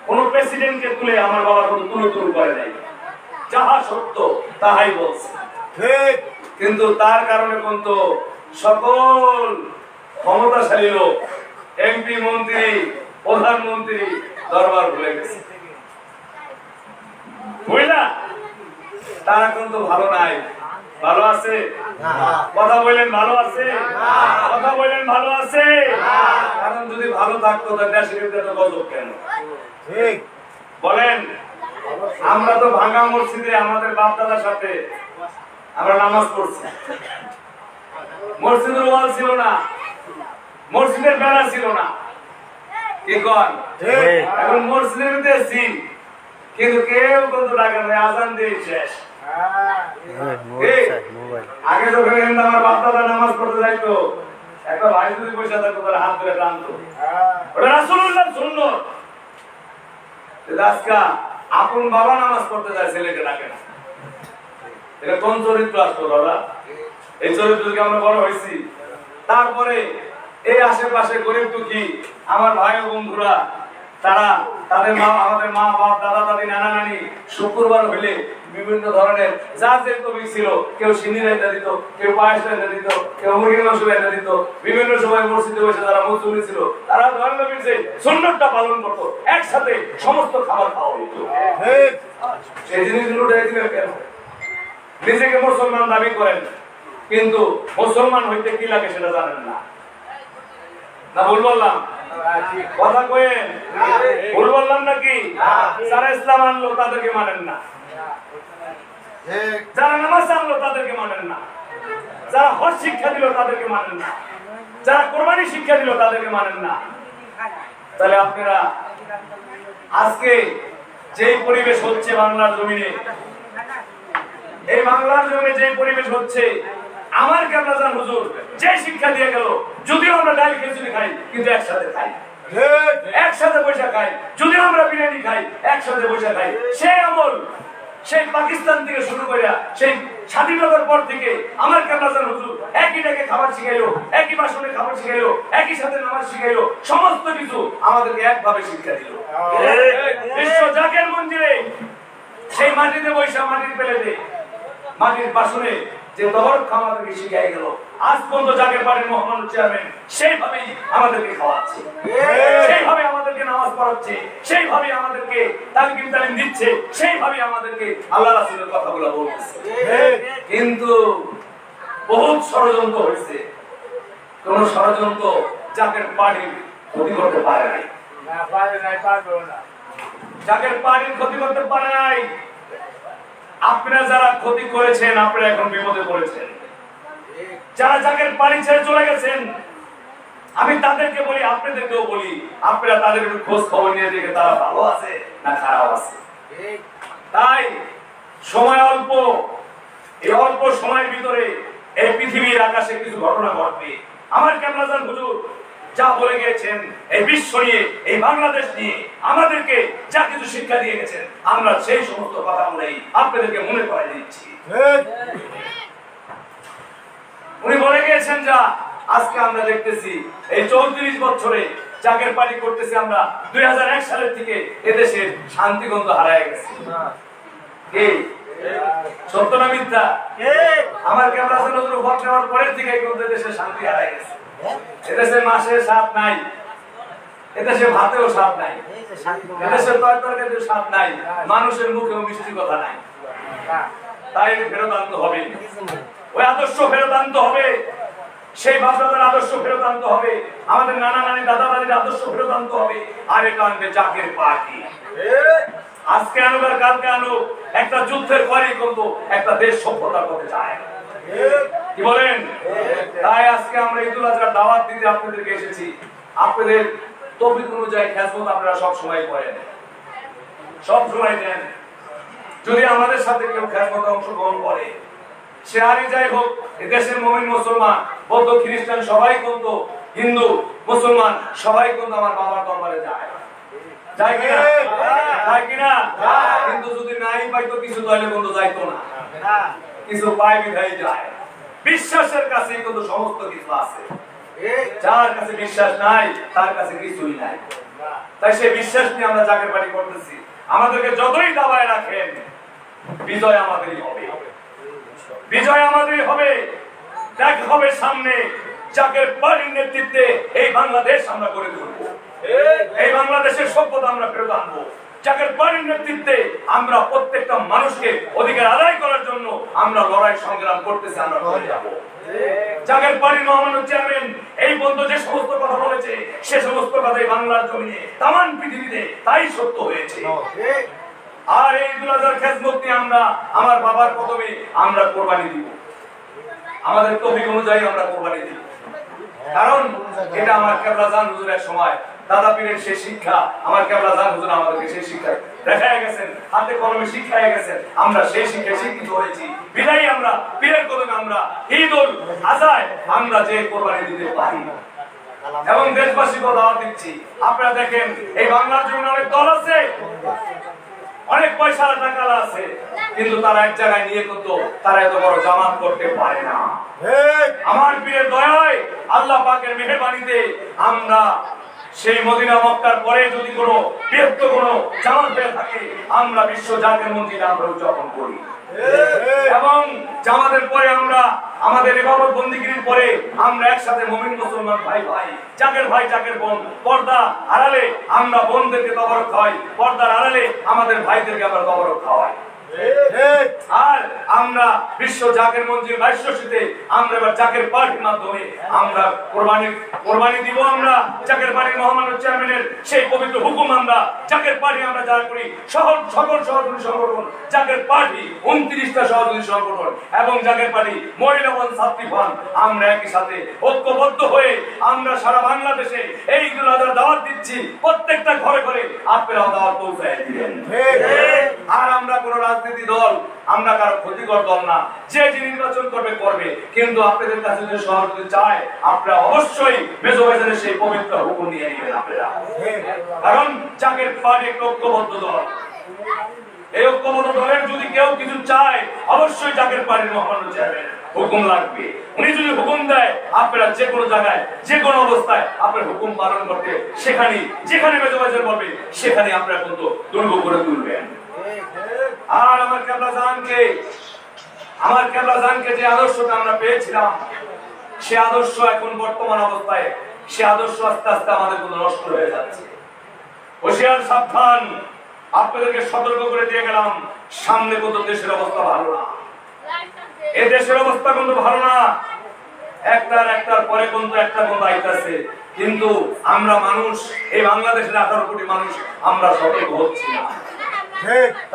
কোন প্রেসিডেন্টকে তুলে আমার বাবা কোনো তুলু করে নাই, যাহা সত্য তাহাই বলছে। কিন্তু তার কারণে কিন্তু সকল ক্ষমতাশালী লোক, এমপি, মন্ত্রী, প্রধানমন্ত্রী দরবার ভুলে গেছে, বুঝলা? তারা কিন্তু ভালো নাই। ভালো আছে? কথা বললেন ভালো আছে? কথা বললেন ভালো আছে? কারণ যদি ভালো থাকতো তাহলে দেশের ভিতরে গজব কেন? ঠিক বলেন। আমরা তো ভাঙা মসজিদে আমাদের বাপ দাদার সাথে আমরা নামাজ পড়ছি। মসজিদের ওয়াল ছিল না, মসজিদের বেড়া ছিল না, কি কর? এখন মসজিদের ভিতরে ছিল, কিন্তু কেউ কিন্তু ডাকে না, আজান দিয়ে শেষ। আগে যখন আমার বাপ দাদা নামাজ পড়তে যাইতো, একটা ভাই যদি পয়সা থাকতো তার হাত ধরে টানতো, ওটা রাসূলুল্লাহর সুন্নাত। আজকে আপন বাবা নামাজ পড়তে যায়, ছেলেকে ডাকে না। এটা কোন চরিত্র আসতো দাদা? এই চরিত্র থেকে আমরা বড় হয়েছি। তারপরে এই আশেপাশে গরিব দুঃখী আমার ভাই ও বন্ধুরা, তারা তাদের মা, আমাদের মা বাপ, দাদা দাদি, নানা নানি শুক্রবার হইলে বিভিন্ন ধরনের যার যে তবিক ছিল, কেউ সিন্নি রাইতা দিত, কেউ পায়েস রাইতা দিত, কেউ মুরগির মাংস রাইতা দিত। বিভিন্ন সময় মসজিদে বসে যারা মুসল্লি ছিল, তারা ধর্মনবীর যে সুন্নতটা পালন করত, একসাথে সমস্ত খাবার খাওয়া হতো। সেই জিনিসগুলো দিলেন কেন? নিজেকে মুসলমান দাবি করেন, কিন্তু মুসলমান হইতে কি লাগে সেটা জানেন না। না ভুল বললাম? কথা কয়েন ভুল বললাম নাকি? যারা ইসলাম আনলো তাদেরকে মানেন না, যারা নামাজ আনলো তাদেরকে মানেন না, যারা হজ শিক্ষা দিল তাদেরকে মানেন না, যারা কোরবানি শিক্ষা দিল তাদেরকে মানেন না। তাহলে আপনারা আজকে যে পরিবেশ হচ্ছে বাংলার জমিনে, এই বাংলার জমিনে যে পরিবেশ হচ্ছে, আমার কেবলাজান হুজুর যে শিক্ষা দিয়ে গেল, যদিও আমরা ডাল খিচুড়ি খাই কিন্তু একসাথে খাই, একসাথে বসে খাই, যদিও আমরা বিরিয়ানি খাই একসাথে বসে খাই, সেই আমল সেই পাকিস্তান থেকে শুরু করে সেই স্বাধীনতার পর থেকে আমার কেবলাজান হুজুর একই ডেকে খাবার শিখাইলো, একই বাসনে খাবার শিখাইলো, একই সাথে নামাজ শিখাইলো, সমস্ত কিছু আমাদেরকে একভাবে শিক্ষা দিল। বিশ্ব জাকের মন্দিরে সেই মাটিতে বৈশা, মাটির পেলেতে, মাটির বাসনে যে তবরক আমাদেরকে শিখাই গেল, আজ পর্যন্ত জাকের পার্টির মহামান্য চেয়ারম্যান সেইভাবেই আমাদেরকে খাওয়াচ্ছে, সেইভাবে আমাদেরকে নামাজ পড়াচ্ছে, সেইভাবে আমাদেরকে তালিম দিচ্ছে, সেইভাবে আমাদেরকে আল্লাহ রাসূলের কথাগুলো বলতেছে। কিন্তু বহুত ষড়যন্ত্র হয়েছে, কোন ষড়যন্ত্র জাকের পার্টির ক্ষতি করতে পারে নাই, জাকের পার্টির ক্ষতি করতে পারে নাই। আপনারা যারা ক্ষতি করেছেন, আপনারা এখন বিপদে পড়েছেন। যারা জাকের পানি ছেড়ে চলে গেছেন, আমি তাদেরকে বলি, আপনাদেরকেও বলি, আপনারা তাদের একটু খোঁজ খবর নিয়ে দেখে তারা ভালো আছে না খারাপ আছে। তাই সময় অল্প, এই অল্প সময়ের ভিতরে এই পৃথিবীর আকাশে কিছু ঘটনা ঘটবে। আমার কেবলাজান হুজুর যা বলে গিয়েছেন, এই বিশ্ব নিয়ে, এই বাংলাদেশ নিয়ে আমাদেরকে যা কিছু শিক্ষা দিয়ে গেছেন, আমরা সেই সমস্ত কথা বলেই আপনাদেরকে মনে করাই দিচ্ছি। উনি বলে গিয়েছেন যা আজকে আমরা দেখতেছি, এই 34 বছরে জাকের পার্টি করতেছি আমরা, 2001 সালের থেকে এদেশের শান্তিগন্ধ হারায় গেছে। কি সত্য না মিথ্যা? আমার কেবলাজান হুজুর ভোট নেওয়ার পরের থেকে কিন্তু দেশের শান্তি হারায় গেছে। এদেশে মাসে 7 নাই, এদেশে ভাতেও স্বাদ নাই, এদেশে তরকারিতেও স্বাদ নাই, মানুষের মুখেও মিষ্টি কথা নাই। তাই ফেরত আনতে হবে, ওই আদর্শ ফেরত আনতে হবে, সেই ভাষার আদর্শ ফেরত আনতে হবে, আমাদের নানা নানি দাদা দাদির আদর্শ ফেরত আনতে হবে। আর এটা আনবে জাকের পার্টি। আজকে আনুক আর কালকে আনুক, একটা যুদ্ধের পরেই কিন্তু একটা দেশ সভ্যতার পথে যায়। কি বলেন? তাই আজকে আমরা ঈদুল আজহার দাওয়াত দিতে আপনাদেরকে এসেছি। আপনাদের তৌফিক অনুযায়ী খেজমত আপনারা সব সময় করেন, সব সময় দেন। যদি আমাদের সাথে কেউ খেজমতে অংশগ্রহণ করে, সে আরই যাই হোক, দেশের মুমিন মুসলমান বৌদ্ধ খ্রিস্টান সবাই কিন্তু, হিন্দু মুসলমান সবাই কিন্তু আমার বাবার দরবারে যায়, যায় কিনা? যায় কিনা? কিন্তু যদি নাই পাইতো কিছু, তাহলে কিন্তু যাইতো না, কিছু পাই বিধাই যায়। বিশ্বাসের কাছে কিন্তু সমস্ত কিছু আছে, যার কাছে বিশ্বাস নাই তার কাছে কিছুই নাই। তাই সেই বিশ্বাস নিয়ে আমরা জাকের পার্টি করতেছি। আমাদেরকে যতই দাবায় রাখেন, বিজয় আমাদেরই হবে, বিজয় আমাদেরই হবে। দেখা হবে সামনে, জাকের পার্টির নেতৃত্বে এই বাংলাদেশ আমরা গড়ে তুলব, এই বাংলাদেশের সভ্যতা আমরা ফেরত আনবো। জাকের পার্টির নেতৃত্বে আমরা প্রত্যেকটা মানুষকে অধিকার আদায় করার জন্য আমরা লড়াই সংগ্রাম করতেছি, আমরা করে যাব। জাকের পার্টির মহামান্য চেয়ারম্যান এই পর্যন্ত যে সমস্ত কথা বলেছে, সে সমস্ত কথাই বাংলার জমিনে তামান পৃথিবীতে তাই সত্য হয়েছে। আর এই ঈদুল আজহার খেজমত নিয়ে আমরা আমার বাবার কদমে আমরা কোরবানি দিব, আমাদের তৌফিক অনুযায়ী আমরা কোরবানি দিব। কারণ এটা আমার কেবলা জান হুজুর এক সময় দাদা পীরের সেই শিক্ষা, আমার কেবলা জান হুজুর আমাদেরকে সেই শিক্ষা দেখায় গেছেন, হাতে কলমে শিক্ষায় গেছেন। আমরা সেই শিক্ষায় শিক্ষিত হয়েছি বিদায়ী আমরা পীরের কদমে আমরা ঈদুল আজহায় আমরা যে কোরবানি দিতে পারি। এবং দেশবাসীকে দাওয়াত দিচ্ছি, আপনারা দেখেন এই বাংলার জন্য অনেক দল আছে, অনেক পয়সা টাকা আছে, কিন্তু তারা এক জায়গায় নিয়ে কিন্তু তারা এত বড় জামাত করতে পারে না। আমার পীরের দয়ায়, আল্লাহ পাকের মেহেরবানিতে আমরা সেই মদিনা মক্কার পরে যদি কোনো বৃহত্তর কোনো জামাত হয়ে থাকে, আমরা বিশ্ব জাকের মঞ্জিলে আমরা উদযাপন করি। এবং জামাতের পরে আমরা আমাদের ইবাদত বন্দিগিরির পরে আমরা একসাথে মুমিন মুসলমান ভাই ভাই, জাকের ভাই জাকের বোন, পর্দা আড়ালে আমরা বোনদেরকে তবরক খাওয়াই, পর্দার আড়ালে আমাদের ভাইদেরকে আমরা তবরক খাওয়াই। আর আমরা বিশ্ব জাকের মঞ্জিল বাইশশীতে আমরা এবার জাকের পার্টির মাধ্যমে আমরা কোরবানি দিব। আমরা জাকের পার্টির মহামান্য চেয়ারম্যানের সেই পবিত্র হুকুম আমরা জাকের পার্টি আমরা যারা করি, সকল সহযোগী সংগঠন জাকের পার্টি 29টা সহযোগী সংগঠন এবং জাকের পার্টি মহিলা বন ছাত্রী ফান, আমরা একই সাথে ঐক্যবদ্ধ হয়ে আমরা সারা বাংলাদেশে এই ঈদুল আজহার দাওয়াত দিচ্ছি। প্রত্যেকটা ঘরে ঘরে আপনারাও দাওয়াত পৌঁছায় দিবেন। আর আমরা কোনো রাজনীতি দল, আমরা কারো ক্ষতিকর দল না, যে নির্বাচন করবে করবে, কিন্তু আপনাদের কাছে যদি সহযোগিতা চায় আপনারা অবশ্যই মেজবাজারের সেই পবিত্র হুকুম নিয়ে নেবেন আপনারা। কারণ জাকের পার্টি একটা ঐক্যবদ্ধ দল, এই ঐক্যবদ্ধ দলের যদি কেউ কিছু চায় অবশ্যই জাকের পার্টির মহামান্য চেয়ারম্যান হুকুম লাগবে। উনি যদি হুকুম দেয় আপনারা যে কোনো জায়গায় যে কোনো অবস্থায় আপনার হুকুম পালন করতে, সেখানে যেখানে মেজবাজার বলবে সেখানে আপনারা কিন্তু দুর্গ করে তুলবেন। আর আমার কেবলা জানকে যে আদর্শটা আমরা পেয়েছিলাম, সে আদর্শ এখন বর্তমান অবস্থায় সে আদর্শ আস্তে আস্তে আমাদের মধ্যে নষ্ট হয়ে যাচ্ছে। হুঁশিয়ার, সাবধান, আপনাদেরকে সতর্ক করে দিয়ে গেলাম, সামনে কিন্তু দেশের অবস্থা ভালো না, এই দেশের অবস্থা কিন্তু ভালো না। একটার পরে কিন্তু একটা আইতাছে, কিন্তু আমরা মানুষ, এই বাংলাদেশের 18 কোটি মানুষ আমরা সতর্ক হচ্ছি না।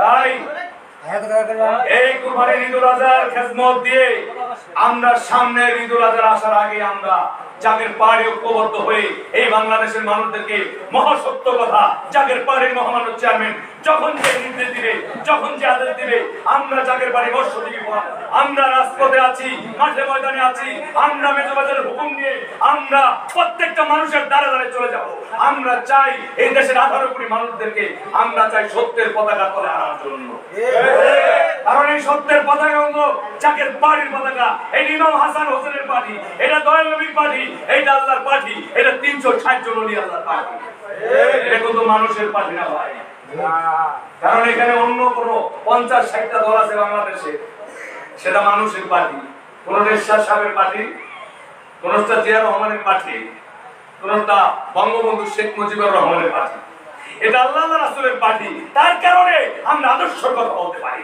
তাই এই কুরবানির ঈদুল আজহার খেজমত দিয়ে আমরা সামনের ঈদুল আজহার আসার আগে আমরা জাকের পাহাড়ি ঐক্যবদ্ধ হয়ে এই বাংলাদেশের মানুষদেরকে মহাসত্য কথা জাকের পাহাড়ির মহামান্য চেয়ারম্যান যখন যে নির্দেশ দিবে, যখন যে আদেশ দিবে, আমরা জাকের বাড়ি বর্ষদিবী আমরা রাজপথে আছি, মাঠে ময়দানে আছি, আমরা মেজবাজারের হুকুম নিয়ে আমরা প্রত্যেকটা মানুষের দ্বারে দ্বারে চলে যাব। আমরা চাই এই দেশের 18 কোটি মানুষদেরকে আমরা চাই সত্যের পতাকা তলে আনার জন্য। কারণ এই সত্যের পতাকা হলো জাকের পার্টির পতাকা, এই ইমাম হাসান হোসেনের পার্টি, এটা দয়াল নবীর পার্টি, এইটা আল্লাহর পার্টি, এটা 360 জন ওলি আল্লাহর পার্টি, এটা কিন্তু মানুষের পার্টি না ভাই। কারণ এখানে অন্য কোনো 50-60টা দল আছে বাংলাদেশে, সেটা মানুষের পার্টি, কোন রেশাদ সাহেবের পার্টি, কোনটা জিয়া রহমানের পার্টি, কোনটা বঙ্গবন্ধু শেখ মুজিবুর রহমানের পার্টি, এটা আল্লাহ রাসূলের পার্টি। তার কারণে আমরা আদর্শ কথা বলতে পারি,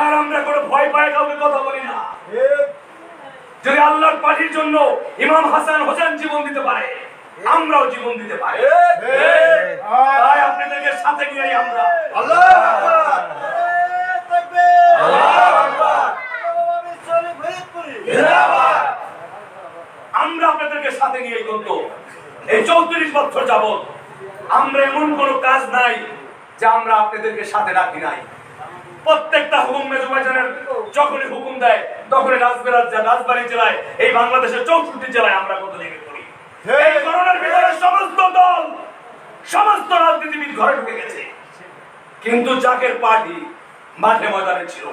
আর আমরা কোনো ভয় পায় কাউকে কথা বলি না। যদি আল্লাহর পার্টির জন্য ইমাম হাসান হোসেন জীবন দিতে পারে, আমরাও জীবন দিতে পারি। তাই আপনাদেরকে সাথে নিয়ে আমরা আমরা আপনাদেরকে সাথে নিয়ে কিন্তু এই 34 বছর যাবত আমরা এমন কোনো কাজ নাই যে আমরা আপনাদেরকে সাথে রাখি নাই। প্রত্যেকটা হুকুম মেজবাইজানের যখনই হুকুম দেয় তখনই রাজবাড়ী জেলায়, এই বাংলাদেশের 64 জেলায় আমরা কত দিকে করি। এই করোনার ভিতরে সমস্ত দল, সমস্ত রাজনীতিবিদ ঘরে ঢুকে গেছে, কিন্তু জাকের পার্টি মাঠে ময়দানে ছিল।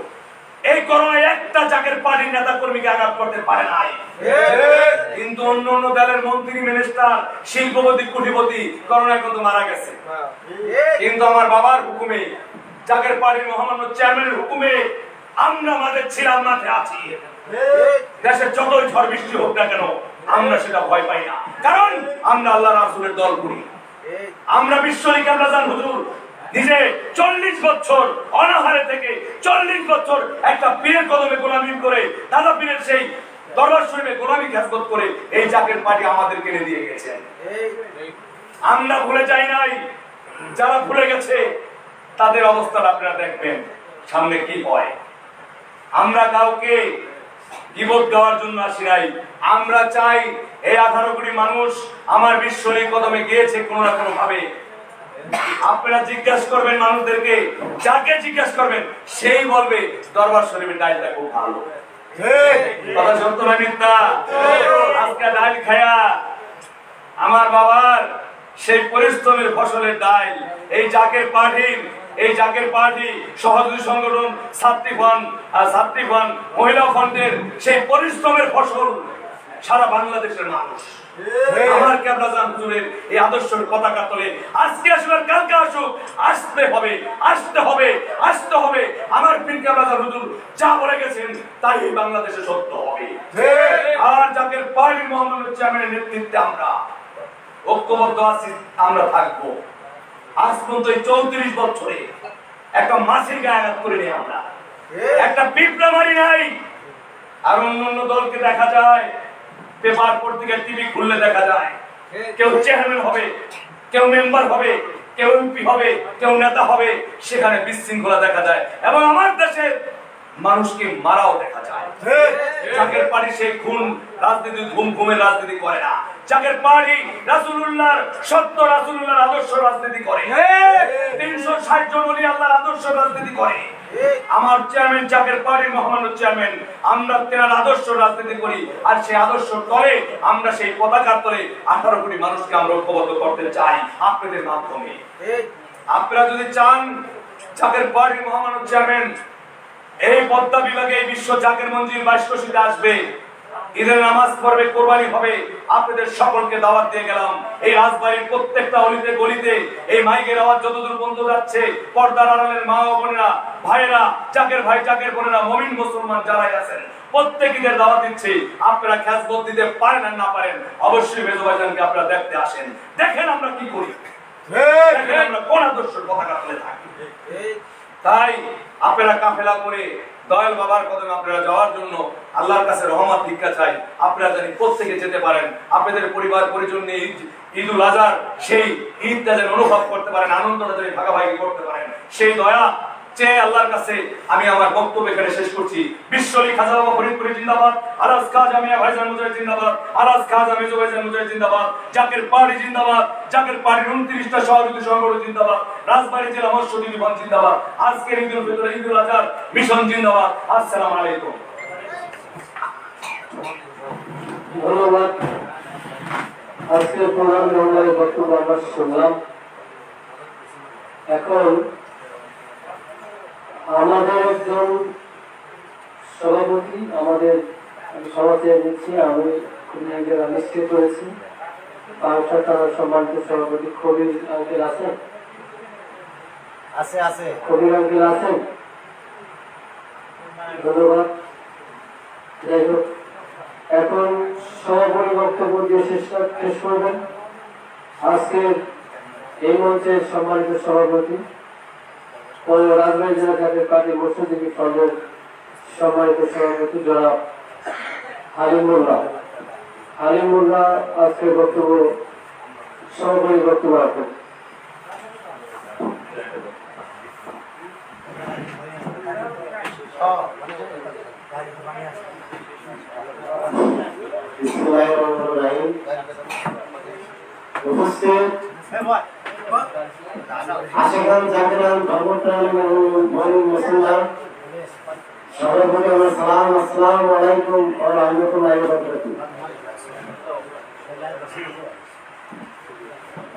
এই করোনায় একটা জাকের পার্টির নেতা কর্মীকে আঘাত করতে পারে নাই, কিন্তু অন্য অন্য দলের মন্ত্রী, মিনিস্টার, শিল্পপতি, কোটিপতি করোনায় কিন্তু মারা গেছে। কিন্তু আমার বাবার হুকুমে, জাকের পার্টির মহামান্য চেয়ারম্যানের হুকুমে আমরা মাঠে ছিলাম, মাঠে আছি। দেশের যতই ঝড় বৃষ্টি হোক না কেন আমরা সেটা ভয় পাই না, কারণ আমরা আল্লাহ রাসূলের দল করি। আমরা বিশ্বনবী কামরাজান হুজুর নিজে 40 বছর অনাহারে থেকে 40 বছর একটা পীরের কদমে গোলামি করে, দাদা পীরের সেই দরবার শরীফে গোলামি খেদমত করে এই জাকের পার্টি আমাদের কিনে দিয়ে গেছেন। আমরা ভুলে যাই নাই, যারা ভুলে গেছে তাদের অবস্থাটা আপনারা দেখবেন সামনে কি হয়। আমরা কাউকে গীবত দেওয়ার জন্য আসি নাই। আমরা চাই এই 18 কোটি মানুষ আমার বিশ্বনবী কদমে গিয়েছে কোনো না কোনো ভাবে। আপনারা জিজ্ঞাসা করবেন মানুষদেরকে, যাকে জিজ্ঞাসা করবেন সেই বলবে দরবার শরীফের ডালটা খুব ভালো। কথা সত্য না মিথ্যা? আজকে ডাল খায়া আমার বাবার সেই পরিশ্রমের ফসলের ডাল, এই জাকের পার্টি সহযোগী সংগঠন, ছাত্রী ফান্ড, মহিলা ফান্ডের সেই পরিশ্রমের ফসল সারা বাংলাদেশের মানুষ আমার কেবলাজান হুজুরের এই আদর্শের পতাকা তলে আজকে আসুক আর কালকে আসুক, আসতে হবে। আমার পীর কেবলাজান হুজুর যা বলে গেছেন তাই বাংলাদেশে সত্য হবে। আর জাকের পার্টির মহামান্য চেয়ারম্যানের নেতৃত্বে আমরা ঐক্যবদ্ধ আছি, আমরা থাকবো। আজ পর্যন্ত 34 বছরে একটা মাসির গায়ে আঘাত করিনি, আমরা একটা পিঁপড়া মারি নাই। আর অন্য দলকে দেখা যায় পেপার পত্রিকা, টিভি খুললে দেখা যায় কেউ চেয়ারম্যান হবে, কেউ মেম্বার হবে, কেউ এমপি হবে, কেউ নেতা হবে, সেখানে বিশৃঙ্খলা দেখা যায় এবং আমার দেশের মানুষকে মারাও দেখা যায়। জাকের পার্টি সেই খুন রাজনীতি, ঘুমের রাজনীতি করে না। জাকের পার্টি রাসূলুল্লাহর সত্য, রাসূলুল্লাহর আদর্শ রাজনীতি করে। 360 জন ওলি আল্লাহর আদর্শ রাজনীতি করে। আমার চেয়ারম্যান জাকের পার্টির মহামান্য চেয়ারম্যান, আমরা তেনার আদর্শ রাজনীতি করি। আর সেই আদর্শ তলে আমরা সেই পতাকার তলে 18 কোটি মানুষকে আমরা ঐক্যবদ্ধ করতে চাই আপনাদের মাধ্যমে। আপনারা যদি চান জাকের পার্টির মহামান্য চেয়ারম্যান এই পদ্মা বিভাগে এই বিশ্ব জাকের মঞ্জিল 22 কোটিতে আসবে, ঈদের নামাজ পড়বে, কোরবানি হবে, আপনাদের সকলকে দাওয়াত দিয়ে গেলাম। এই রাজবাড়ির প্রত্যেকটা অলিতে গলিতে এই মাইকের আওয়াজ যতদূর পর্যন্ত যাচ্ছে, পর্দার আড়ালের মা ও বোনেরা, ভাইয়েরা, জাকের ভাই, জাকের বোনেরা, মুমিন মুসলমান যারাই আছেন প্রত্যেকদের দাওয়াত দিচ্ছি। আপনারা খেজমত দিতে পারেন আর না পারেন, অবশ্যই মেজবাইজানকে আপনারা দেখতে আসেন, দেখেন আমরা কি করি, দেখেন আমরা কোন আদর্শের পতাকা তুলে থাকি। তাই আপনারা কাফেলা করে দয়াল বাবার কদমে আপনারা যাওয়ার জন্য আল্লাহর কাছে রহমত ভিক্ষা চাই। আপনারা জানি প্রত্যেকে যেতে পারেন, আপনাদের পরিবার পরিজন নিয়ে ঈদুল আজহার সেই ঈদটা যেন অনুভব করতে পারেন, আনন্দটা যেন ভাগাভাগি করতে পারেন, সেই দয়া চেয়ে আল্লাহর কাছে আমি আমার বক্তব্য এখানে শেষ করছি। বিশ্বলি খাজা বাবা ফরিদপুরি জিন্দাবাদ, আরাজ খাজা মিয়া ভাইজান মুজাহিদ জিন্দাবাদ, আরাজ খাজা মেজো ভাইজান মুজাহিদ জিন্দাবাদ, জাকের পার্টি জিন্দাবাদ, জাকের পার্টির 29টা সহযোগী সংগঠন জিন্দাবাদ, রাজবাড়ী জেলা মৎস্যজীবী ফ্রন্ট জিন্দাবাদ, আজকের ঈদুল ফিতর, ঈদুল আজহার মিশন জিন্দাবাদ। আসসালামু আলাইকুম। ধন্যবাদ। আজকের প্রোগ্রামে আমাদের বক্তব্য আমরা শুনলাম। এখন আমাদের একজন সভাপতি, আমাদের সভাতে নিচ্ছি, আমি খুবই নিশ্চিত করেছি বাংলাদেশ থানার সম্মানিত সভাপতি কবির আঙ্কেল আছেন, কবির আঙ্কেল আছেন। ধন্যবাদ। যাই হোক, এখন সভাপতি বক্তব্য দিয়ে শেষ করবেন। আজকের এই মঞ্চের সম্মানিত সভাপতি রাজবাড়ী জেলা জাতীয় পার্টি মৎস্যজীবী সংঘের সম্মানিত সভাপতি জনাব হালিম মোল্লা আজকের বক্তব্য সভাপতি বক্তব্য রাখবেন। উপস্থিত আশিকান জাকিরান ধর্মপ্রাণ এবং মুসলমান সর্বোপরি আমার সালাম, আসসালামু আলাইকুম ওয়া রাহমাতুল্লাহি ওয়া বারাকাতুহু।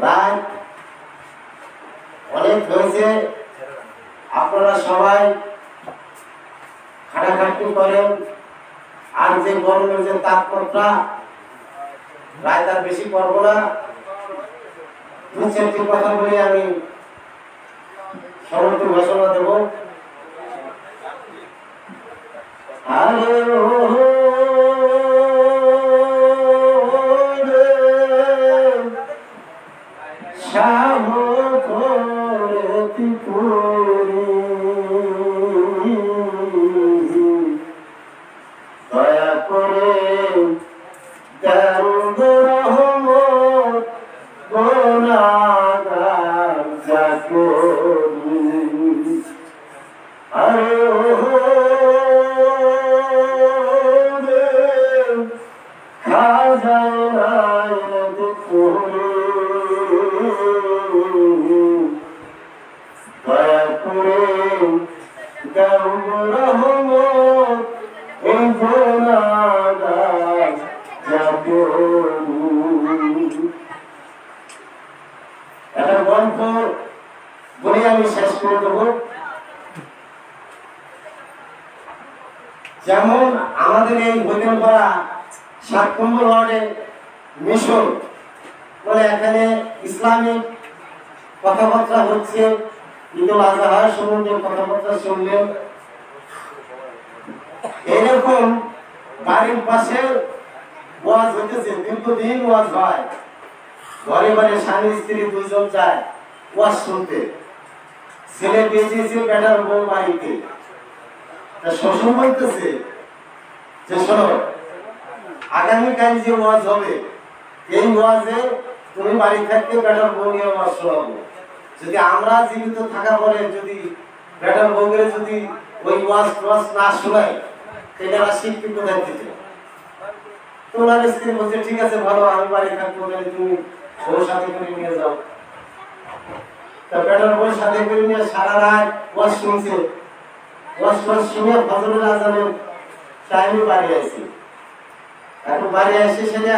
রাত অনেক হয়েছে, আপনারা সবাই খাটাখাটি করেন, আর যে গরমের যে তাপমাত্রা রাত আর বেশি করবো না, দু চারটি কথা বলে আমি সমাপ্তি ঘোষণা দেব। দয়া করে একটা গল্প বলে আমি শেষ করে দেব। যেমন আমাদের এই বৈদ্যপাড়া 7 নম্বর ওয়ার্ডে মিশন বলে এখানে ইসলামিক কথাবার্তা হচ্ছে, ঈদুল আজহার সম্বন্ধে কথাবার্তা শুনলেন। এরকম বাড়ির পাশে ওয়াজ হতেছে, দীর্ঘদিন ওয়াজ হয়, ঘরে ঘরে স্বামী স্ত্রী দুজন যায় ওয়াজ শুনতে। ছেলে বেঁচেছে বেটার বউ বাড়িতে, শ্বশুর বলতেছে যে শোনো, আগামীকাল যে ওয়াজ হবে এই ওয়াজে তুমি বাড়ি থাকতে বেটার বউ নিয়ে ওয়াজ শোনাবো। যদি আমরা জীবিত থাকা পরে যদি বেটার বউকে যদি ওই ওয়াজ না শোনাই, সেটা শিক্ষিত দায়িত্ব। তোমার স্ত্রী বলছে ঠিক আছে ভালো, আমি বাড়ি থাকবো, তুমি বউর সাথে করে নিয়ে যাও। তা বেটার বউর সাথে করে নিয়ে সারা রাত ওয়াজ শুনছে। ওয়াজ শুনে ফজরের আজানের টাইমে বাড়ি আসি। এখন বাড়ি আসে সেটা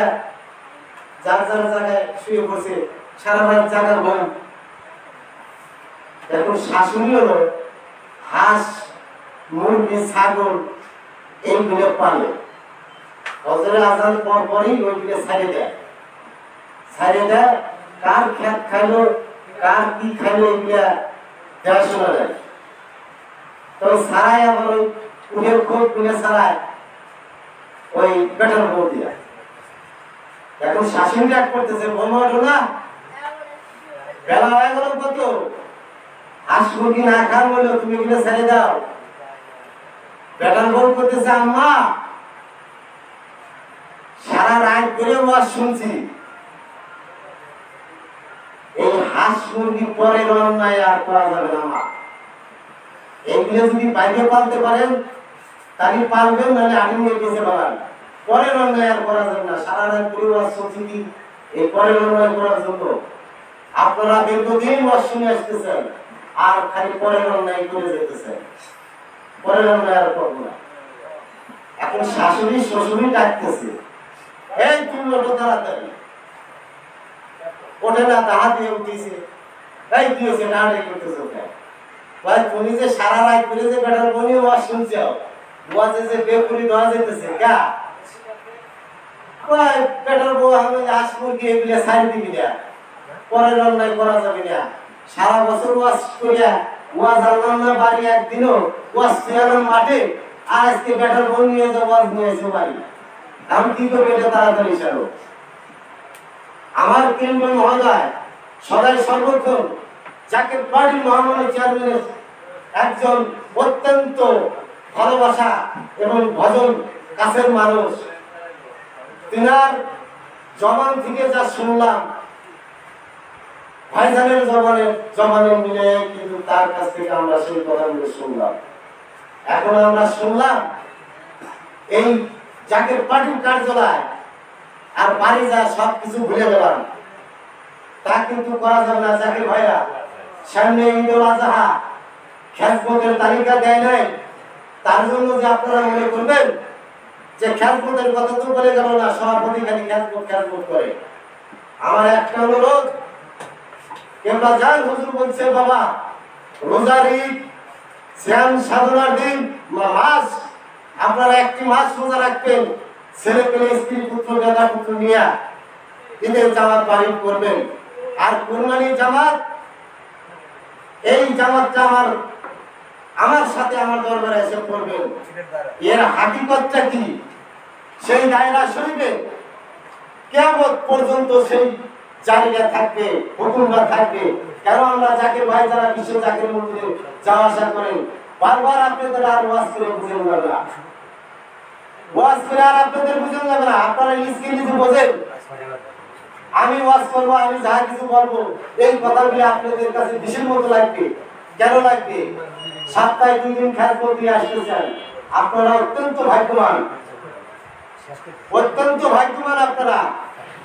যার যার জায়গায় শুয়ে পড়ছে, সারা রাত জাগার ঘুম। এখন শাশুড়ি হলো হাঁস, মুরগি, ছাগল এইগুলো পালে। ফজরের আজান পরই ওইগুলো ছাড়িয়ে দেয়। কার খেত খাইলো, কার কি খাইলো, এগুলা দেখাশোনা যায়। তো সারাই আবার ওই উঠের খোঁজ গুলো সারায় ওই বেটার বউ দিয়া। এখন শাশুড়ি রাগ করতেছে, বোমা ওঠো না, বেলা হয়ে গেল কত, হাঁস মুরগি না খান বললো, তুমি এগুলো ছেড়ে দাও। বেটার বউ করতেছে, আম্মা সারা রাত করে ওয়াজ শুনছি, এই হাঁস মুরগি পরের অন্যায় আর করা যাবে না। মা এইগুলো যদি বাইরে পালতে পারেন তাহলে পালবেন, নাহলে আগে নিয়ে গেছে পালান। পরের অন্যায় আর করা যাবে না। সারা রাত করে ওয়াজ শুনছি কি এই পরের অন্যায় করার জন্য? আপনারা দীর্ঘদিন ওয়াজ শুনে আসতেছেন আর খালি পরের অন্যায় করে যেতেছেন। পরের অন্যায় আর করবো না। এখন শাশুড়ি শ্বশুরই ডাকতেছে, এই তুমি ওঠো তাড়াতাড়ি। ওঠে না, তাহা দিয়ে উঠিছে, এই কি হয়েছে না করতেছে। ভাই তুমি যে সারা রাত করে যে বেটার বনি ওয়াজ শুনছো, ওয়াজে যে বেকুরি দেওয়া যেতেছে গা, ভাই বেটার বউ আমি হাঁস মুরগি এগুলো ছাড়ি দিবি না, পরের অন্যায় করা যাবে না। সারা বছর ওয়াজ করিয়া ওয়াজ আনলাম না বাড়ি, একদিনও ওয়াজ ফেরালাম মাঠে, আর আজকে বেটার বউ নিয়ে যাও ওয়াজ নিয়ে এসে বাড়ি। আমি কি করবো এটা তাড়াতাড়ি সারো। আমার কেন্দ্রীয় মহোদয় সদাই সর্বক্ষণ জাকের পার্টি মহামান্য চেয়ারম্যানের একজন অত্যন্ত ভালোবাসা এবং ভজন কাছের মানুষ। তিনার জবান থেকে যা শুনলাম ভাইজানের জবানে মিলে কিন্তু তার কাছ থেকে আমরা সেই কথাগুলো শুনলাম। এখন আমরা শুনলাম এই জাকের পার্টির কার্যালয় আর বাড়ি যা সবকিছু ভুলে গেলাম, তা কিন্তু করা যাবে না। জাকের ভাইরা সামনে ঈদুল আজহা খেজমতের তালিকা দেয় নাই, তার জন্য যে আপনারা মনে করবেন যে খেজমতের কথা তো বলে গেল না, সভাপতি খালি খেজমত করে। আমার একটা অনুরোধ, কেবলা যান হুজুর বলছে বাবা রোজার ঈদ শ্যাম সাধনার দিন মাস আপনারা একটি মাস রোজা রাখবেন, ছেলে পেলে স্ত্রী পুত্র দাদা পুত্র নিয়ে ঈদের জামাত বাড়ি করবেন। আর কুরবানির জামাত, এই জামাতটা আমার সাথে আমার দরবারে এসে পড়বেন। এর হাকিকতটা কি সেই দায়রা শরীফে কিয়ামত পর্যন্ত সেই জারিটা থাকবে, হুকুমটা থাকবে। কেন আমরা জাকির ভাই যারা বিশ্ব জাকির মন্দিরে যাওয়া আসা করেন, বারবার আপনাদের আর ওয়াজ করে বুঝে যাবে না, ওয়াজ করে আর আপনাদের বুঝে যাবে না। আপনারা নিজকে নিজে বোঝেন, আমি ওয়াজ করবো, আমি যা কিছু বলবো এই কথাগুলি আপনাদের কাছে বিশেষ মতো লাগবে। কেন লাগবে? সপ্তাহে 2 দিন খেজমত দিয়ে আসতেছেন, আপনারা অত্যন্ত ভাগ্যবান, অত্যন্ত ভাগ্যবান। আপনারা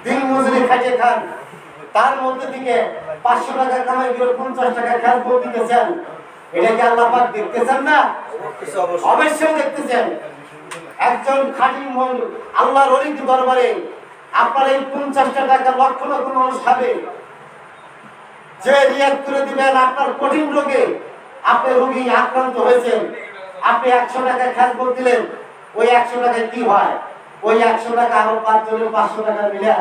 দিন মজুরি খাইয়ে খান, তার মধ্যে থেকে 500 টাকা কামাই করে 50 টাকা খেজমত দিতেছেন। এটা কি আল্লাহ পাক দেখতেছেন না? অবশ্যই দেখতেছেন। একজন খাঁটি মন আল্লাহর ওলির দরবারে আপনার এই 50 টাকা লক্ষ লক্ষ মানুষ খাবে, যে রিয়াদ করে দিবেন আপনার কঠিন রোগে, আপনি রোগী আক্রান্ত হয়েছেন, আপনি 100 টাকা খেজমত দিলেন, ওই 100 টাকায় কি হয়? ওই 100 টাকা আরো 5 জনের 500 টাকা মিলে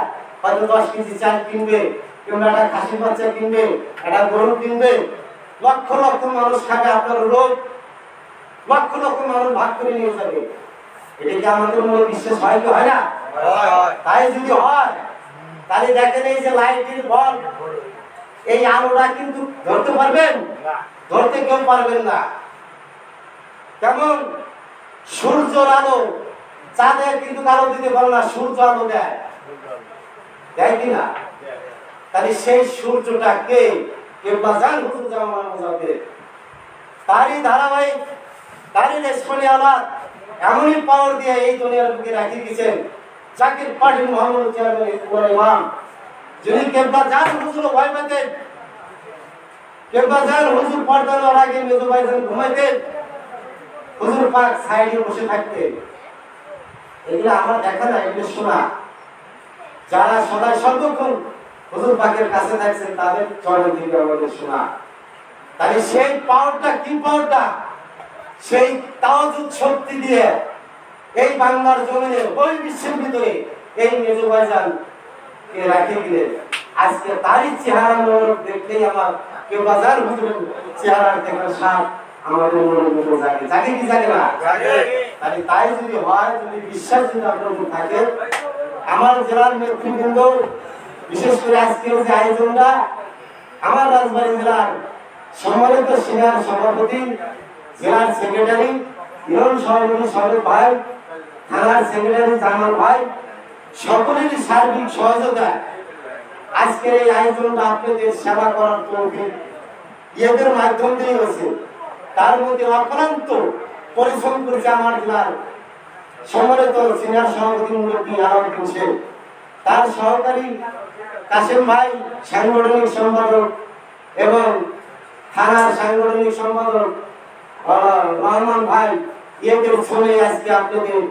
হয়তো 10 কেজি চাল কিনবে, কিংবা একটা খাসি বাচ্চা কিনবে, একটা গরু কিনবে, লক্ষ লক্ষ মানুষ খাবে, আপনার রোগ লক্ষ লক্ষ মানুষ ভাগ করে নিয়ে যাবে। এটা কি আমাদের মনে বিশ্বাস হয় কি হয় না? তাই যদি হয় তাহলে দেখেন এই যে লাইটের বল, এই আলোটা কিন্তু ধরতে পারবেন? ধরতে কেউ পারবেন না। যেমন সূর্যের আলো, চাঁদের কিন্তু আলো দিতে পারে না, সূর্য আলো দেয়, দেয় কিনা? তাহলে সেই সূর্যটা কে? কেবলা জান হুজুর জামান যাবে, তারই ধারাবাহিক, তারই রেশমি আলাদ এমনই পাওয়ার দিয়ে এই দুনিয়ার বুকে রাখি দিয়েছেন জাকির পার্টি মোহাম্মদ চেয়ারম্যান ইমাম, যিনি কেবলা জান হুজুর ভয় পেতেন, কেবলা জান হুজুর পর্দা দেওয়ার আগে মেজো ভাইজান ঘুমাইতেন, হুজুর পাক সাইডে বসে থাকতেন। এগুলো আমরা দেখা না, এগুলো শোনা। যারা সদাই সর্বক্ষণ হুজুর পাকের কাছে থাকছেন তাদের চরণ থেকে আমাদের শোনা। তাহলে সেই পাওয়ারটা কি? পাওয়ারটা সেই তাওয়াজুদ শক্তি দিয়ে এই বাংলার জমিনে ওই বিশ্বের ভিতরে এই মেজো ভাইজান কে রাখে গেলেন। আজকে তারই চেহারা দেখলেই আমার কেউ বাজার হুজুরের চেহারা দেখার সাথ আমাদের মনের ভিতরে জাগে, জাগে কি জাগে না? তাহলে তাই যদি হয়, যদি বিশ্বাস যদি আপনার থাকে, আমার জেলার নেতৃবৃন্দ, বিশেষ করে আজকের যে আয়োজনটা, আমার রাজবাড়ী জেলার সম্মানিত সিনিয়র সভাপতি, জেলার সেক্রেটারি ইউনিয়ন সভাপতি সরব ভাই, থানার সেক্রেটারি জামাল ভাই, সকলেরই সার্বিক সহযোগিতা আজকের এই আয়োজনটা আপনাদের সেবা করার তৌফিক এদের মাধ্যম দিয়ে হয়েছে। তার মধ্যে অক্লান্ত পরিশ্রম করেছে আমার জেলার সম্মানিত সিনিয়র সভাপতি মুরব্বী আলাউদ্দিন শেখ, তার সহকারী কাসেম ভাই সাংগঠনিক সম্পাদক এবং থানার সাংগঠনিক সম্পাদক রহমান ভাই, এদের শুনে আজকে আপনাদের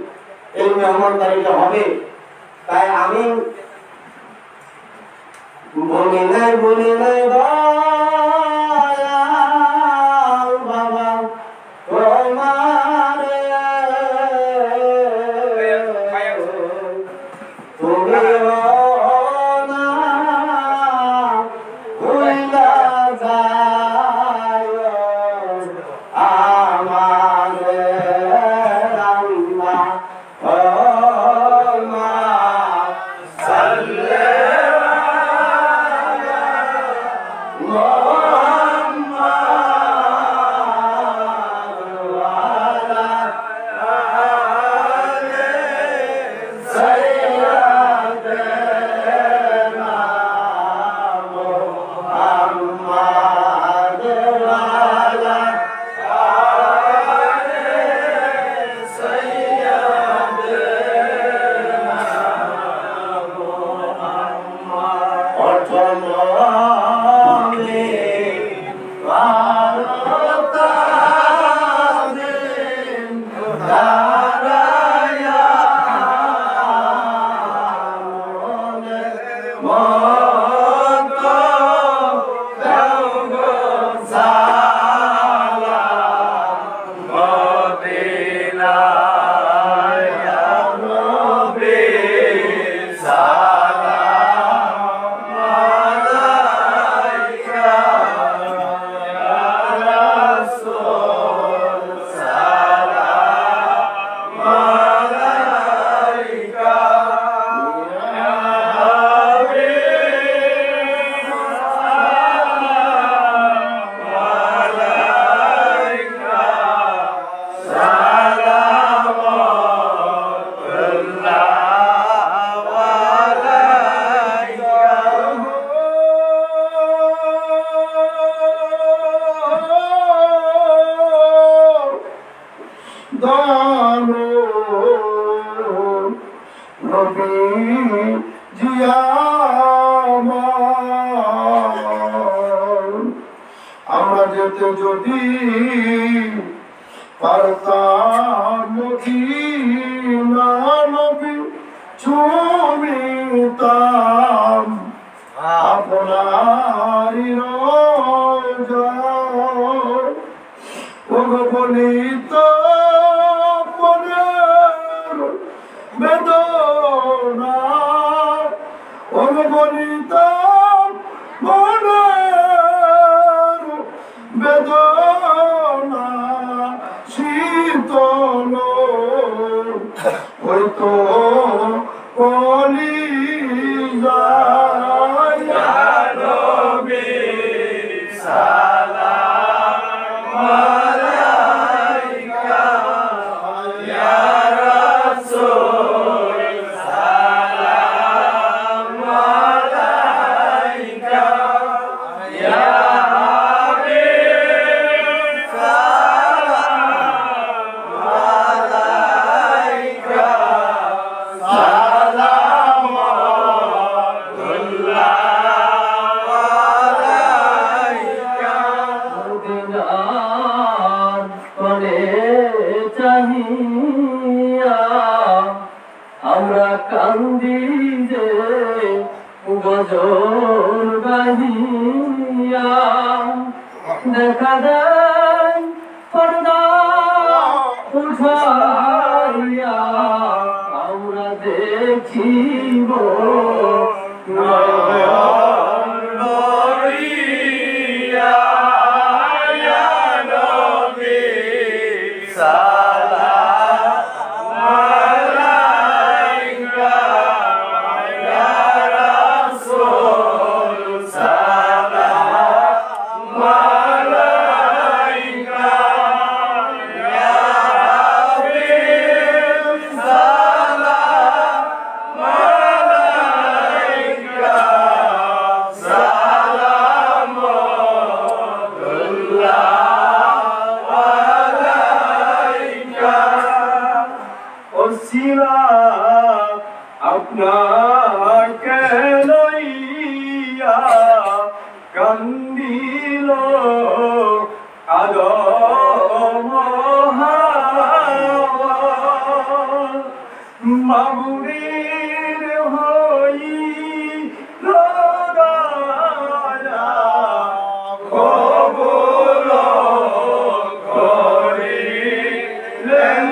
এই মেহমানদারিটা হবে। তাই আমি বলি নাই দয়াল বাবা তোমারে তুমি না ভুলা যায় আমারে আল্লাহ দয়ালু নবী জিয়ামার আমরা যেতে যদি পারতাম মদিনা নবী চুমিতাম আপনারি রোজা ভগবনিত মনের বেদনা ভগবনিত মনের বেদনা শীতল হইতো বলি যায় নবী সালাম আলাইকা ইয়া রাসূল সালাম আলাইকা ইয়া হাবিব সালাম আলাইকা আমরা কান্দি যে গজল গাহিয়া দেখা দেন পর্দা উঠাইয়া আমরা দেখিব আপনাকে লইয়া কান্দিল আদম হাওয়া মাবুরের হইল দয়া কবুল করিলেন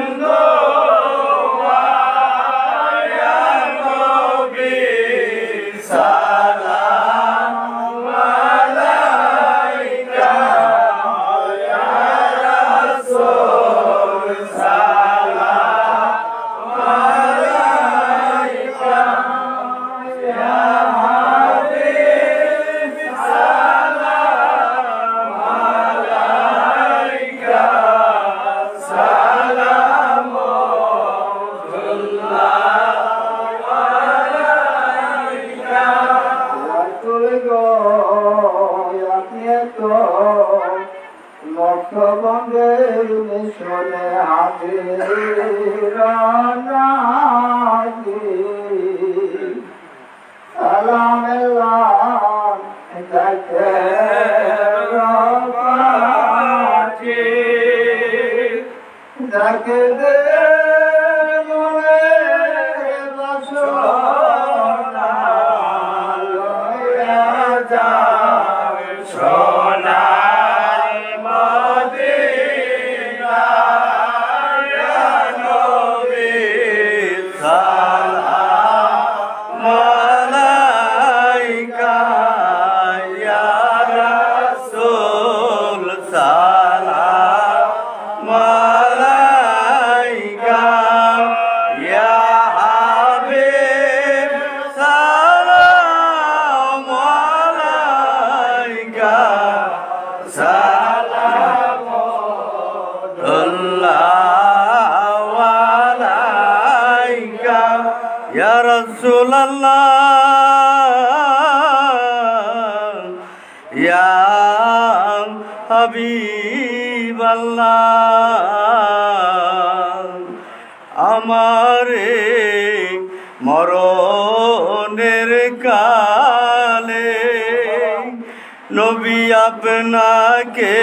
লক্ষবঙ্গের মিশনে হাজিরানাগি সালামেল্লাহ যাইতে রবাচি যাকে দে মনে বাসনা লইয়া যায় সোনা Ya Rasulallah, Ya Habiballah. আমারে মরণের কালে নবী আপনাকে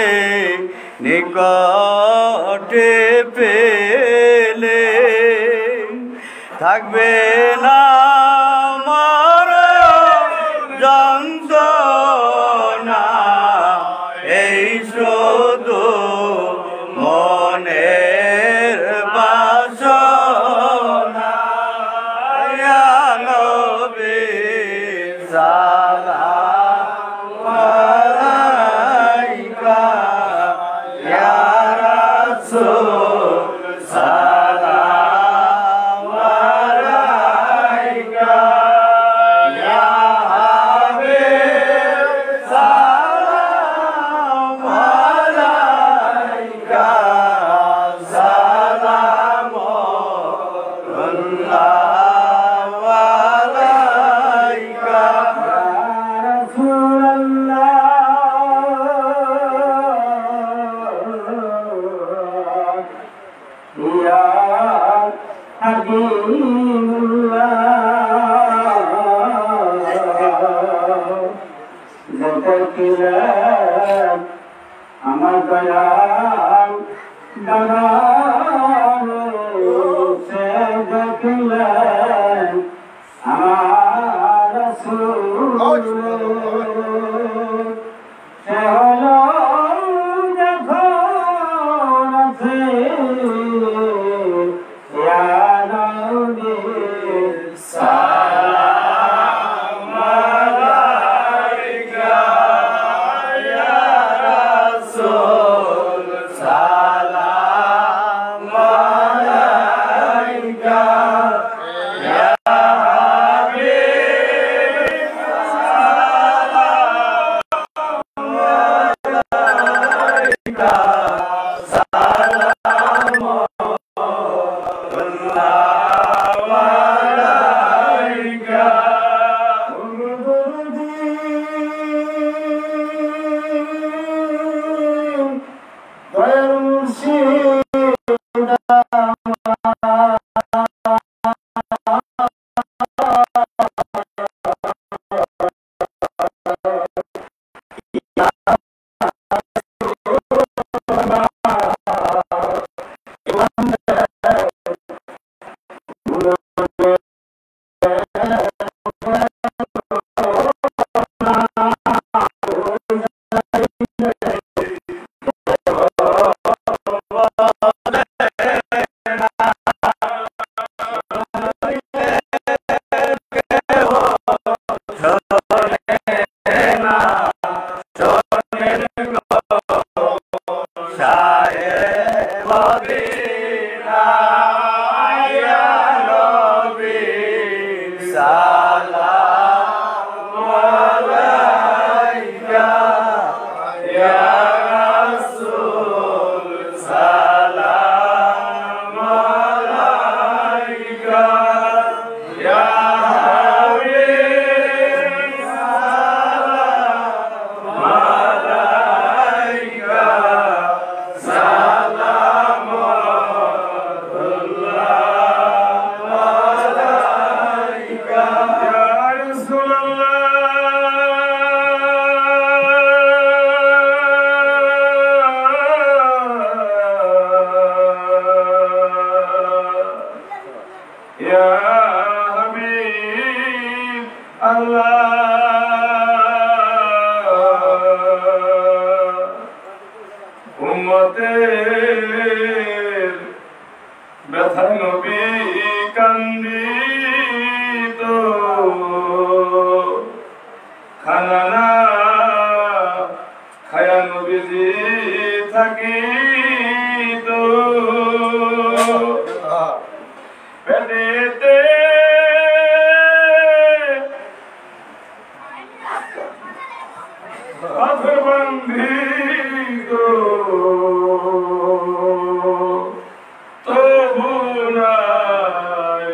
নিকটে পেলে থাকবে না আমার যন্ত্রণা এই শুধু মনের বাসনা ইয়া নবী সালাম আলাইকা ইয়া রাসূল সালাম আলাইকা ইয়া হাবিব সালাম আলাইকা সালাম আল্লাহ আলাইকা আমার দয়াল দাদা সে দেখলেন আমার রাসূল সে হলো যখন আছে ইয়া নবী সালাম আলাইকা ইয়া রাসূল সালাম আলাইকা ইয়া হাবিব সালাম আলাইকা সালাম আলাইকা দয়াল মুর্শিদ উম্মতের ব্যথা নবী কান্দিত খানা না খায়া নবীজি থাকিত পেটেতে পাথর বান্ধিত তবু নাই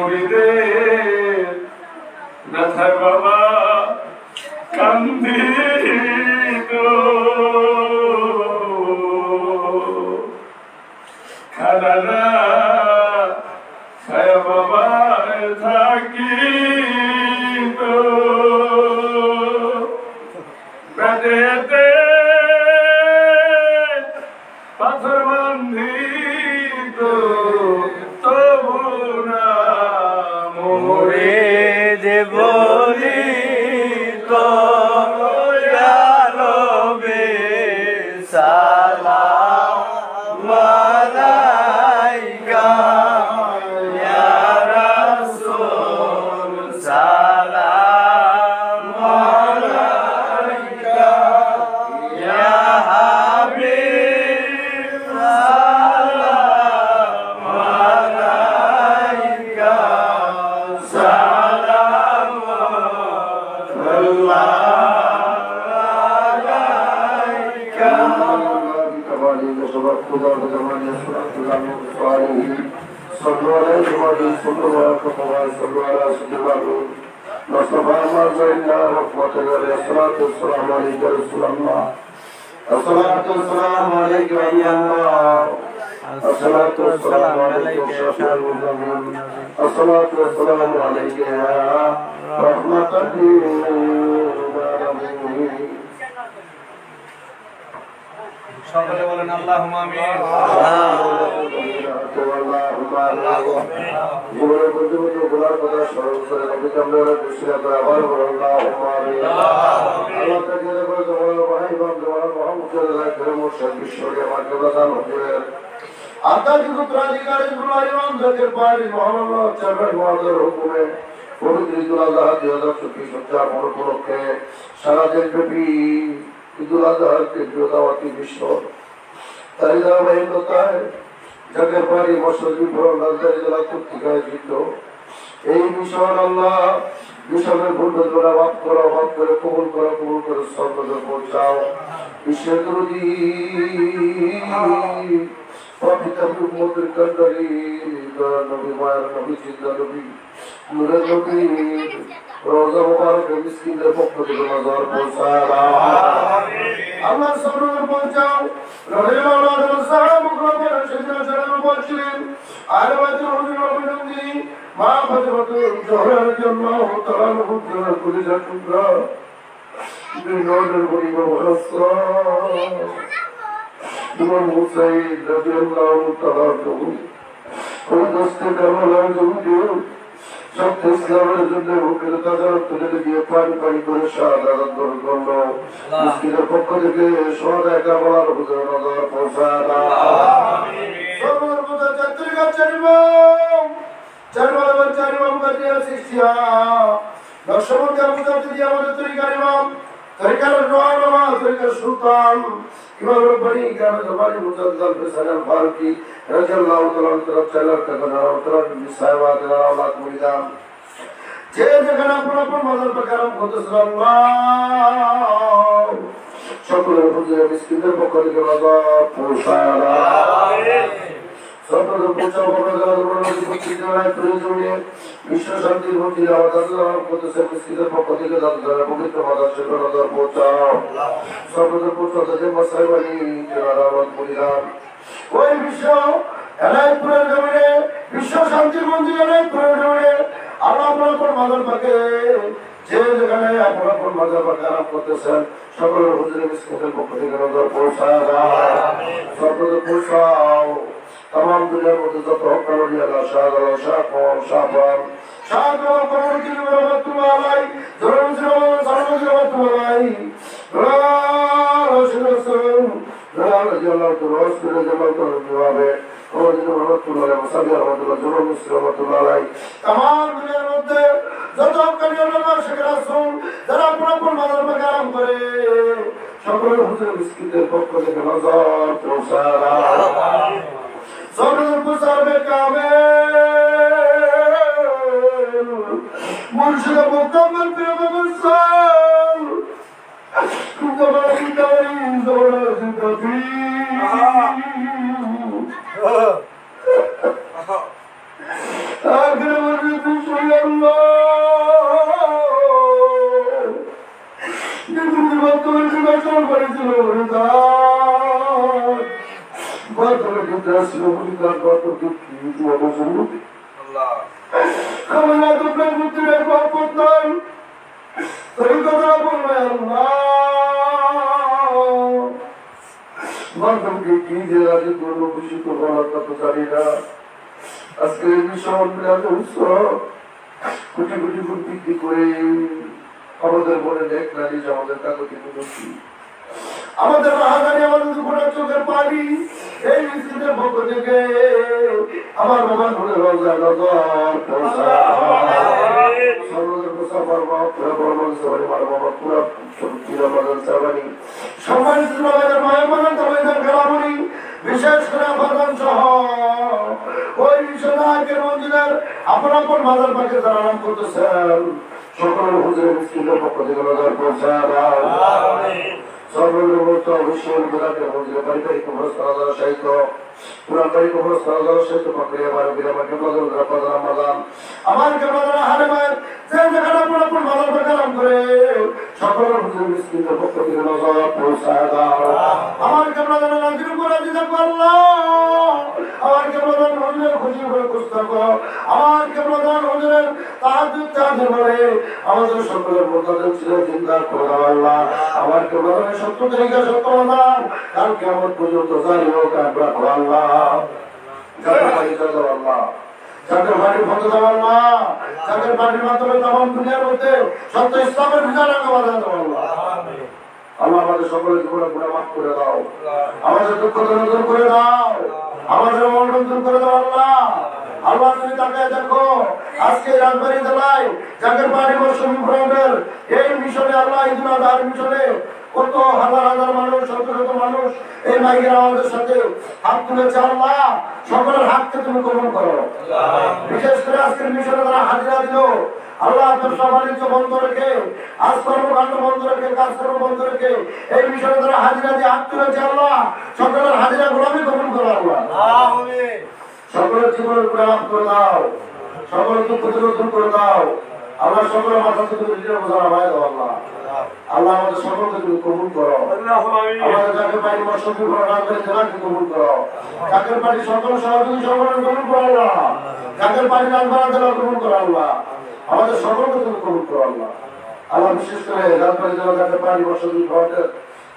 মুরিদের ব্যথায় বাবা কান্দি খালারা খায় বাবা থাকি পেটেতে পাথর বান্ধিত তবু না মোরে দেবলি তো রবে সালাম আলাইকা ইয়া রাসূল সালাম আলাইকা ইয়া হাবিব সালাম আলাইকা সালাম আলাইকা صلوا عليه صلوا على صلوا على سيدنا مصطفى مرزقنا رحمة الله الصلاة والسلام عليك يا رسول الله الصلاة والسلام عليك يا الله الصلاة والسلام عليك يا شفيع المذنبين الصلاة والسلام عليك يا رحمة للعالمين সকলে বলেন আল্লাহুম্মা আমিন জীবনের বুদ্ধিমতী গুলার কথা স্মরণ করে নবীকে আমরা খুশি করে আবার বলুন আল্লাহুম্মা আমিন আল্লাহ তাকে করে তোমার ভাই বাম তোমার মুহাম্মদের রাখে মুর্শিদ বিশ্বকে মাকে প্রদান করেন আধ্যাত্মিক উত্তরাধিকারী গুলার ইমাম জাকের পারি মহামানব চারবার মহাদের হুকুমে পবিত্র ঈদুল আযহা 2024 মনে উপলক্ষে সারা দেশব্যাপী ঈদুল আযহার কেন্দ্রীয় দাওয়াতি মিশন তাই ধারাবাহিকতায় জাকের পারি মসজিদ রাজধানী জেলা কর্তৃক আয়োজিত এই মিশন আল্লাহ মিশনের ভুলগুলো মাফ করে কবুল করে সর্বদা পৌঁছাও বিশ্বের নদী পবিত্র উম্মতের কান্ডারি নবী মায়ের নবী জিন্দা নবী নূরের নবী রোজা মুবারক মিসকিনদের পক্ষ থেকে নজর পৌঁছায় আল্লাহ সবরুল পৌঁছাও রাদিয়াল্লাহু আনহু সাহাবায়ে সেদিন সালাম বলছিলেন আর বাজর হুজুর নবী মা ফাতিমাতুল জোহরার জন্য তাআলা হুজুর কুলিজা টুকরা বিনোদের পরিবার হসরা ইমাম হুসাইন রাদিয়াল্লাহু তাআলা ওই দোস্তের কারণে জুড়ে সব ইসলামের জন্য বুকের তাজা তুলে দিয়ে পানি করে শাহাদাত বরণ করলো মুসলিমের পক্ষ থেকে সহায়তা বলার হুজুর নজর পৌঁছায় আমিন সর্বদা চাত্রিকা চারিমাম কাটিয়া শিষ্যা লক্ষ্মণকে বুঝাতে দিয়ে আমাদের তরিকার ইমাম তরিকার রোয়ানা তরিকার সুলতান ইমাম রব্বানি গ্রামে জবানি মুজাদ্দাল ফিসাল ফারুকি রাদিয়াল্লাহু তাআলা তরফ চালার কানা তরফ সাহেবাত আওলাদ মুরিদান যে যেখানে আপনার মাজার প্রকারম করতেছেন আল্লাহ সকলের হুজুর মিসকিনদের পক্ষ থেকে নজর পৌঁছায় আমিন সর্বদা পৌঁছাও বিশ্ব শান্তির মন্ত্রী আওয়াজ করতেছে মিসকিনদের পক্ষ থেকে পবিত্র মাদার সেখানে নজর পৌঁছাও সর্বদা পৌঁছাও তাদের মশাই বাণী আওয়াজ মুরিদান ওই বিশ্ব এলাইপুরের জমিনে বিশ্ব শান্তির মন্ত্রী এলাইপুরের জমিনে আল্লাহ আপনার মাদার পাকে যে যেখানে আপনার মাদার পাকে আরাম করতেছেন সকলের হুজুর মিসকিনদের পক্ষ থেকে নজর পৌঁছায় সর্বদা পৌঁছাও तमाम दुनिया में तो हक्कानी अल्लाह शाहपान कमरकी रहमतुल्लाह अलैहि जरूर रहमतुल्लाह अलैहि तमाम दुनिया মধ্যে যত হক্কানি আল্লাহ শেখ রাসূল যারা আপনার মাদার পাকে আরাম করে সকলের হুজুর মিসকিনদের পক্ষ থেকে নজর পৌঁছায় আমিন সর্বদা প্রসারবে কামেল মুর্শিদ মুকাম্মল পেগম্বর সাল কুদরাতি দারি জোরাতি তফি আখর মুর্শিদ কি মতো শুনবো আল্লাহ আমার না তোমার পুত্রের বরকত নাই এই কথা বলবে আল্লাহ মাধ্যমকে কি যে আগে করবো খুশি করবো না তা তো জানি না। আজকে এই বিষয় কোটি কোটি ফুট বিক্রি করে আমাদের মনে দেখ নারী যে আমাদের কাগজে বুঝছি আমাদের রাহাজানি আমাদের দুপুরের চোখের পানি এই মিছিলের পক্ষ থেকে আমার বাবা ধরে রোজা নজর বিশেষ করে আবাদন সহ ওই বিশ্বনাথের মন্দিরের আপন আপন মাদার পাখি যারা নাম করতেছেন সকল হুজুরের মিছিলের পক্ষ থেকে নজর পৌঁছায় সর্বনিম্ন অবশ্যই বিরাটের মন্দিরে পারিবারিক খবরস্থান সহিত পুরান বাড়ি খবরস্থান সহিত প্রক্রিয়া বারো বিরামাকে প্রদান মাদান আমার কেমন হারেমের যে জায়গাটা পুরোপুর মাদার পাখি নাম করে সকল হুজুরের মিছিলের পক্ষ থেকে নজর পৌঁছায় দাও। আমার কেমন নাজির করে দিতে পারলো আমার কেমন হুজুরের খুশি করে পুস্তক আমার কেমন হুজুরের তাহাজ্জুদ তাহাজ্জুদ বলে আমাদের সকলের মোতাবেক ছিল চিন্তা করে আল্লাহ আমার কেমন সত্য তরিকা সত্য মাদান কাল কিয়ামত পর্যন্ত জারি হোক আমরা আল্লাহ যাদের বাড়ি যাও আল্লাহ যাদের বাড়ির ফটো দাও আল্লাহ যাদের বাড়ির মাধ্যমে তামাম দুনিয়ার মধ্যে সত্য ইসলামের বিধান আগে বাধা দাও আল্লাহ আল্লাহ আমাদের সকলের জীবনে গুনাহ মাফ করে দাও আমাদের দুঃখ দূর করে দাও আমাদের মন দূর করে দাও আল্লাহ আল্লাহ তুমি তাকে দেখো আজকে রাজবাড়ী জেলায় যাদের বাড়ি মৌসুমী ফ্রন্টের এই মিশনে আল্লাহ ঈদুল আজহার মিশনে কত হাজার হাজার মানুষ শত শত মানুষ এই মাইকের আমাদের সাথে হাত তুলেছে আল্লাহ সকলের হাতকে তুমি গ্রহণ করো বিশেষ করে আজকের মিশনে তারা হাজিরা দিল আল্লাহ ব্যবসা বাণিজ্য বন্ধ রেখে আজ কর্মকাণ্ড বন্ধ রেখে কাজকর্ম বন্ধ রেখে এই মিশনে তারা হাজিরা দিয়ে হাত তুলেছে আল্লাহ সকলের হাজিরা গোলামি গ্রহণ করো আল্লাহ সকলের জীবনের প্রয়াস করে দাও সকলের দুঃখ দূর করে দাও আল্লাহ সকলের মাথা থেকে বোঝা নামায় দাও আল্লাহ আল্লাহ আমাদের সকলকে তুমি কবুল করো আমাদের যাকে পারি মশাকি করো রাজবাড়ী জেলাকে কবুল করো যাকে পারি সকল সহযোগী সকলের কবুল করো আল্লাহ যাকে পারি রাজবাড়া জেলা কবুল করো আল্লাহ আমাদের সকলকে তুমি কবুল করো আল্লাহ আল্লাহ বিশেষ করে রাজবাড়ী জেলা যাকে পারি মশাকি ভবনের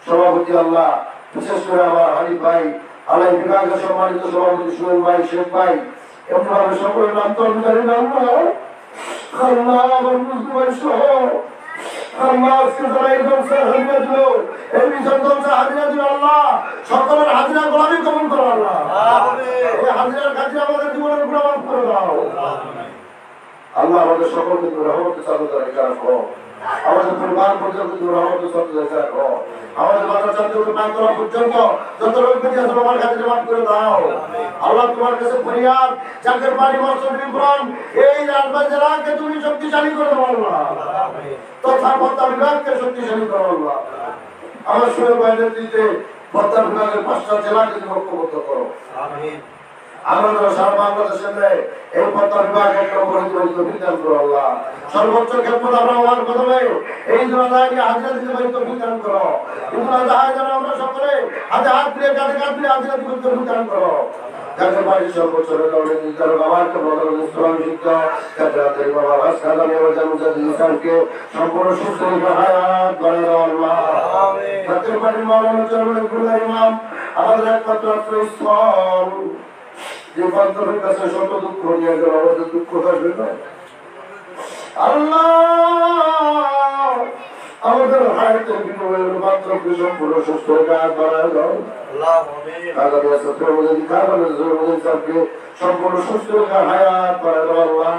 সভাপতি আল্লাহ বিশেষ করে আমার হানিফ ভাই আল্লাহ বিভাগের সম্মানিত সভাপতি সুহেল ভাই শেখ ভাই এমনভাবে সকলের নাম তো অধিকারী নাম আল্লাহ আমার মুসলিম ভাই সহ আল্লাহ আজকে যারা এই জলসায় হাজিরা দিল এই মিশন জলসায় হাজিরা দিল আল্লাহ সকলের হাজিরা গোলামি কবুল করো আল্লাহ এই হাজিরার কাজে আমাদের জীবনের গুনাহ মাফ করে দাও আল্লাহ আমাদের সকলকে তুমি রহমতের সাথে রাখো আমাদের পরিবার পর্যন্ত তুমি রহমতের সাথে রাখো আমাদের বাচ্চা চাঁদকে পান করা পর্যন্ত যত লোক বেঁচে আছে তোমার কাছে মাফ করে দাও আল্লাহ তোমার কাছে ফরিয়াদ যাদের বাড়ি মসজিদ বিবরণ এই রাজবাড়ী জেলাকে তুমি শক্তিশালী করে দাও আল্লাহ তথা ভত্তা বিভাগকে শক্তিশালী করো আল্লাহ আমার সুরের বাইরের দিতে ভত্তা বিভাগের 5টা জেলাকে তুমি ঐক্যবদ্ধ করো আমরা সারা বাংলাদেশের এই ভত্তা বিভাগ এক নম্বরে বিধান করো আল্লাহ সর্বোচ্চ ক্ষেত্রে আমরা আমার প্রথমে এই জনতাকে হাজিরা দিতে পারি তো বিধান করো কিন্তু যাহাই যেন আমরা সকলে হাতে হাত দিয়ে কাঁধে কাঁধ দিয়ে হাজিরা দিতে বিধান করো যাদের বাড়ি সর্বোচ্চ কারণে নির্ধারণ আমাকে বদল ইসলাম শিক্ষা যাদের হাতে বাবা রাজ খাদানি আমার জানুজাদি ইসলামকে সম্পূর্ণ সুস্থ হায়াত করে দাও আল্লাহ যাদের বাড়ির মাওলানা চরমনের গুরুদার ইমাম আমাদের একমাত্র আশ্রয়স্থল যে বান্ধবের কাছে শত দুঃখ নিয়ে গেল আমাদের দুঃখ থাকবে না আল্লাহ আমাদের হায়াতের বিনিময়ে বান্ধবকে সম্পূর্ণ সুস্থ কাজ বানায় দাও আগামী সপ্তাহের মধ্যে সম্পূর্ণ সুস্থ হায়াত বানায় দাও আল্লাহ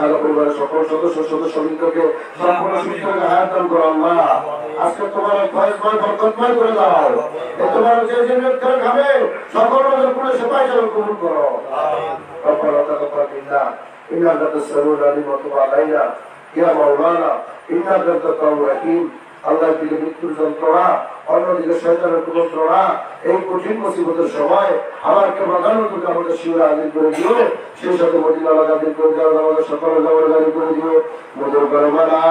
আগামী পরিবারের সকল সদস্য সদস্যকে সম্পূর্ণ সুস্থ হায়াত দান করো আল্লাহ আজকে তোমার ফয়জময় বরকতময় করে দাও তোমার যে জিনিস করে খাবে সকল রোগের পুরো সেবাই যেন কবুল করো ربنا تقبل منا انك انت السميع العليم وتب علينا يا مولانا انك انت التواب الرحيم আল্লাহ দিকে মৃত্যুর যন্ত্রণা অন্যদিকে শয়তানের কুমন্ত্রণা এই কঠিন মুসিবতের সময় আমাকে প্রধানমন্ত্রীকে আমাদের শিবিরে হাজির করে দিও সেই সাথে মদিনা হাজির করে দিও আমাদের সকলে জবর হাজির করে দিও মধুর করবানা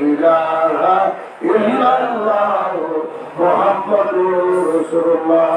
ইলাহা ইল্লাল্লাহ মুহাম্মাদুর রাসূলুল্লাহ